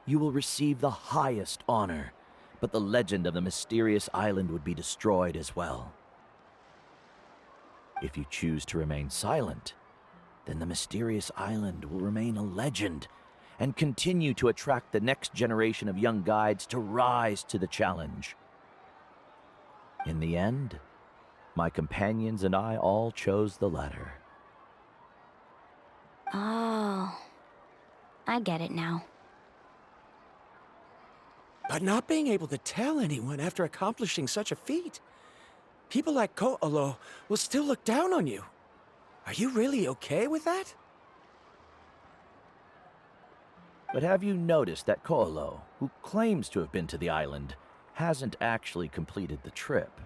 Speaker 13: you will receive the highest honor, but the legend of the mysterious island would be destroyed as well. If you choose to remain silent, then the mysterious island will remain a legend and continue to attract the next generation of young guides to rise to the challenge. In the end, my companions and I all chose the latter.
Speaker 8: Oh, I get it now.
Speaker 4: But not being able to tell anyone after accomplishing such a feat. People like Ko'olo will still look down on you. Are you really okay with that?
Speaker 13: But have you noticed that Ko'olo, who claims to have been to the island, hasn't actually completed the trip?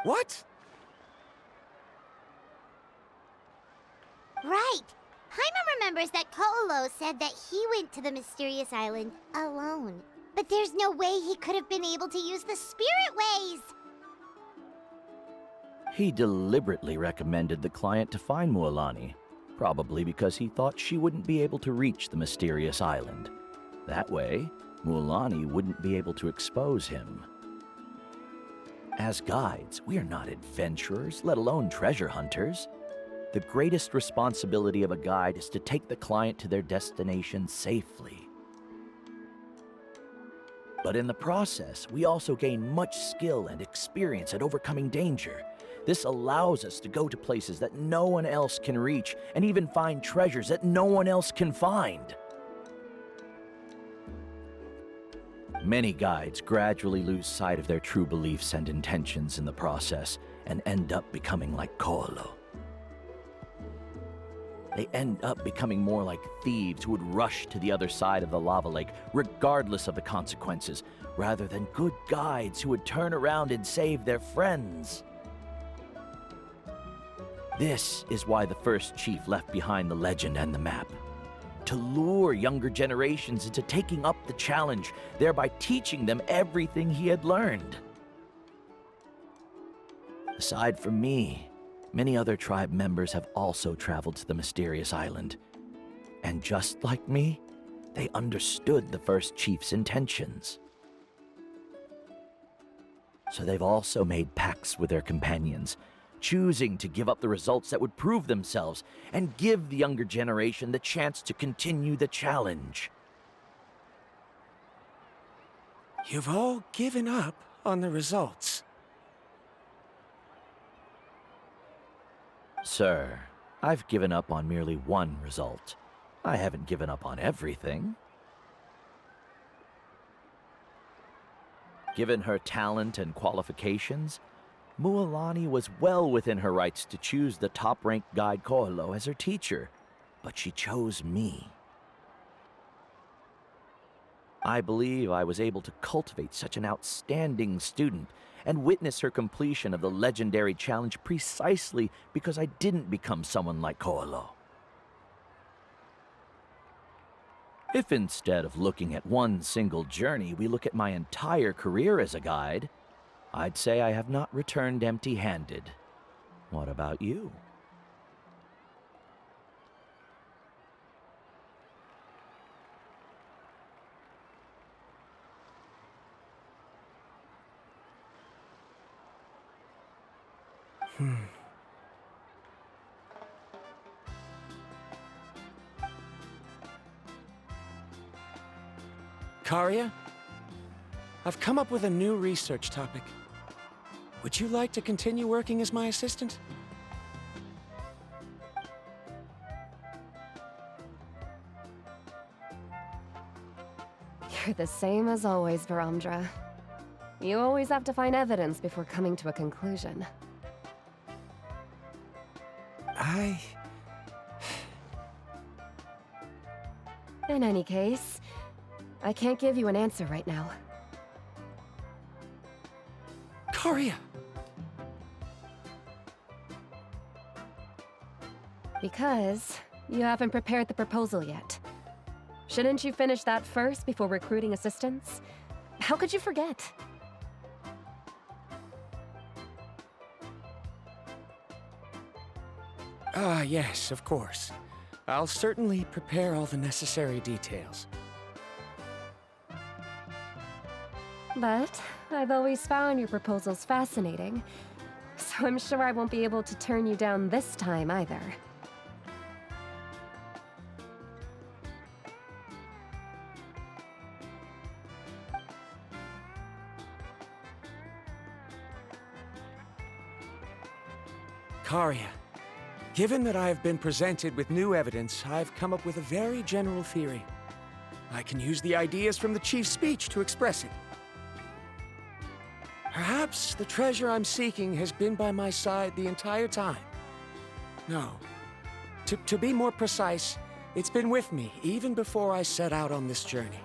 Speaker 4: What?
Speaker 5: Right. Paimon remembers that Ko'olo said that he went to the mysterious island alone. But there's no way he could have been able to use the spirit ways!
Speaker 13: He deliberately recommended the client to find Mualani, probably because he thought she wouldn't be able to reach the mysterious island. That way, Mualani wouldn't be able to expose him. As guides, we are not adventurers, let alone treasure hunters. The greatest responsibility of a guide is to take the client to their destination safely. But in the process, we also gain much skill and experience at overcoming danger. This allows us to go to places that no one else can reach, and even find treasures that no one else can find. Many guides gradually lose sight of their true beliefs and intentions in the process, and end up becoming like Ko'olo. They end up becoming more like thieves who would rush to the other side of the lava lake, regardless of the consequences, rather than good guides who would turn around and save their friends. This is why the first chief left behind the legend and the map. To lure younger generations into taking up the challenge, thereby teaching them everything he had learned. Aside from me, many other tribe members have also traveled to the mysterious island. And just like me, they understood the first chief's intentions. So they've also made pacts with their companions, choosing to give up the results that would prove themselves and give the younger generation the chance to continue the challenge.
Speaker 4: You've all given up on the results.
Speaker 13: Sir, I've given up on merely one result. I haven't given up on everything. Given her talent and qualifications, Mualani was well within her rights to choose the top-ranked guide Ko'olo as her teacher, but she chose me. I believe I was able to cultivate such an outstanding student and witness her completion of the legendary challenge precisely because I didn't become someone like Ko'olo. If instead of looking at one single journey, we look at my entire career as a guide, I'd say I have not returned empty-handed. What about you?
Speaker 4: Karia, I've come up with a new research topic. Would you like to continue working as my assistant?
Speaker 2: You're the same as always, Varamdra. You always have to find evidence before coming to a conclusion. In any case, I can't give you an answer right now.
Speaker 4: Karia!
Speaker 2: Because you haven't prepared the proposal yet. Shouldn't you finish that first before recruiting assistants? How could you forget?
Speaker 4: Ah, yes, of course. I'll certainly prepare all the necessary details.
Speaker 2: But I've always found your proposals fascinating, so I'm sure I won't be able to turn you down this time either.
Speaker 4: Karia, given that I have been presented with new evidence, I've come up with a very general theory. I can use the ideas from the Chief's speech to express it. Perhaps the treasure I'm seeking has been by my side the entire time. No. To be more precise, it's been with me even before I set out on this journey.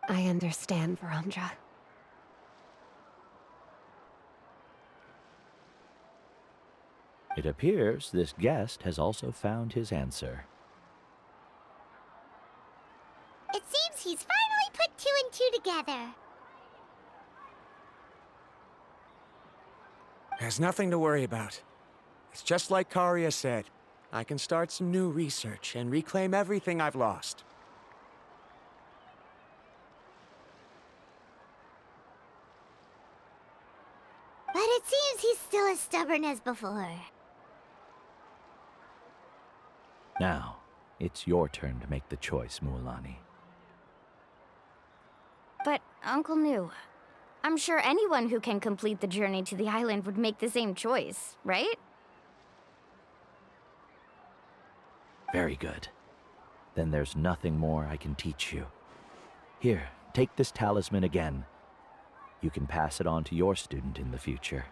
Speaker 2: I understand, Varamdra.
Speaker 13: It appears this guest has also found his answer.
Speaker 5: It seems he's finally put two and two together.
Speaker 4: There's nothing to worry about. It's just like Karia said. I can start some new research and reclaim everything I've lost.
Speaker 5: But it seems he's still as stubborn as before.
Speaker 13: Now, it's your turn to make the choice, Mualani.
Speaker 8: But, Uncle New, I'm sure anyone who can complete the journey to the island would make the same choice, right?
Speaker 13: Very good. Then there's nothing more I can teach you. Here, take this talisman again. You can pass it on to your student in the future.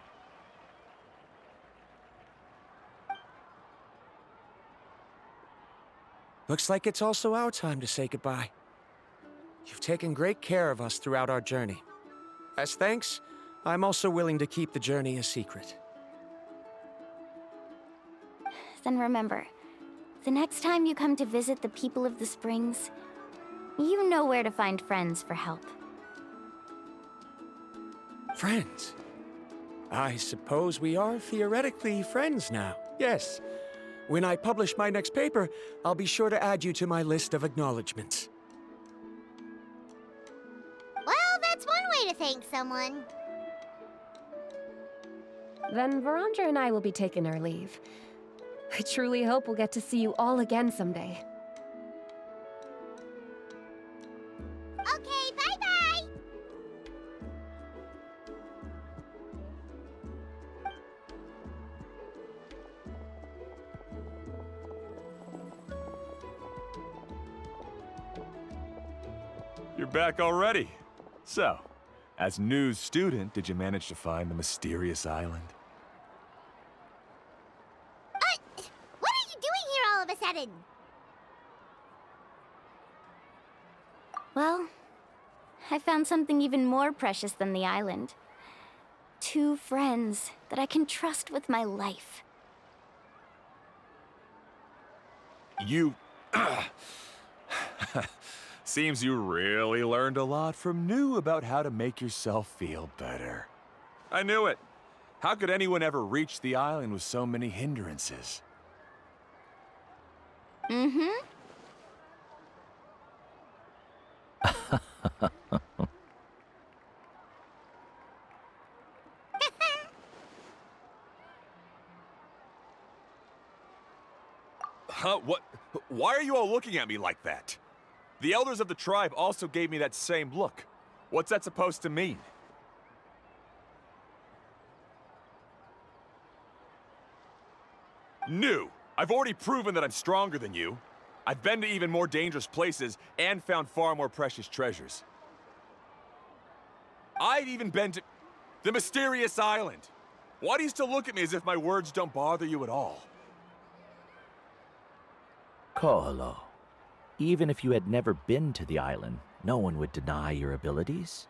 Speaker 4: Looks like it's also our time to say goodbye. You've taken great care of us throughout our journey. As thanks, I'm also willing to keep the journey a secret.
Speaker 8: Then remember, the next time you come to visit the people of the Springs, you know where to find friends for help.
Speaker 4: Friends? I suppose we are theoretically friends now, yes. When I publish my next paper, I'll be sure to add you to my list of acknowledgements.
Speaker 5: Well, that's one way to thank someone.
Speaker 2: Then Varamdra and I will be taking our leave. I truly hope we'll get to see you all again someday.
Speaker 5: Okay, bye-bye!
Speaker 9: You're back already. So, as news student, did you manage to find the mysterious island?
Speaker 5: What are you doing here all of a sudden?
Speaker 8: Well, I found something even more precious than the island. 2 friends that I can trust with my life.
Speaker 9: You... Seems you really learned a lot from New about how to make yourself feel better. I knew it. How could anyone ever reach the island with so many hindrances?
Speaker 8: Mm-hmm.
Speaker 9: Huh? What? Why are you all looking at me like that? The elders of the tribe also gave me that same look. What's that supposed to mean? New! I've already proven that I'm stronger than you. I've been to even more dangerous places and found far more precious treasures. I've even been to the mysterious island. Why do you still look at me as if my words don't bother you at all?
Speaker 13: Ko'olo, even if you had never been to the island, no one would deny your abilities.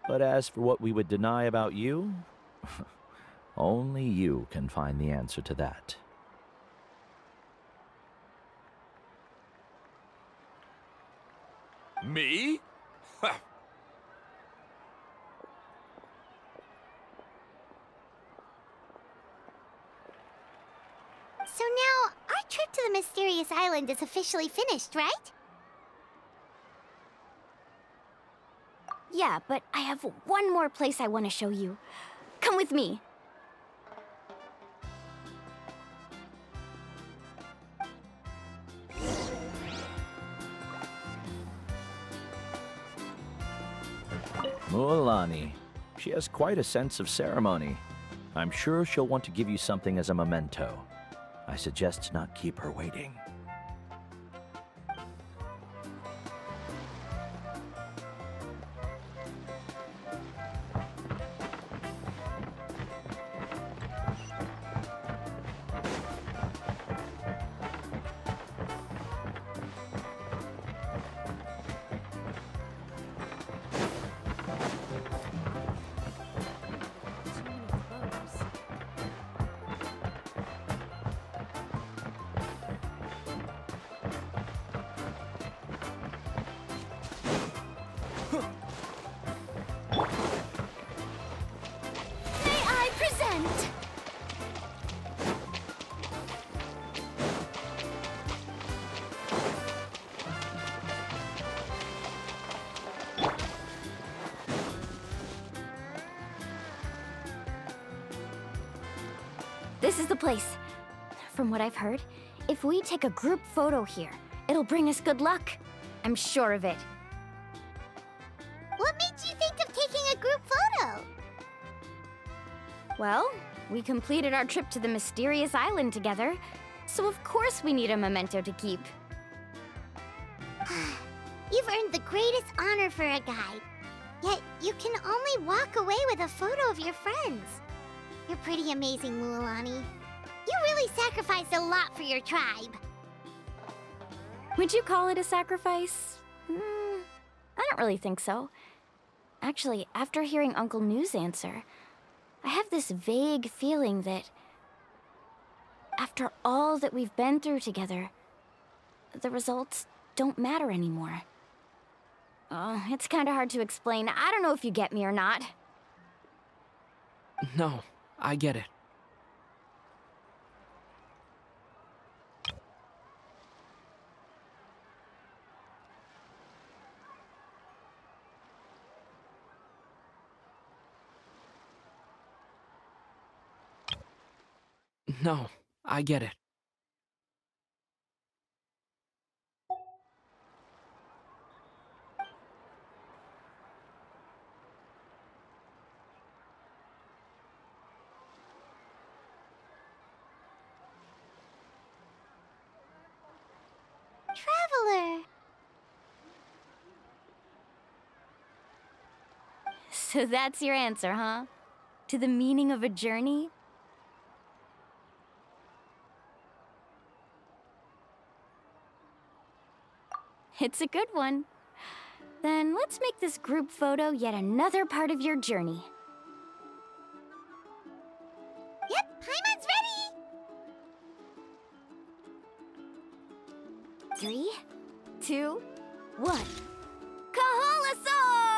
Speaker 13: But as for what we would deny about you, only you can find the answer to that.
Speaker 9: Me?
Speaker 5: So now, our trip to the mysterious island is officially finished, right?
Speaker 8: Yeah, but I have one more place I want to show you. Come with me.
Speaker 13: Mualani. She has quite a sense of ceremony. I'm sure she'll want to give you something as a memento. I suggest not keep her waiting.
Speaker 8: May I present? This is the place. From what I've heard, if we take a group photo here, it'll bring us good luck. I'm sure of it.
Speaker 5: What made you think of taking a group photo?
Speaker 8: Well, we completed our trip to the mysterious island together, so of course we need a memento to keep.
Speaker 5: You've earned the greatest honor for a guide. Yet, you can only walk away with a photo of your friends. You're pretty amazing, Mualani. You really sacrificed a lot for your tribe.
Speaker 8: Would you call it a sacrifice? I don't really think so. Actually, after hearing Uncle New's answer, I have this vague feeling that after all that we've been through together, the results don't matter anymore. Oh, it's kind of hard to explain. I don't know if you get me or not.
Speaker 14: No, I get it. No, I get it.
Speaker 5: Traveler!
Speaker 8: So that's your answer, huh? To the meaning of a journey? It's a good one. Then let's make this group photo yet another part of your journey.
Speaker 5: Yep, Paimon's ready!
Speaker 8: 3, 2, 1. Kaholasaur!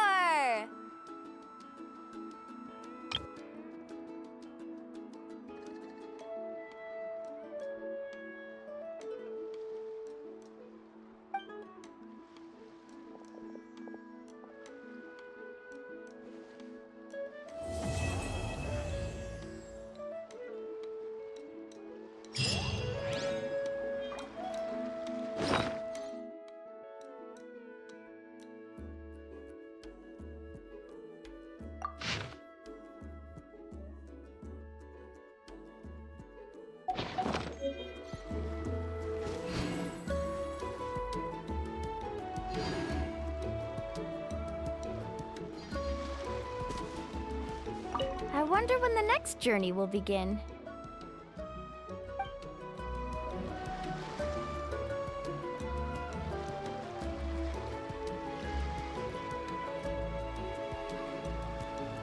Speaker 8: I wonder when the next journey will begin.